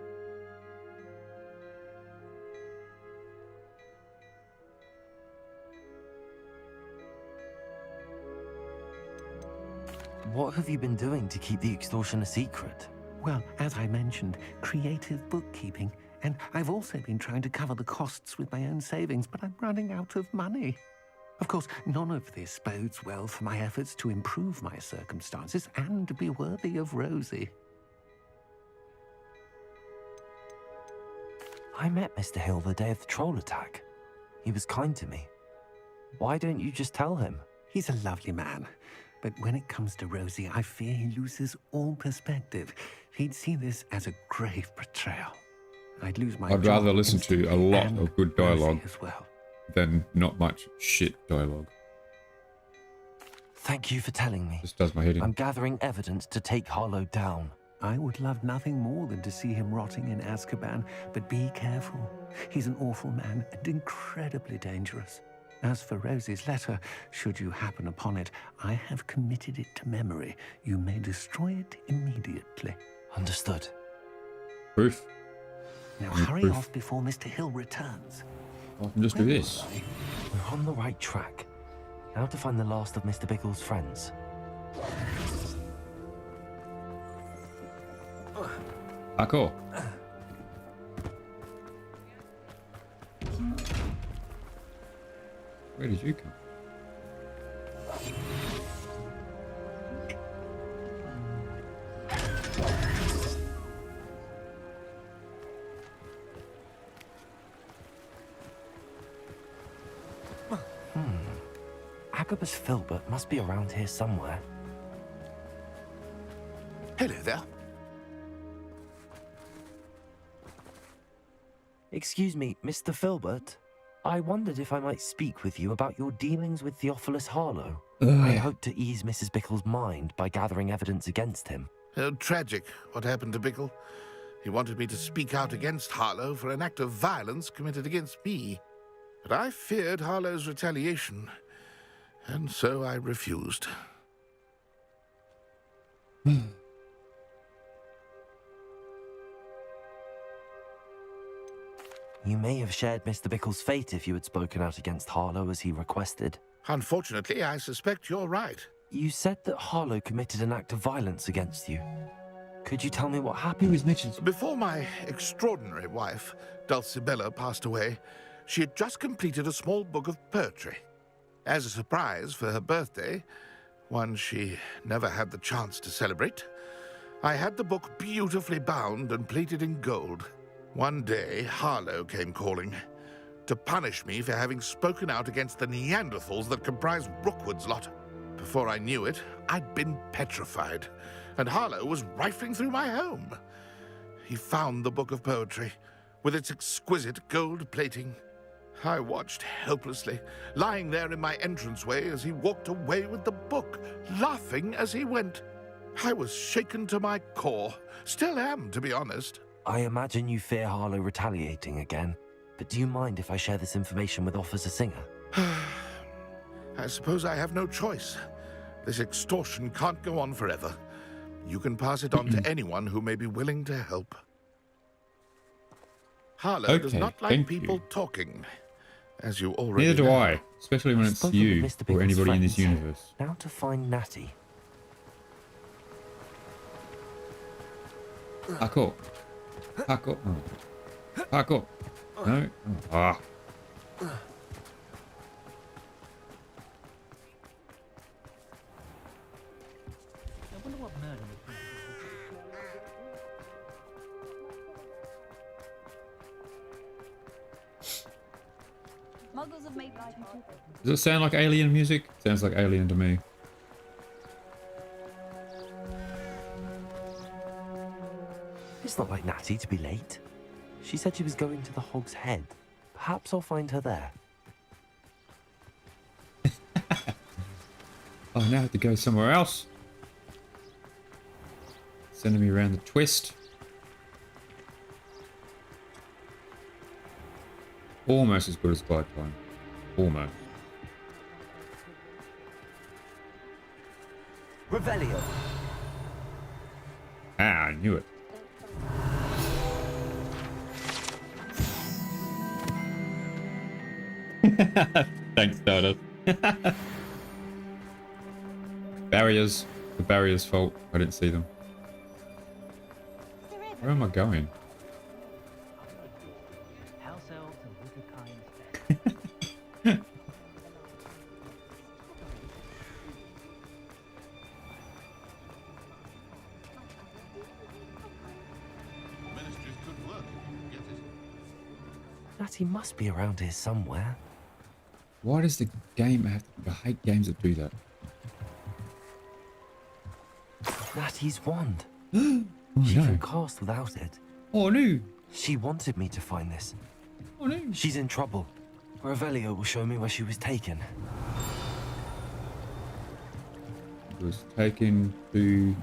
What have you been doing to keep the extortion a secret? Well, as I mentioned, creative bookkeeping. And I've also been trying to cover the costs with my own savings, but I'm running out of money. Of course, none of this bodes well for my efforts to improve my circumstances and be worthy of Rosie. I met Mr. Hill the day of the troll attack. He was kind to me. Why don't you just tell him? He's a lovely man. But when it comes to Rosie, I fear he loses all perspective. He'd see this as a grave betrayal. I'd lose my I'd job rather listen to a lot and of good Rosie dialogue as well. than not much shit dialogue. Thank you for telling me. This does my head in. I'm gathering evidence to take Harlow down. I would love nothing more than to see him rotting in Azkaban, but be careful. He's an awful man and incredibly dangerous. As for Rosie's letter, should you happen upon it, I have committed it to memory. You may destroy it immediately. Understood. Proof. Now Need hurry proof. off before Mr. Hill returns. I can just do this. We're on the right track. Now to find the last of Mr. Biggles' friends. Cool. Where did you come? Agabus Filbert must be around here somewhere. Hello there. Excuse me, Mr. Filbert. I wondered if I might speak with you about your dealings with Theophilus Harlow. I hope to ease Mrs. Bickle's mind by gathering evidence against him. Oh, tragic what happened to Bickle. He wanted me to speak out against Harlow for an act of violence committed against me. But I feared Harlow's retaliation, and so I refused. You may have shared Mr. Bickle's fate if you had spoken out against Harlow as he requested. Unfortunately, I suspect you're right. You said that Harlow committed an act of violence against you. Could you tell me what happened? Before my extraordinary wife, Dulcibella, passed away, she had just completed a small book of poetry. As a surprise for her birthday, one she never had the chance to celebrate, I had the book beautifully bound and plated in gold. One day, Harlow came calling to punish me for having spoken out against the Neanderthals that comprised Rookwood's lot. Before I knew it, I'd been petrified, and Harlow was rifling through my home. He found the book of poetry, with its exquisite gold plating. I watched helplessly, lying there in my entranceway as he walked away with the book, laughing as he went. I was shaken to my core. Still am, to be honest. I imagine you fear Harlow retaliating again, but do you mind if I share this information with Officer Singer? I suppose I have no choice. This extortion can't go on forever. You can pass it on to anyone who may be willing to help. Harlow does not like people talking, as you already Neither do know. I, especially when it's Spoken with you Mr. or Bickle's anybody in this friends. universe. Now to find Natty. Cool. Cool. Cool. No. Ah. Muggles have made life hard. Does it sound like alien music? Sounds like alien to me. It's not like Natty to be late. She said she was going to the Hog's Head. Perhaps I'll find her there. Oh, now I have to go somewhere else. Sending me around the twist. Almost as good as Glide Time. Almost. Revelio. Ah, I knew it. Thanks, Stardust. Barriers. The barrier's fault. I didn't see them. Where am I going? House elves and wicked kinds. Ministry's good work. Get it? Natty must be around here somewhere. Why does the game have to... I hate games that do that. Natty's wand. Oh, She no. can cast without it. Oh no. She wanted me to find this. Oh no. She's in trouble. Revelio will show me where she was taken. It was taken to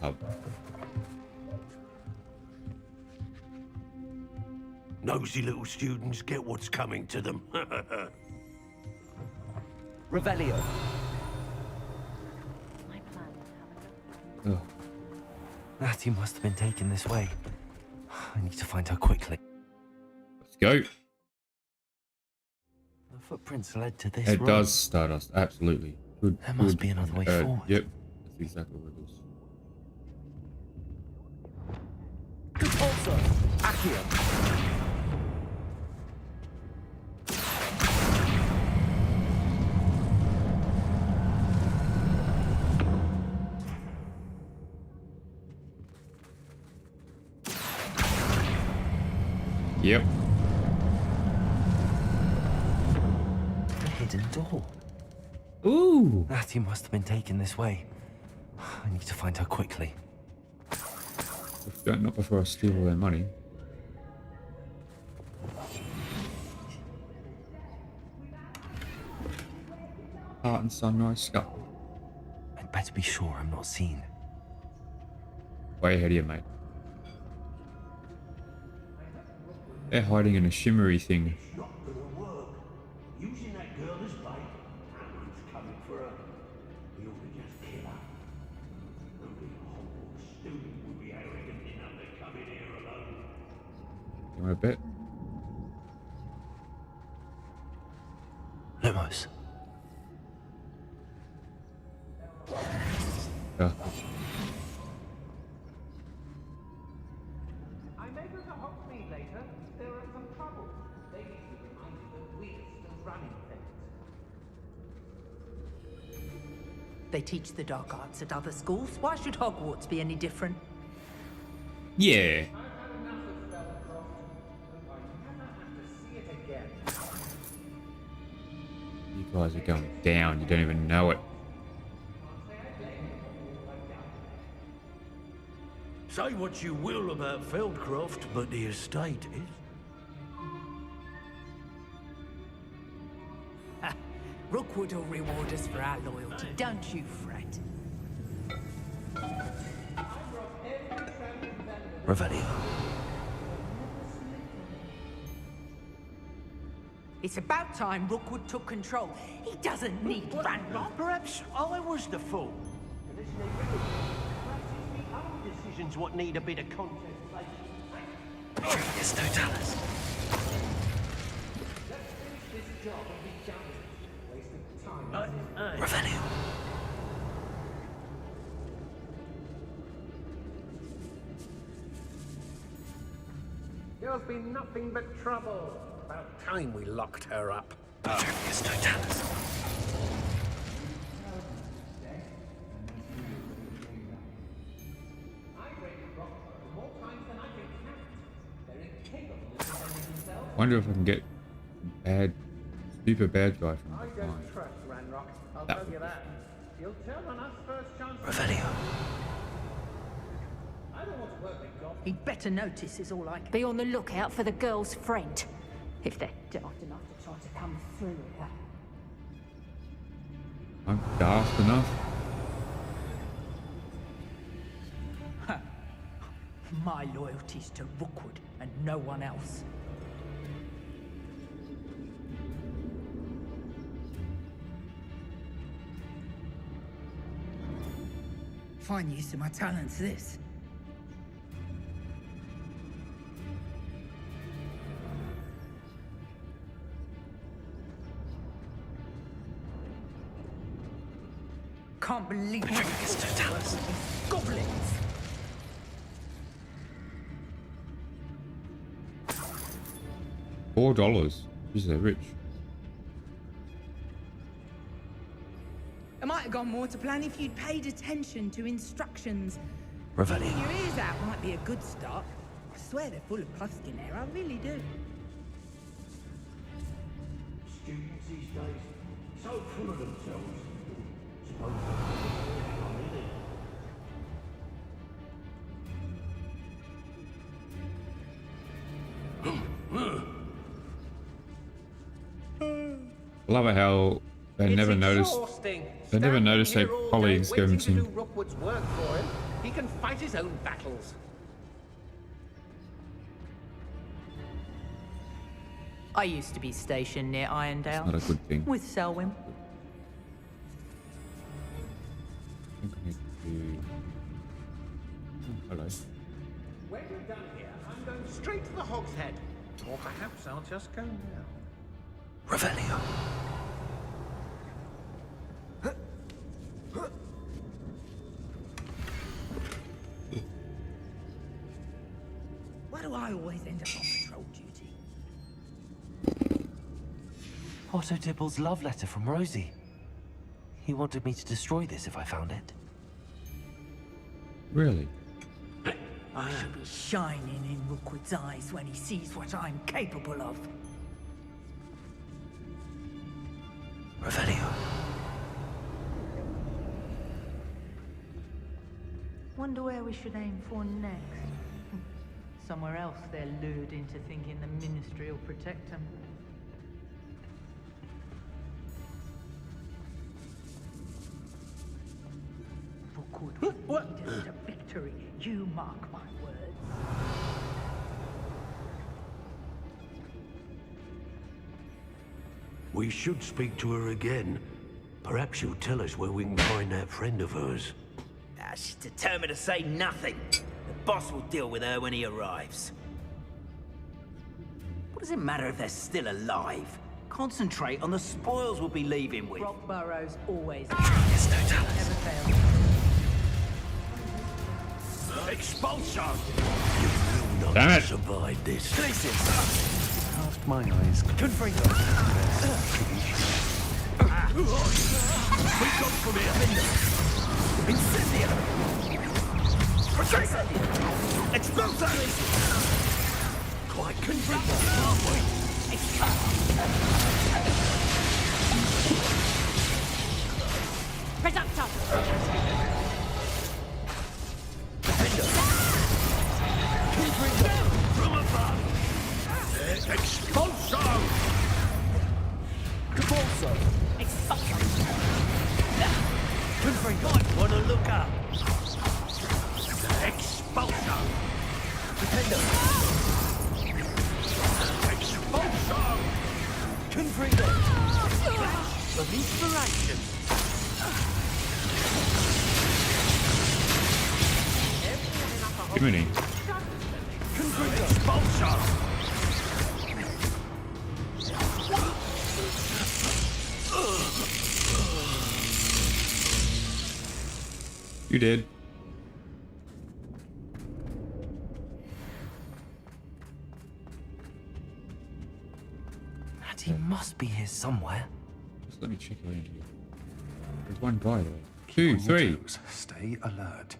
hub. Nosy little students get what's coming to them. Revelio. Oh. Natty must have been taken this way. I need to find her quickly. Let's go. The footprints led to this It road. does, Stardust. Absolutely. Good. There must good. be another way forward. Yep. That's exactly what it is. Good also. Accio. Yep. A hidden door. Ooh. Natty must have been taken this way. I need to find her quickly. Not before I steal all their money. Heart and Sunrise Skull. I'd better be sure I'm not seen. Way ahead of you, mate. They're hiding in a shimmery thing. Not gonna work. Using that girl as bait. Someone's coming for her. We ought to just kill her. Only a Hogwarts student would be arrogant enough to come in here alone. You want a bit? Lumos. Yeah. I may go to Hogsmeade later. There are some trouble. They need to remind you that we're still running things. They teach the dark arts at other schools. Why should Hogwarts be any different? Yeah. You guys are going down. You don't even know it. Say what you will about Feldcroft, but the estate is. Rookwood will reward us for our loyalty. Don't you fret. Revelio. It's about time Rookwood took control. He doesn't need Ranrock. Perhaps I was the fool. Decisions what need a bit of contemplation. It's Totalis. Revelio. There's been nothing but trouble. About time we locked her up. It's Totalis. Wonder if I can get bad, super bad guy from I behind. don't trust Ranrock. I'll That tell would you that. He'll turn on us first chance. Revelio. I don't want to work with God. He'd better notice is all I can. Be on the lookout for the girl's friend, if they're daft enough to try to come through here. I'm daft enough. My loyalty's to Rookwood and no one else. Fine use of my talents, this. Can't believe It's Totalis. goblins. $4. Jeez, they're rich. It might have gone more to plan if you'd paid attention to instructions. Revelio. Keeping your ears out might be a good start. I swear they're full of Pumpkin here, I really do. Students these days, so full of themselves. Suppose love it how they never notice. They never notice their colleagues going to. Rookwood's work for him. He can fight his own battles. I used to be stationed near Irondale. Not a good thing. With Selwyn. I think I need to. Oh, hello. When you're done here, I'm going straight to the Hog's Head. Or perhaps I'll just go now. Revelio. Why do I always end up on patrol duty? Otto Dibble's love letter from Rosie. He wanted me to destroy this if I found it. Really? I should be shining in Rookwood's eyes when he sees what I'm capable of. Revelio. Wonder where we should aim for next. Somewhere else they're lured into thinking the Ministry will protect them. Rookwood will lead us to victory. You mark my words. We should speak to her again. Perhaps she'll tell us where we can find that friend of hers. She's determined to say nothing. The boss will deal with her when he arrives. What does it matter if they're still alive? Concentrate on the spoils we'll be leaving with. Rock Burrow's always Yes, no tell us. never fails. Expulsion! You will Damn not it. survive this. Cast my eyes. Confringo! We come from here! Incendio! Protect! Expulsion! Quite Confringo! Reductor! From above! Expulsion! Capulso! Expulsion! Confringo! Wanna look up? Expulsion! Defender! Expulsion! Confringo! Of inspiration! Jiminy. Expulsion! You did. And he must be here somewhere. Just let me check around here. There's one guy there. 2, 3. Stay alert.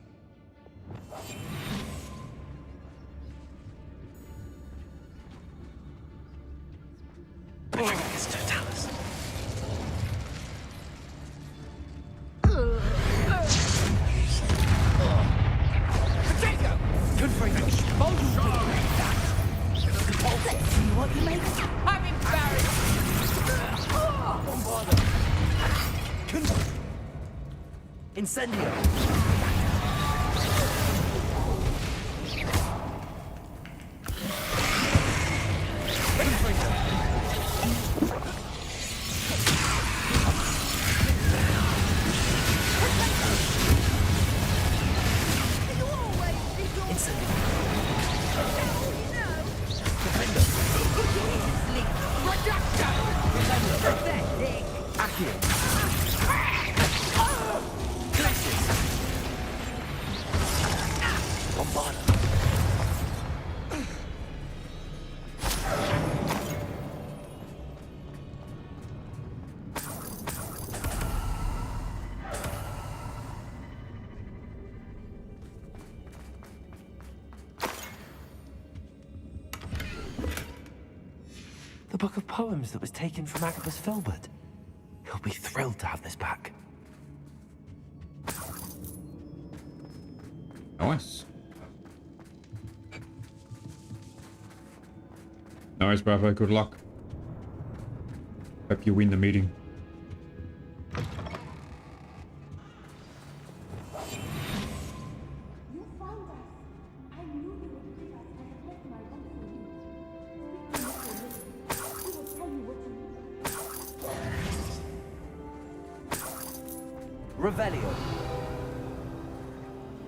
Yes, no tell us. Potato! Confringo! Expulsion! Let's see what you make. I'm embarrassed! Bombardo! Incendio! The book of poems that was taken from Agabus Filbert. He'll be thrilled to have this back. Nice. Nice, Bravo. Good luck. Hope you win the meeting. Revelio.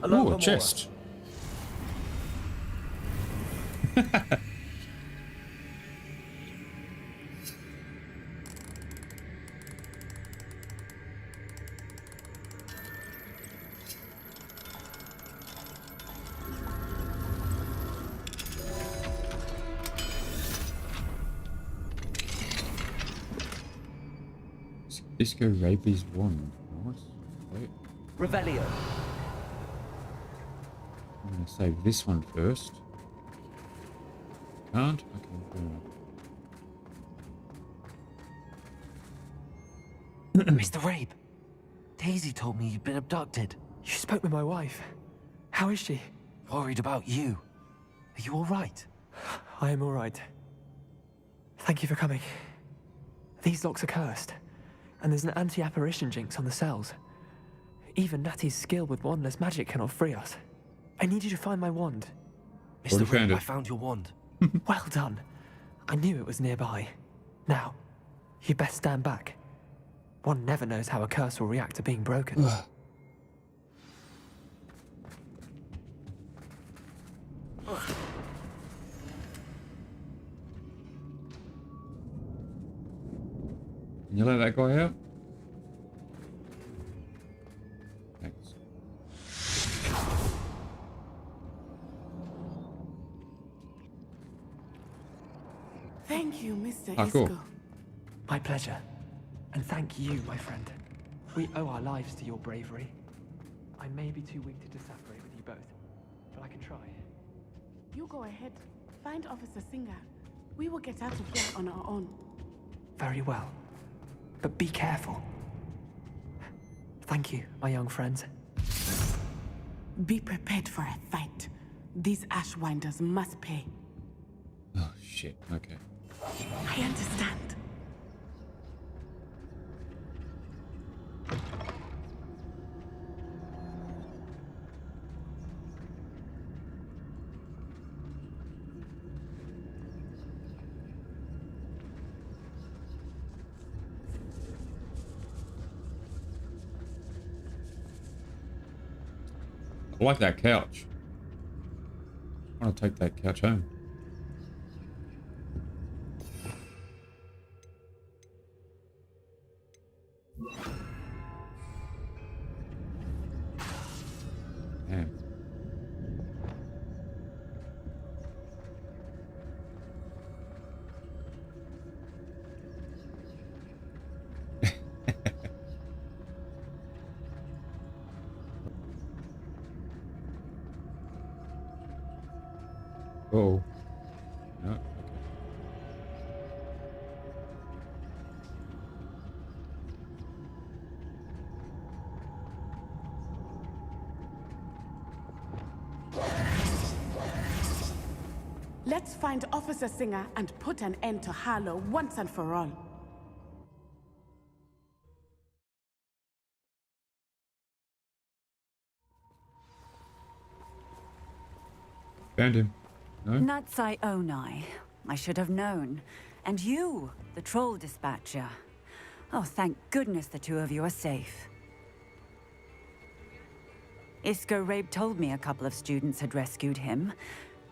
Ooh, a chest. Disco Raby's wand. Nice. Wait. Revelio. I'm gonna save this one first. Can't? Okay, fair enough. Mr. Rabe, Daisy told me you'd been abducted. You spoke with my wife. How is she? Worried about you. Are you all right? I am all right. Thank you for coming. These locks are cursed, and there's an anti-apparition jinx on the cells. Even Natty's skill with wandless magic cannot free us. I need you to find my wand. Mr. Rabe, I found your wand. Well done. I knew it was nearby. Now, you best stand back. One never knows how a curse will react to being broken. Can you let that guy out? Thanks. Thank you, Mr. Ah, cool. Isco. My pleasure. And thank you, my friend. We owe our lives to your bravery. I may be too weak to disapparate with you both, but I can try. You go ahead. Find Officer Singer. We will get out of here on our own. Very well. But be careful. Thank you, my young friends. Be prepared for a fight. These Ashwinders must pay. Oh, shit. Okay. I understand. I like that couch. I want to take that couch home. Damn. Oh. No. Okay. Let's find Officer Singer and put an end to Harlow once and for all. Found him. No? Natsai Onai. I should have known. And you, the troll dispatcher. Oh, thank goodness the two of you are safe. Isco Rabe told me a couple of students had rescued him.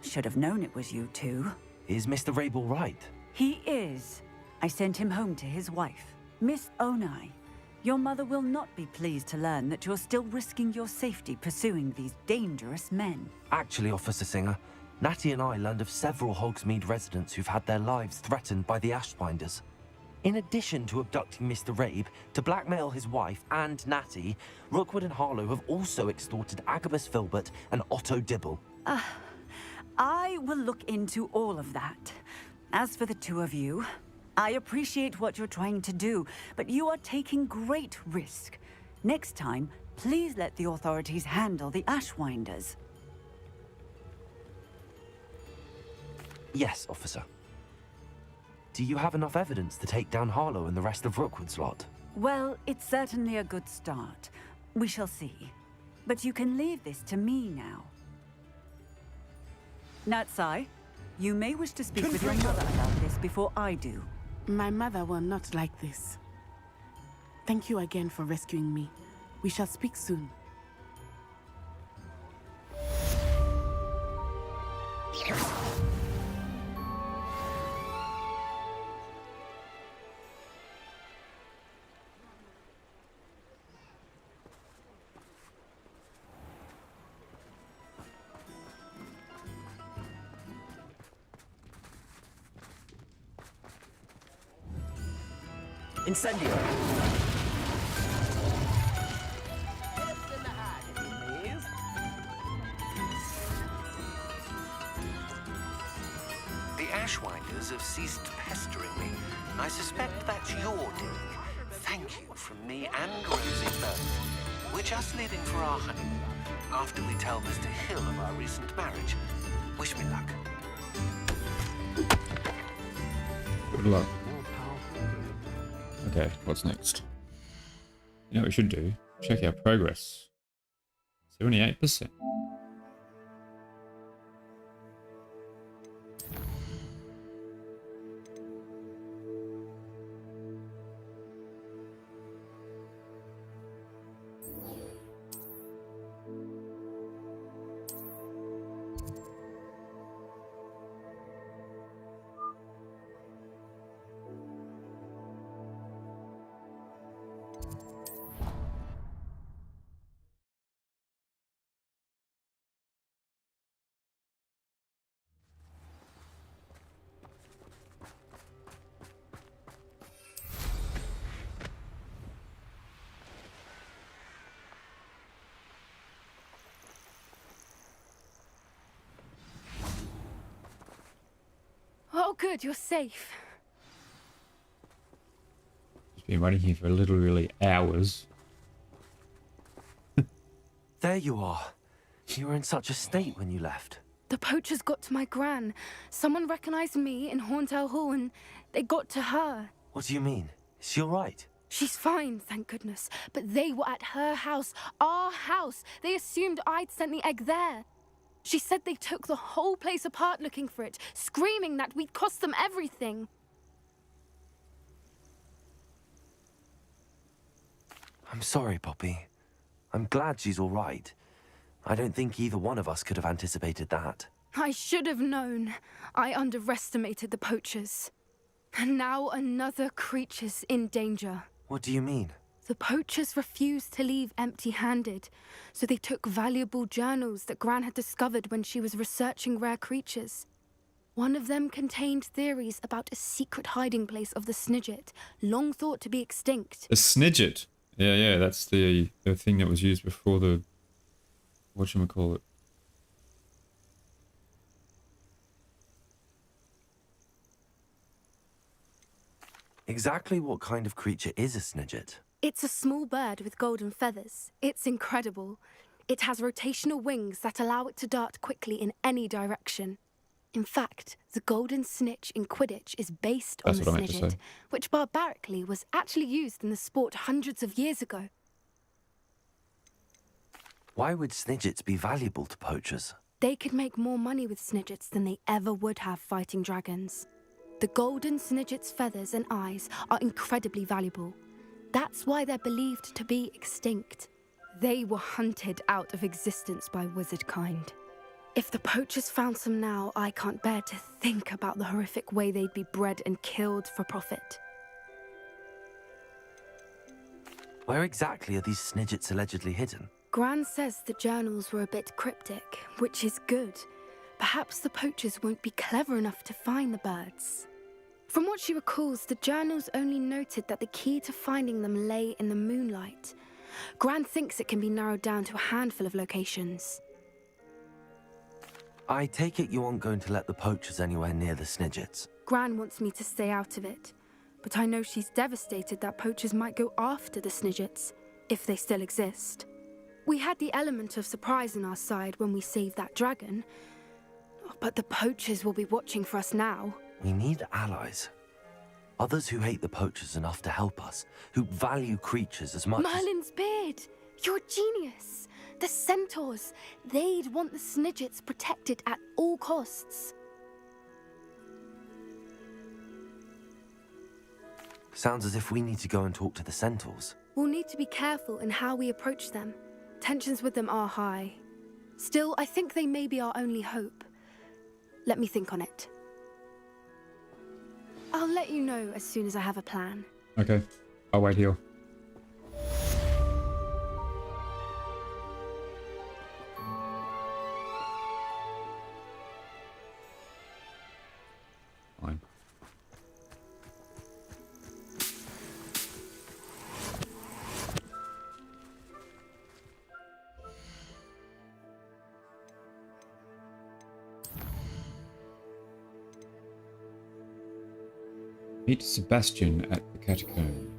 Should have known it was you two. Is Mr. Rabe all right? He is. I sent him home to his wife. Miss Onai, your mother will not be pleased to learn that you're still risking your safety pursuing these dangerous men. Actually, Officer Singer, Natty and I learned of several Hogsmeade residents who've had their lives threatened by the Ashbinders. In addition to abducting Mr. Rabe, to blackmail his wife and Natty, Rookwood and Harlow have also extorted Agabus Filbert and Otto Dibble. I will look into all of that. As for the two of you, I appreciate what you're trying to do, but you are taking great risk. Next time, please let the authorities handle the Ashwinders. Yes, officer. Do you have enough evidence to take down Harlow and the rest of Rookwood's lot? Well, it's certainly a good start. We shall see. But you can leave this to me now. Natsai, you may wish to speak with your mother about this before I do. My mother will not like this. Thank you again for rescuing me. We shall speak soon. Incendio. The Ashwinders have ceased pestering me. I suspect that's your doing. Thank you from me and Rosie both. We're just leaving for our honeymoon, after we tell Mr. Hill of our recent marriage. Wish me luck. Good luck. Okay, what's next? You know what we should do? Check our progress. 78%. Oh, good, you're safe. Just been running here for literally hours. There you are. You were in such a state when you left. The poachers got to my gran. Someone recognized me in Horntail Hall and they got to her. What do you mean? Is she all right? She's fine, thank goodness. But they were at her house, our house. They assumed I'd sent the egg there. She said they took the whole place apart looking for it, screaming that we'd cost them everything. I'm sorry, Poppy. I'm glad she's all right. I don't think either one of us could have anticipated that. I should have known. I underestimated the poachers. And now another creature's in danger. What do you mean? The poachers refused to leave empty-handed, so they took valuable journals that Gran had discovered when she was researching rare creatures. One of them contained theories about a secret hiding place of the Snidget, long thought to be extinct. The Snidget? Yeah, that's the thing that was used before the... whatchamacallit? Exactly what kind of creature is a Snidget? It's a small bird with golden feathers. It's incredible. It has rotational wings that allow it to dart quickly in any direction. In fact, the golden snitch in Quidditch is based on the Snidget, which barbarically was actually used in the sport hundreds of years ago. Why would Snidgets be valuable to poachers? They could make more money with Snidgets than they ever would have fighting dragons. The golden Snidget's feathers and eyes are incredibly valuable. That's why they're believed to be extinct. They were hunted out of existence by wizard kind. If the poachers found some now, I can't bear to think about the horrific way they'd be bred and killed for profit. Where exactly are these Snidgets allegedly hidden? Gran says the journals were a bit cryptic, which is good. Perhaps the poachers won't be clever enough to find the birds. From what she recalls, the journals only noted that the key to finding them lay in the moonlight. Gran thinks it can be narrowed down to a handful of locations. I take it you aren't going to let the poachers anywhere near the Snidgets. Gran wants me to stay out of it, but I know she's devastated that poachers might go after the Snidgets, if they still exist. We had the element of surprise on our side when we saved that dragon, but the poachers will be watching for us now. We need allies. Others who hate the poachers enough to help us, who value creatures as much Merlin's beard! You're a genius! The centaurs! They'd want the Snidgets protected at all costs. Sounds as if we need to go and talk to the centaurs. We'll need to be careful in how we approach them. Tensions with them are high. Still, I think they may be our only hope. Let me think on it. I'll let you know as soon as I have a plan. Okay, I'll wait here. Fine. Meet Sebastian at the catacomb.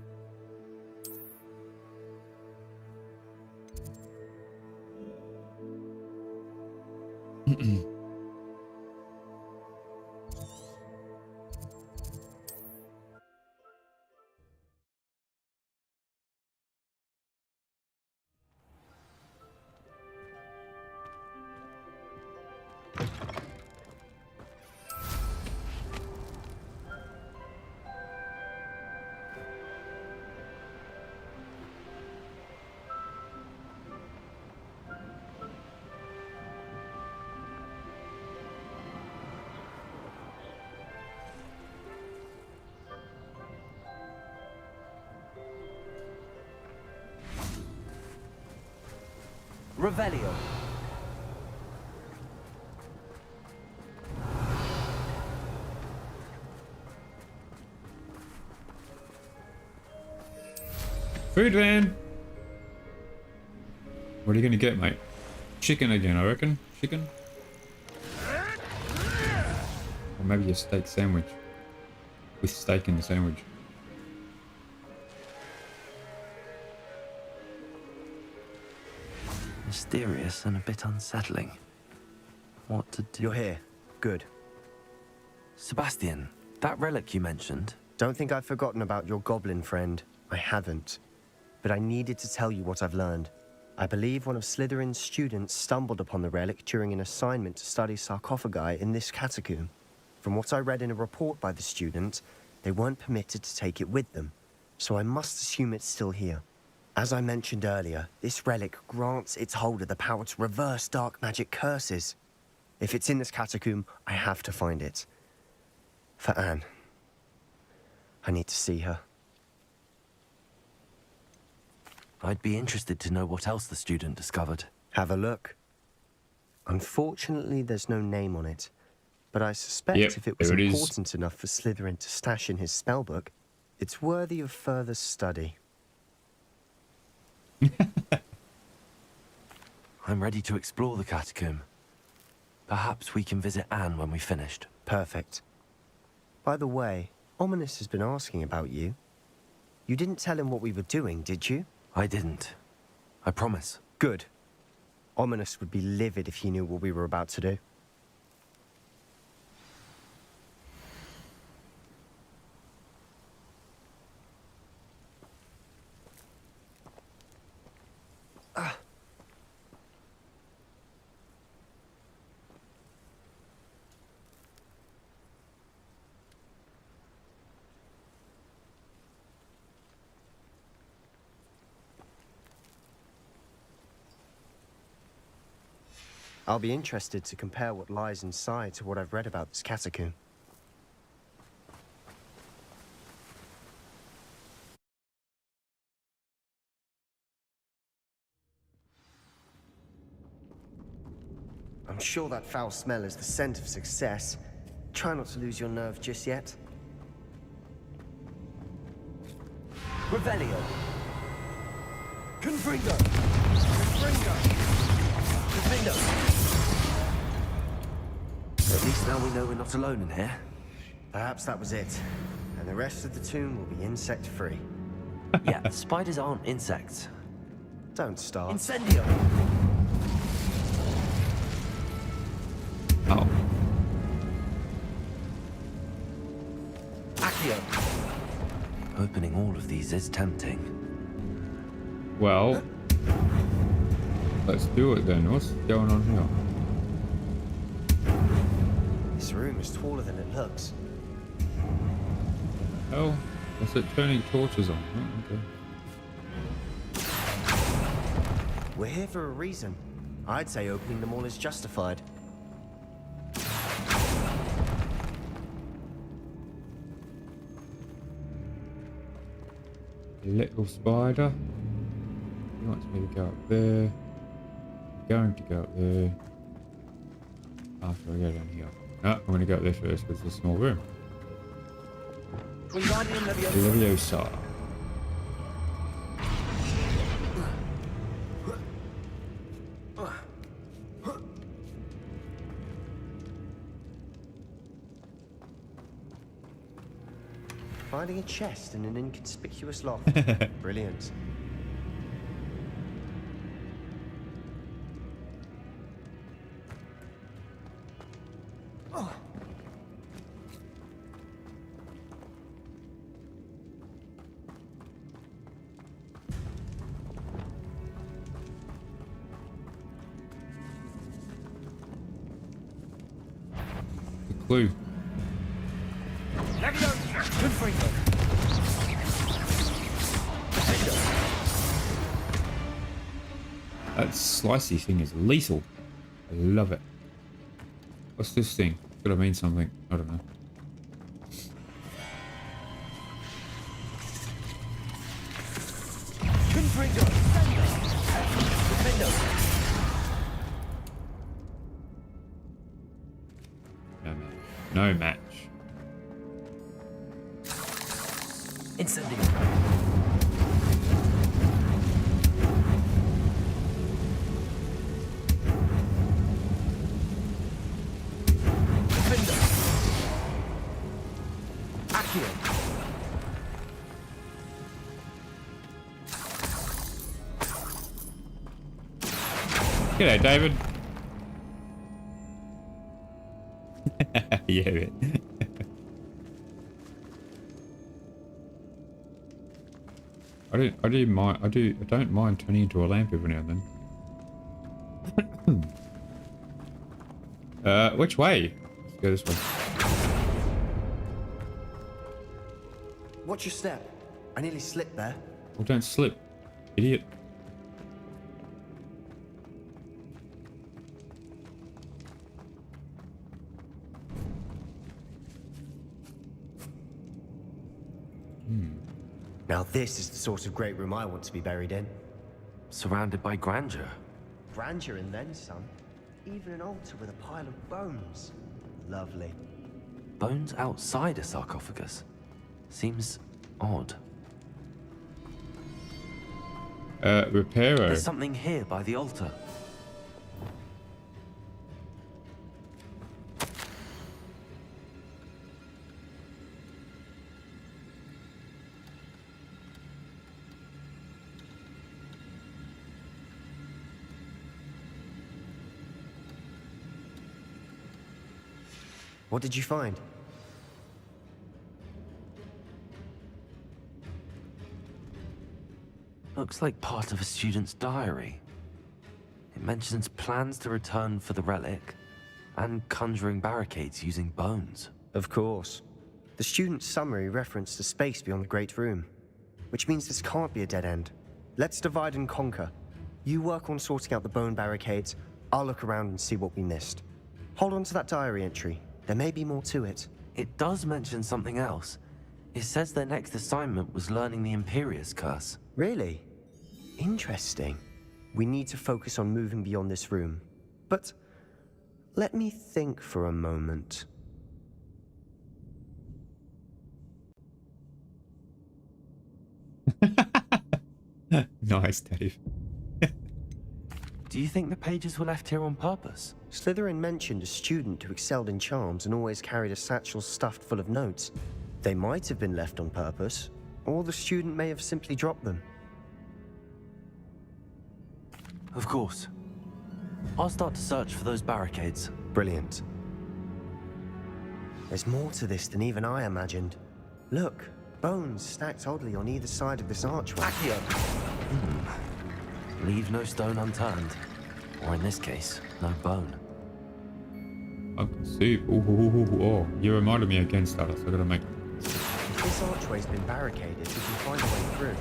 Revelio. Food van! What are you gonna get, mate? Chicken again, I reckon. Chicken? Or maybe a steak sandwich. With steak in the sandwich. Mysterious and a bit unsettling. What to do? You're here. Good. Sebastian, that relic you mentioned. Don't think I've forgotten about your goblin friend. I haven't. But I needed to tell you what I've learned. I believe one of Slytherin's students stumbled upon the relic during an assignment to study sarcophagi in this catacomb. From what I read in a report by the student, they weren't permitted to take it with them, so I must assume it's still here. As I mentioned earlier, this relic grants its holder the power to reverse dark magic curses. If it's in this catacomb, I have to find it. For Anne. I need to see her. I'd be interested to know what else the student discovered. Have a look. Unfortunately, there's no name on it. But I suspect if it was important enough for Slytherin to stash in his spellbook, it's worthy of further study. I'm ready to explore the catacomb. Perhaps we can visit Anne when we've finished. Perfect. By the way, Ominous has been asking about you. You didn't tell him what we were doing, did you? I didn't. I promise. Good. Ominous would be livid if he knew what we were about to do. I'll be interested to compare what lies inside to what I've read about this catacomb. I'm sure that foul smell is the scent of success. Try not to lose your nerve just yet. Revelio. Confringo! Confringo! At least now we know we're not alone in here. Perhaps that was it. And the rest of the tomb will be insect-free. Yeah, spiders aren't insects. Don't start. Incendio! Oh. Accio! Opening all of these is tempting. Well, let's do it then. What's going on here? This room is taller than it looks. Oh, what's it turning torches on? Oh, okay. We're here for a reason. I'd say opening them all is justified. Little spider. He wants me to go up there. I'm going to go up there. After I go down here. No, I'm going to go up there first because it's a small room. Leviosa. Finding a chest in an inconspicuous loft. Brilliant. The clue. That slicey thing is lethal. I love it. What's this thing? It's gotta mean something. I don't know. No match. No match. Incendiary. G'day, David. Yeah, man. I don't mind turning into a lamp every now and then. Which way? Let's go this way. Watch your step. I nearly slipped there. Well, don't slip, idiot. Now this is the sort of great room I want to be buried in. Surrounded by grandeur. Grandeur and then some. Even an altar with a pile of bones. Lovely. Bones outside a sarcophagus? Seems odd. Reparo. There's something here by the altar. What did you find? Looks like part of a student's diary. It mentions plans to return for the relic and conjuring barricades using bones. Of course. The student's summary referenced a space beyond the Great Room, which means this can't be a dead end. Let's divide and conquer. You work on sorting out the bone barricades, I'll look around and see what we missed. Hold on to that diary entry. There may be more to it. It does mention something else. It says their next assignment was learning the Imperius curse. Really? Interesting. We need to focus on moving beyond this room. But let me think for a moment. Nice, Dave. Do you think the pages were left here on purpose? Slytherin mentioned a student who excelled in charms and always carried a satchel stuffed full of notes. They might have been left on purpose, or the student may have simply dropped them. Of course. I'll start to search for those barricades. Brilliant. There's more to this than even I imagined. Look, Bones stacked oddly on either side of this archway. Accio! Leave no stone unturned. Or in this case, no bone. I can see. Oh, you reminded me again, Status. I gotta make. This archway's been barricaded. We can find a way through.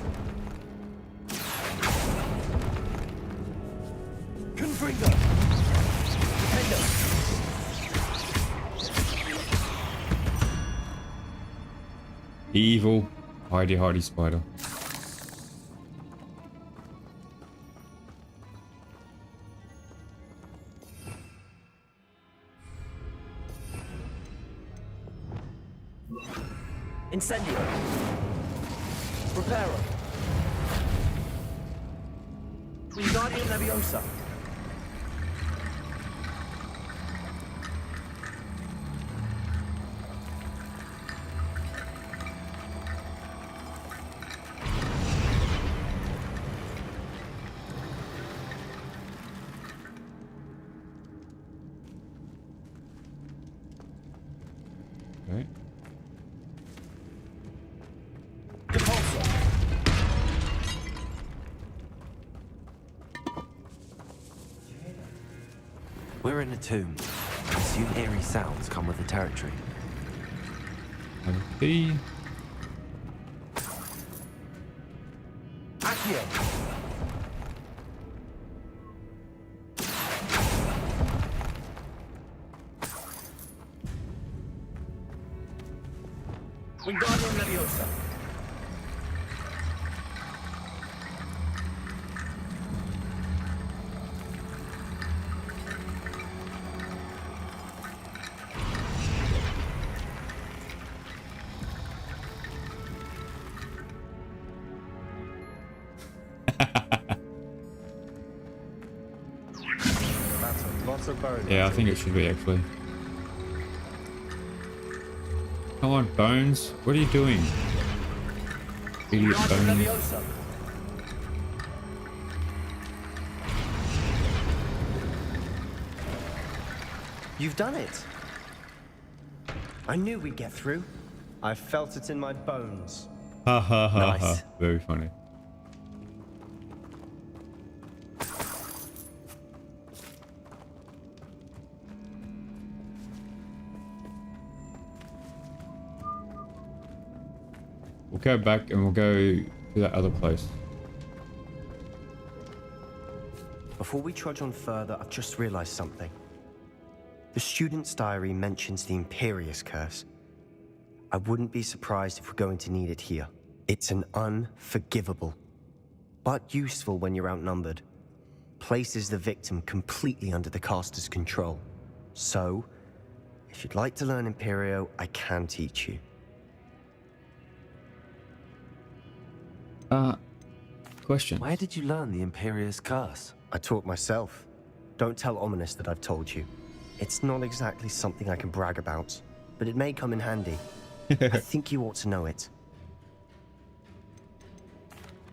Confringo! Defender! Evil, hardy spider. Incendio! Reparo! Wingardium Leviosa! Okay. We're in a tomb. I assume eerie sounds come with the territory. Okay. Accio! Wingardium Leviosa! Lots of bones. Yeah, I think it should be actually. Come on, Bones. What are you doing? Idiot Bones. You've done it. I knew we'd get through. I felt it in my bones. Ha ha ha Nice. ha. Very funny. We'll go back and we'll go to that other place. Before we trudge on further, I've just realized something. The student's diary mentions the Imperious Curse. I wouldn't be surprised if we're going to need it here. It's an unforgivable, but useful when you're outnumbered. Places the victim completely under the caster's control. So, if you'd like to learn Imperio, I can teach you. Question. Where did you learn the Imperious Curse? I taught myself. Don't tell Ominous that I've told you. It's not exactly something I can brag about, but it may come in handy. I think you ought to know it.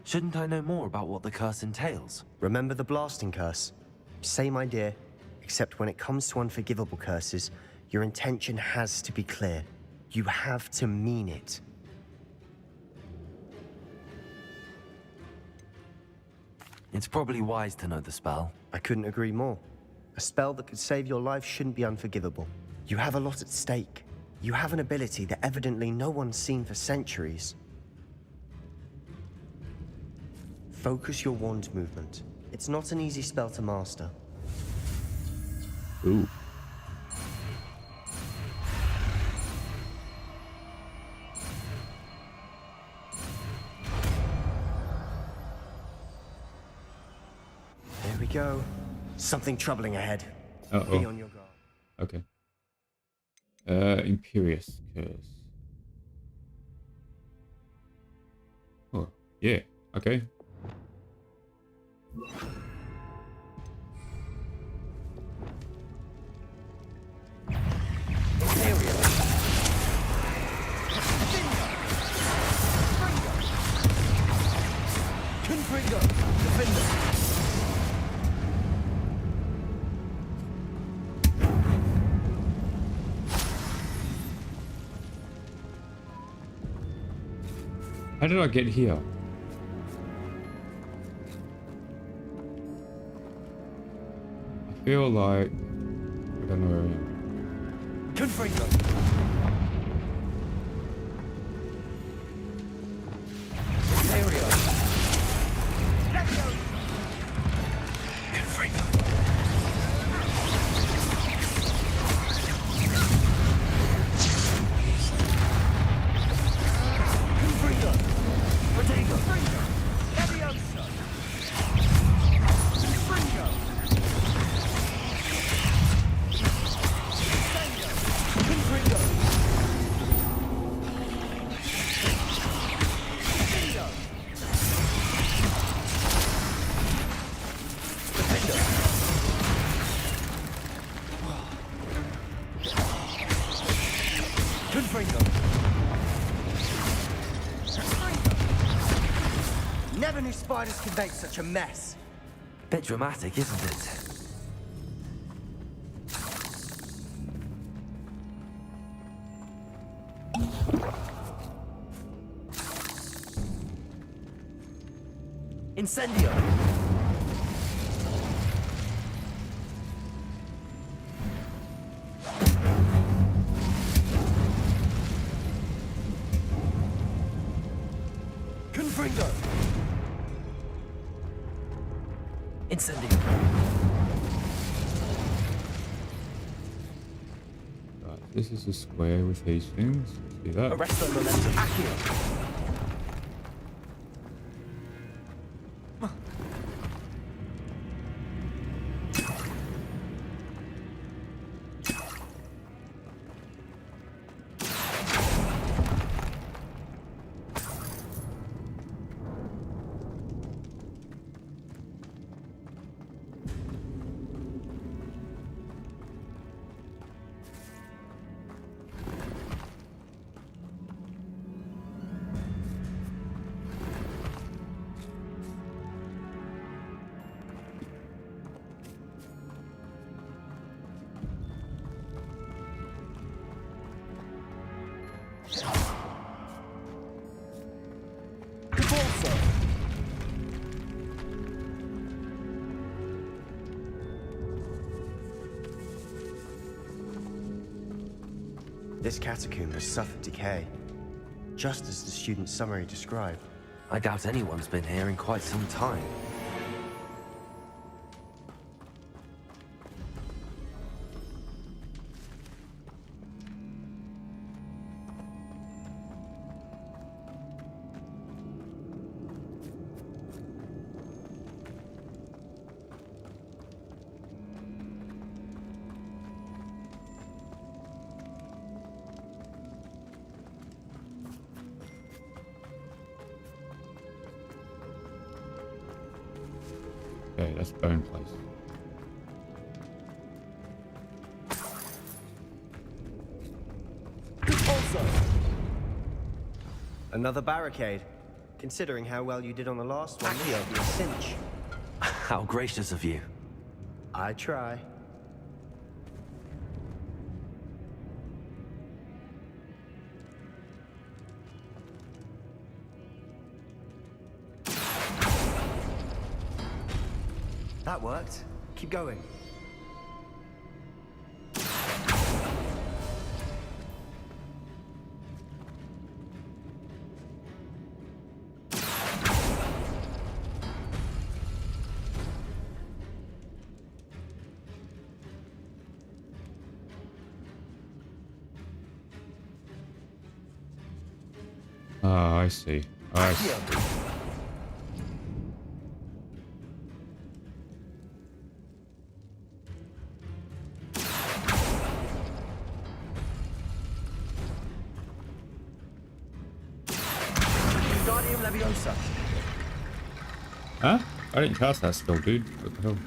Shouldn't I know more about what the curse entails? Remember the blasting curse? Same idea, except when it comes to unforgivable curses, your intention has to be clear. You have to mean it. It's probably wise to know the spell. I couldn't agree more. A spell that could save your life shouldn't be unforgivable. You have a lot at stake. You have an ability that evidently no one's seen for centuries. Focus your wand movement. It's not an easy spell to master. Ooh. There we go. Something troubling ahead. Uh-oh. Be on your guard. Okay. Imperious Curse. Oh, yeah. Okay. Confringo! Defender! How did I get here? I feel like I don't know where I am. Confringo. Stereo. Confringo. Confringo. Protego. Leviosa. Confringo. Never knew spiders could make such a mess. Bit dramatic, isn't it? Incendio! Confringo! Incendio! Right, this is a square with these things. See that? Arresto momentum. Accio! This catacomb has suffered decay, just as the student's summary described. I doubt anyone's been here in quite some time. Okay, that's bone place. Another barricade. Considering how well you did on the last one, you'll be a cinch. How gracious of you. I try. That worked. Keep going. Ah, I see. I see. Huh? I didn't cast that spell, dude. What the hell?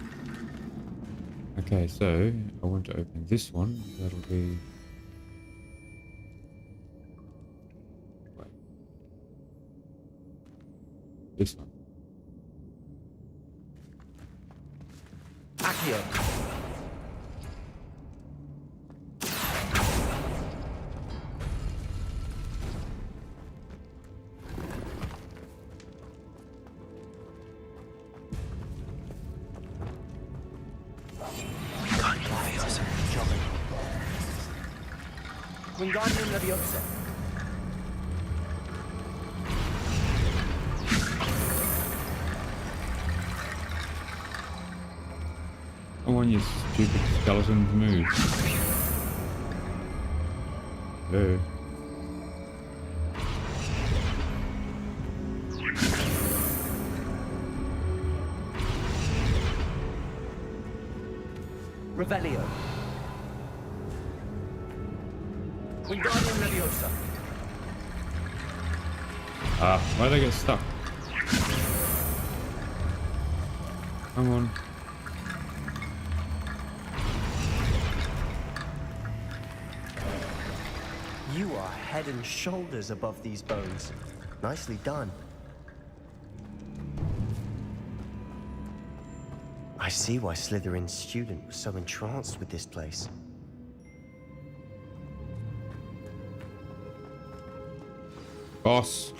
Okay, so I want to open this one. That'll be... Wait. This one. Accio. Wingardium Leviosa. I want you stupid skeleton to move. Hey. Revelio. Wingardium Leviosa. Ah, why did I get stuck? Come on. You are head and shoulders above these bones. Nicely done. I see why Slytherin's student was so entranced with this place. Boss.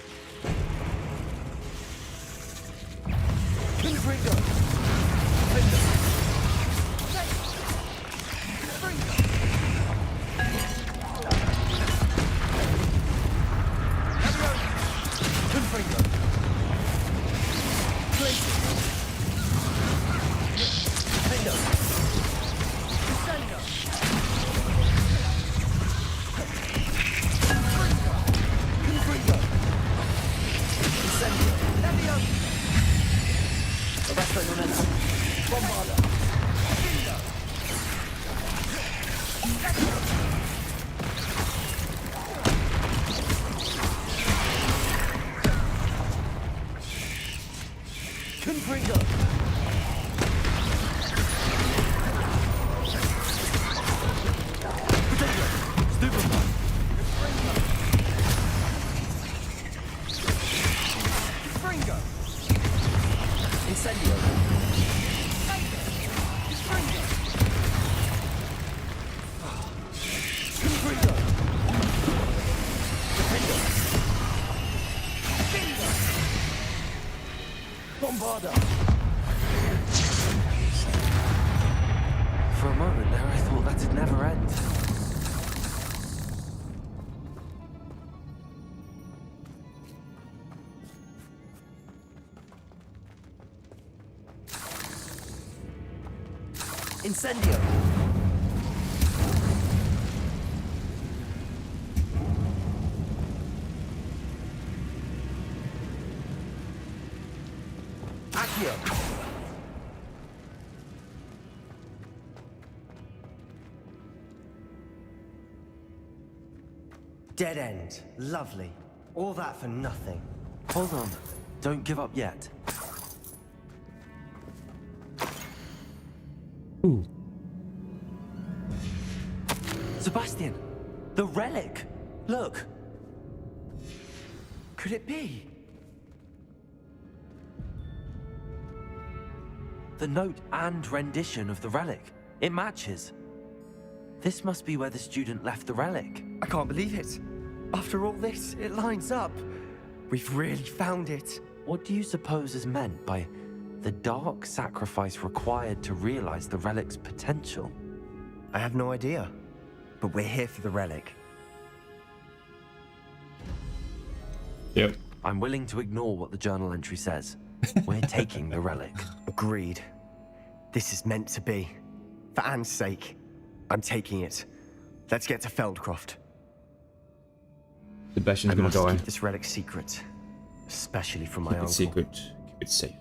For a moment there, I thought that'd never end. Incendio. Accio. Dead end. Lovely. All that for nothing. Hold on. Don't give up yet. Ooh. Sebastian! The relic! Look! Could it be? The note and rendition of the relic. It matches. This must be where the student left the relic. I can't believe it. After all this, it lines up. We've really found it. What do you suppose is meant by the dark sacrifice required to realize the relic's potential? I have no idea, but we're here for the relic. Yep. I'm willing to ignore what the journal entry says. We're taking the relic. Agreed. This is meant to be. For Anne's sake, I'm taking it. Let's get to Feldcroft. Sebastian's gonna die. Keep this relic secret, especially from my Keep uncle. it secret. Keep it safe.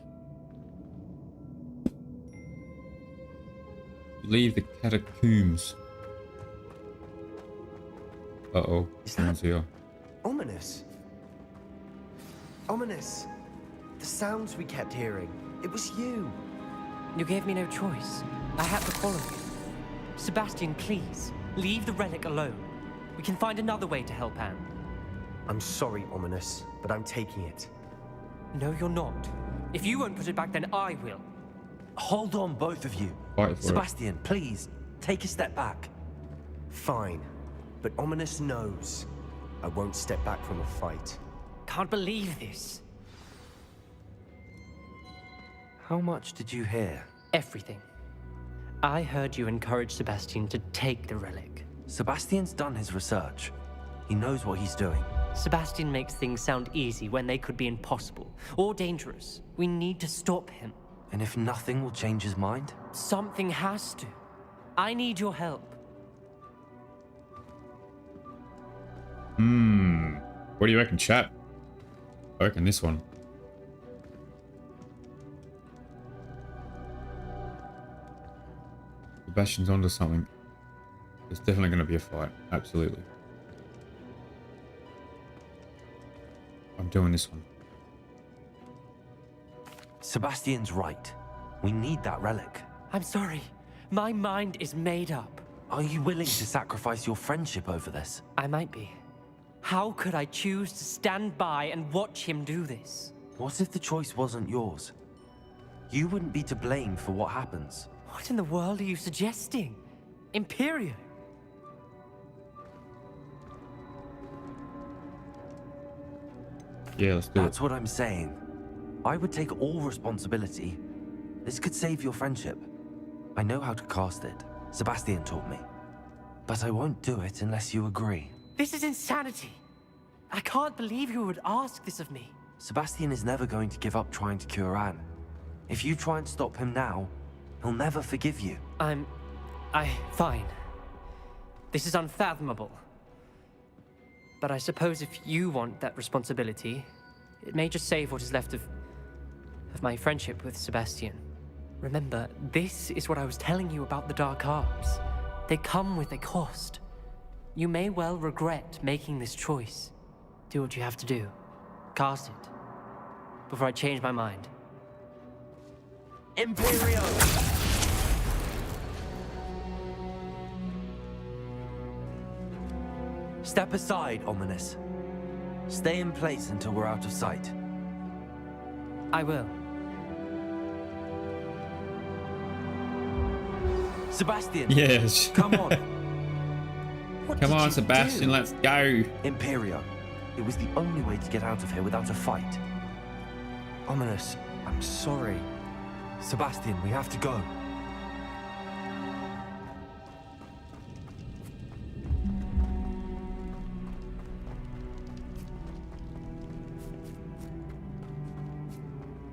Leave the catacombs. Uh-oh. Someone's here. Ominous. Ominous. The sounds we kept hearing. It was you. You gave me no choice. I had to follow you. Sebastian, please, leave the relic alone. We can find another way to help Anne. I'm sorry, Ominous, but I'm taking it. No, you're not. If you won't put it back, then I will. Hold on, both of you. Fight for Sebastian, please, take a step back. Fine, but Ominous knows I won't step back from a fight. Can't believe this. How much did you hear? Everything. I heard you encourage Sebastian to take the relic. Sebastian's done his research. He knows what he's doing. Sebastian makes things sound easy when they could be impossible or dangerous. We need to stop him. And if nothing will change his mind? Something has to. I need your help. What do you reckon, chap? I reckon this one. Sebastian's onto something. There's definitely going to be a fight. Absolutely. I'm doing this one. Sebastian's right. We need that relic. I'm sorry. My mind is made up. Are you willing to sacrifice your friendship over this? I might be. How could I choose to stand by and watch him do this? What if the choice wasn't yours? You wouldn't be to blame for what happens. What in the world are you suggesting? Imperial? Yeah, let's do That's what I'm saying. I would take all responsibility. This could save your friendship. I know how to cast it. Sebastian taught me. But I won't do it unless you agree. This is insanity. I can't believe you would ask this of me. Sebastian is never going to give up trying to cure Anne. If you try and stop him now, he'll never forgive you. Fine. This is unfathomable. But I suppose if you want that responsibility, it may just save what is left of my friendship with Sebastian. Remember, this is what I was telling you about the dark arts. They come with a cost. You may well regret making this choice. Do what you have to do. Cast it. Before I change my mind. Imperio! Step aside, Ominous. Stay in place until we're out of sight. I will. Sebastian! Yes. Come on! Come on, Sebastian, let's go. Imperio. It was the only way to get out of here without a fight. Ominous, I'm sorry. Sebastian, we have to go.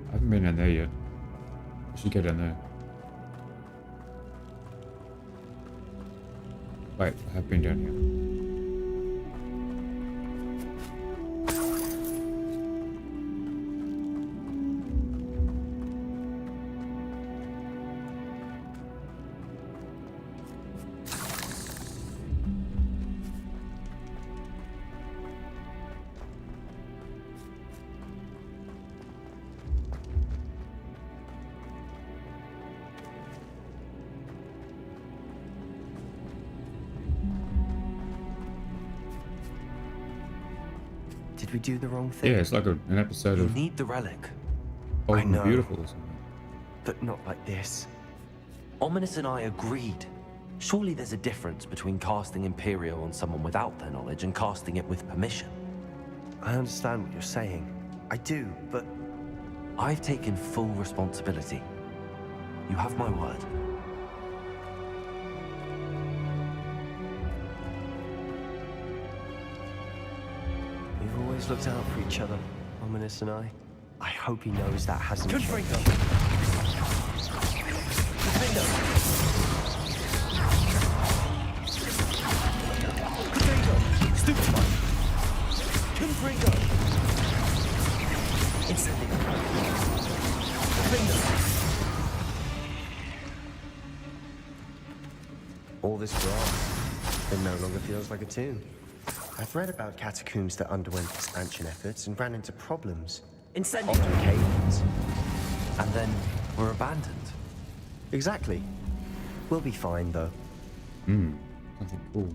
I haven't been in there yet. I should get in there. Wait, I have been down here. Did we do the wrong thing? Yeah, it's like an episode You of need the relic. Old I and know. Beautiful or something. But not like this. Ominous and I agreed. Surely there's a difference between casting Imperio on someone without their knowledge and casting it with permission. I understand what you're saying. I do, but... I've taken full responsibility. You have my word. We've always looked out for each other, Ominous and I. I hope he knows that hasn't changed. All this grass, it no longer feels like a tomb. I've read about catacombs that underwent expansion efforts and ran into problems. Often cave-ins. And then we're abandoned. Exactly. We'll be fine, though. Something cool.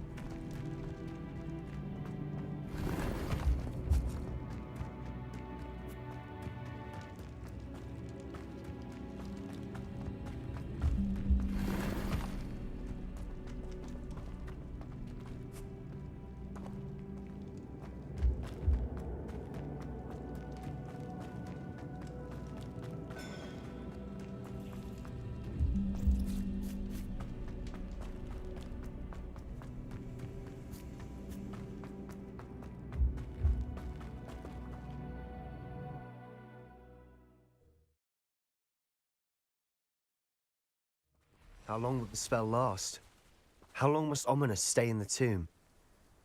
How long will the spell last? How long must Ominous stay in the tomb?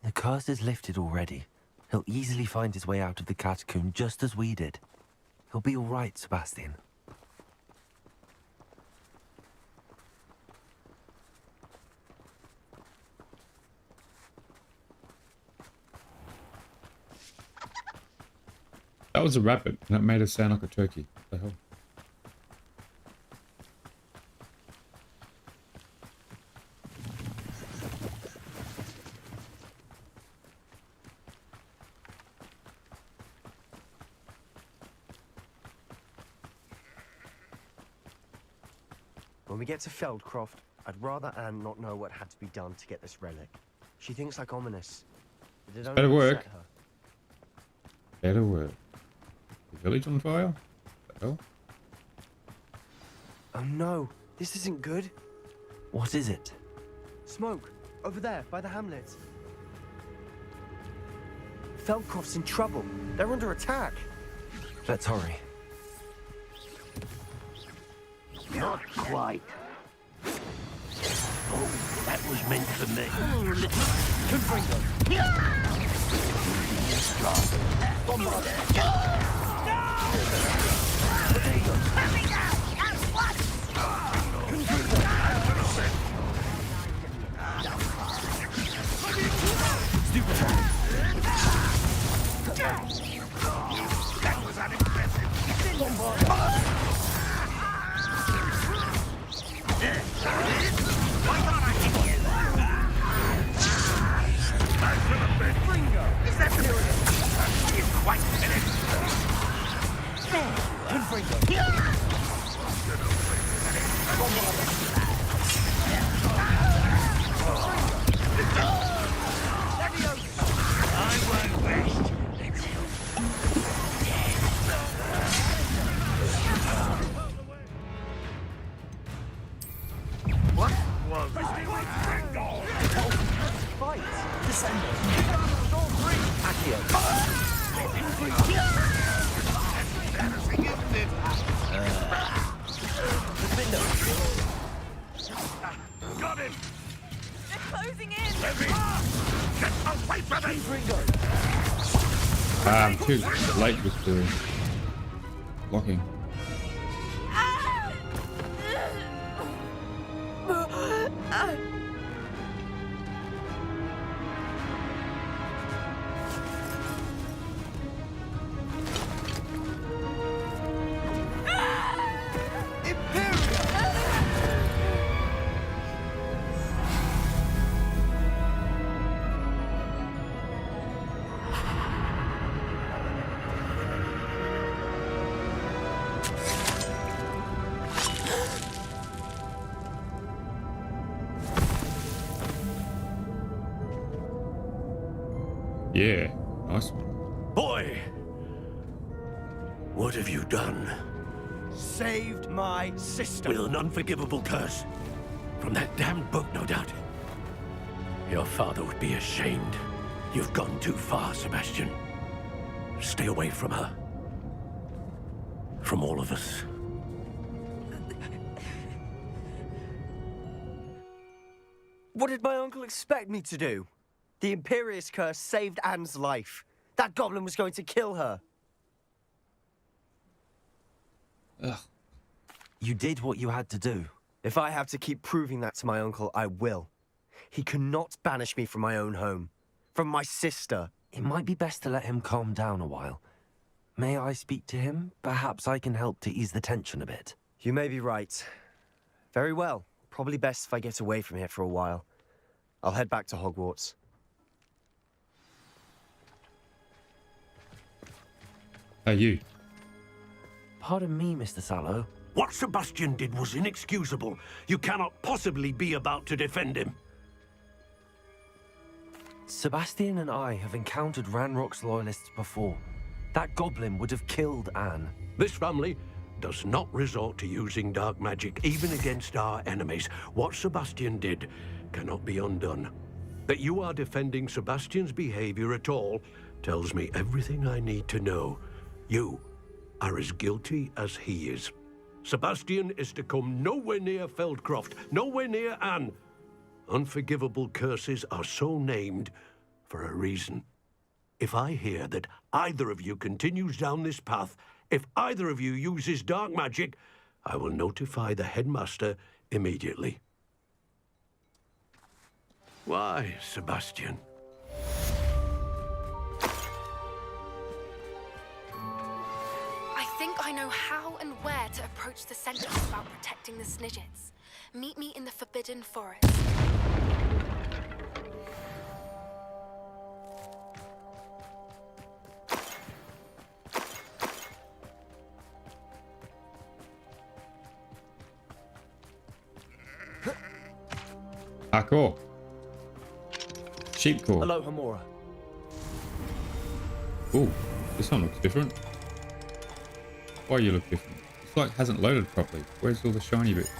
The curse is lifted already. He'll easily find his way out of the catacomb just as we did. He'll be all right, Sebastian. That was a rabbit, and it made it sound like a turkey. What the hell? When we get to Feldcroft, I'd rather Anne not know what had to be done to get this relic. She thinks like Ominous. But it only Better work. upset her. Better work. The village on fire? What the hell? Oh no, this isn't good. What is it? Smoke, over there, by the hamlet. Feldcroft's in trouble. They're under attack. Let's hurry. Not quite. Oh, that was meant for me. That was unimpressive. Is that He's quite finished. I won't rest. What was Fight! Descendant! embarrassing, isn't it? Got him! They're closing in! Get away from him! I'm too late with the blocking. Yeah, nice one. Boy! What have you done? Saved my sister. With an unforgivable curse. From that damned book, no doubt. Your father would be ashamed. You've gone too far, Sebastian. Stay away from her. From all of us. What did my uncle expect me to do? The Imperious curse saved Anne's life. That goblin was going to kill her. Ugh. You did what you had to do. If I have to keep proving that to my uncle, I will. He cannot banish me from my own home. From my sister. It might be best to let him calm down a while. May I speak to him? Perhaps I can help to ease the tension a bit. You may be right. Very well. Probably best if I get away from here for a while. I'll head back to Hogwarts. Hey, you. Pardon me, Mr. Sallow. What Sebastian did was inexcusable. You cannot possibly be about to defend him. Sebastian and I have encountered Ranrock's loyalists before. That goblin would have killed Anne. This family does not resort to using dark magic, even against our enemies. What Sebastian did cannot be undone. That you are defending Sebastian's behavior at all tells me everything I need to know. You are as guilty as he is. Sebastian is to come nowhere near Feldcroft, nowhere near Anne. Unforgivable curses are so named for a reason. If I hear that either of you continues down this path, if either of you uses dark magic, I will notify the headmaster immediately. Why, Sebastian? I think I know how and where to approach the sentence about protecting the Snidgets. Meet me in the Forbidden Forest. Parkour. Sheepcore. Hello, Hamura. Ooh, this one looks different. Why you look different? It's like it hasn't loaded properly. Where's all the shiny bits?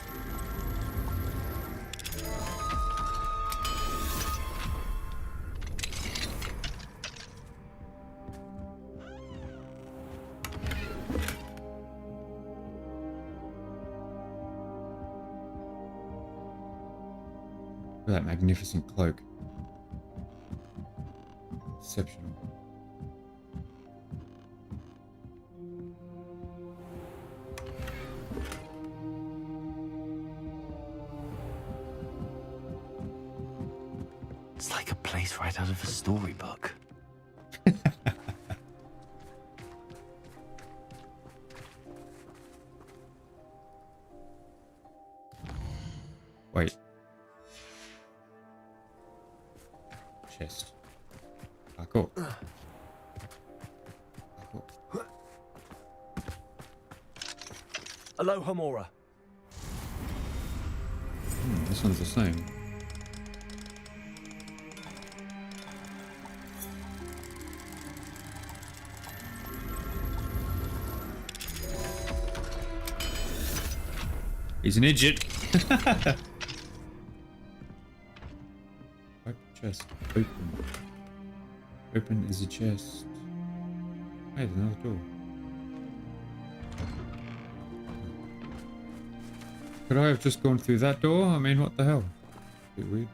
Look at that magnificent cloak. Exceptional. It's like a place right out of a storybook. Wait. Chest. Parkour. Parkour. Hello, Hamura. This one's the same. He's an idiot. Open chest. Open. Open is a chest. Hey, there's another door. Could I have just gone through that door? I mean, what the hell? Bit weird.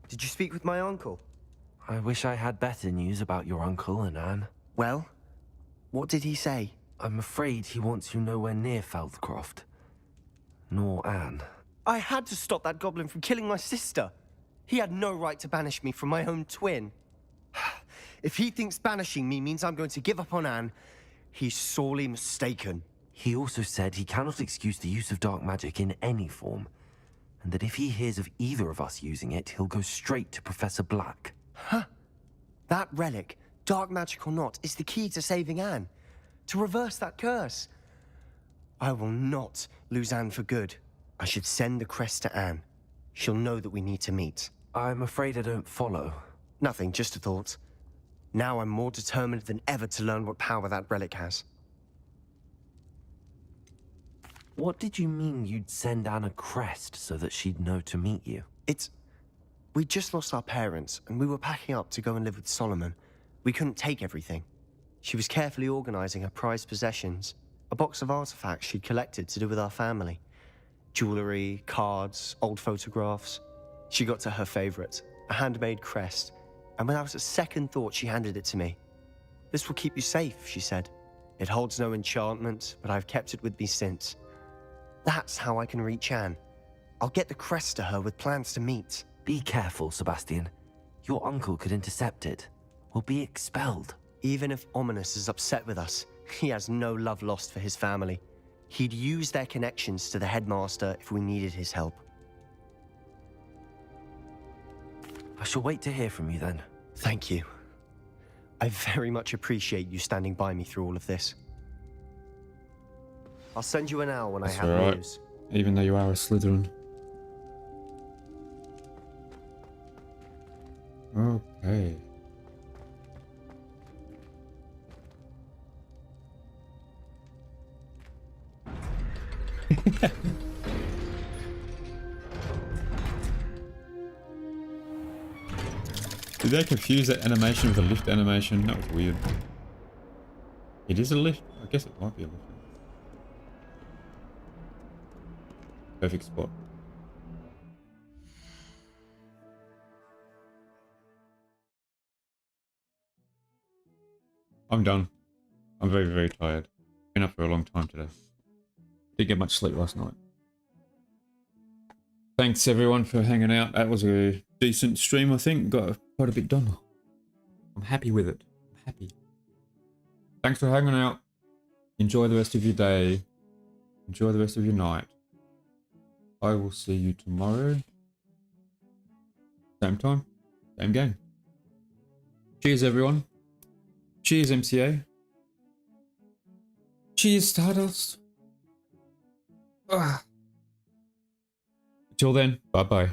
Did you speak with my uncle? I wish I had better news about your uncle and Anne. Well, what did he say? I'm afraid he wants you nowhere near Feldcroft. Nor Anne. I had to stop that goblin from killing my sister. He had no right to banish me from my own twin. If he thinks banishing me means I'm going to give up on Anne, he's sorely mistaken. He also said he cannot excuse the use of dark magic in any form, and that if he hears of either of us using it, he'll go straight to Professor Black. Huh? That relic, dark magic or not, is the key to saving Anne. To reverse that curse. I will not lose Anne for good. I should send the crest to Anne. She'll know that we need to meet. I'm afraid I don't follow. Nothing, just a thought. Now I'm more determined than ever to learn what power that relic has. What did you mean you'd send Anne a crest so that she'd know to meet you? We just lost our parents, and we were packing up to go and live with Solomon. We couldn't take everything. She was carefully organizing her prized possessions, a box of artifacts she'd collected to do with our family. Jewelry, cards, old photographs. She got to her favorite, a handmade crest, and without a second thought, she handed it to me. This will keep you safe, she said. It holds no enchantment, but I've kept it with me since. That's how I can reach Anne. I'll get the crest to her with plans to meet. Be careful, Sebastian. Your uncle could intercept it, or be expelled. Even if Ominous is upset with us, he has no love lost for his family. He'd use their connections to the headmaster if we needed his help. I shall wait to hear from you then. Thank you. I very much appreciate you standing by me through all of this. I'll send you an hour when I have alright. news. Even though you are a Slytherin. Okay. Did they confuse that animation with a lift animation? That was weird. It is a lift? I guess it might be a lift. Perfect spot. I'm done. I'm very, very tired. Been up for a long time today. Didn't get much sleep last night. Thanks everyone for hanging out. That was a decent stream, I think. Got quite a bit done. I'm happy with it. I'm happy. Thanks for hanging out. Enjoy the rest of your day. Enjoy the rest of your night. I will see you tomorrow. Same time, same game. Cheers everyone. Cheers MCA. Cheers Stardust. Until then, bye bye.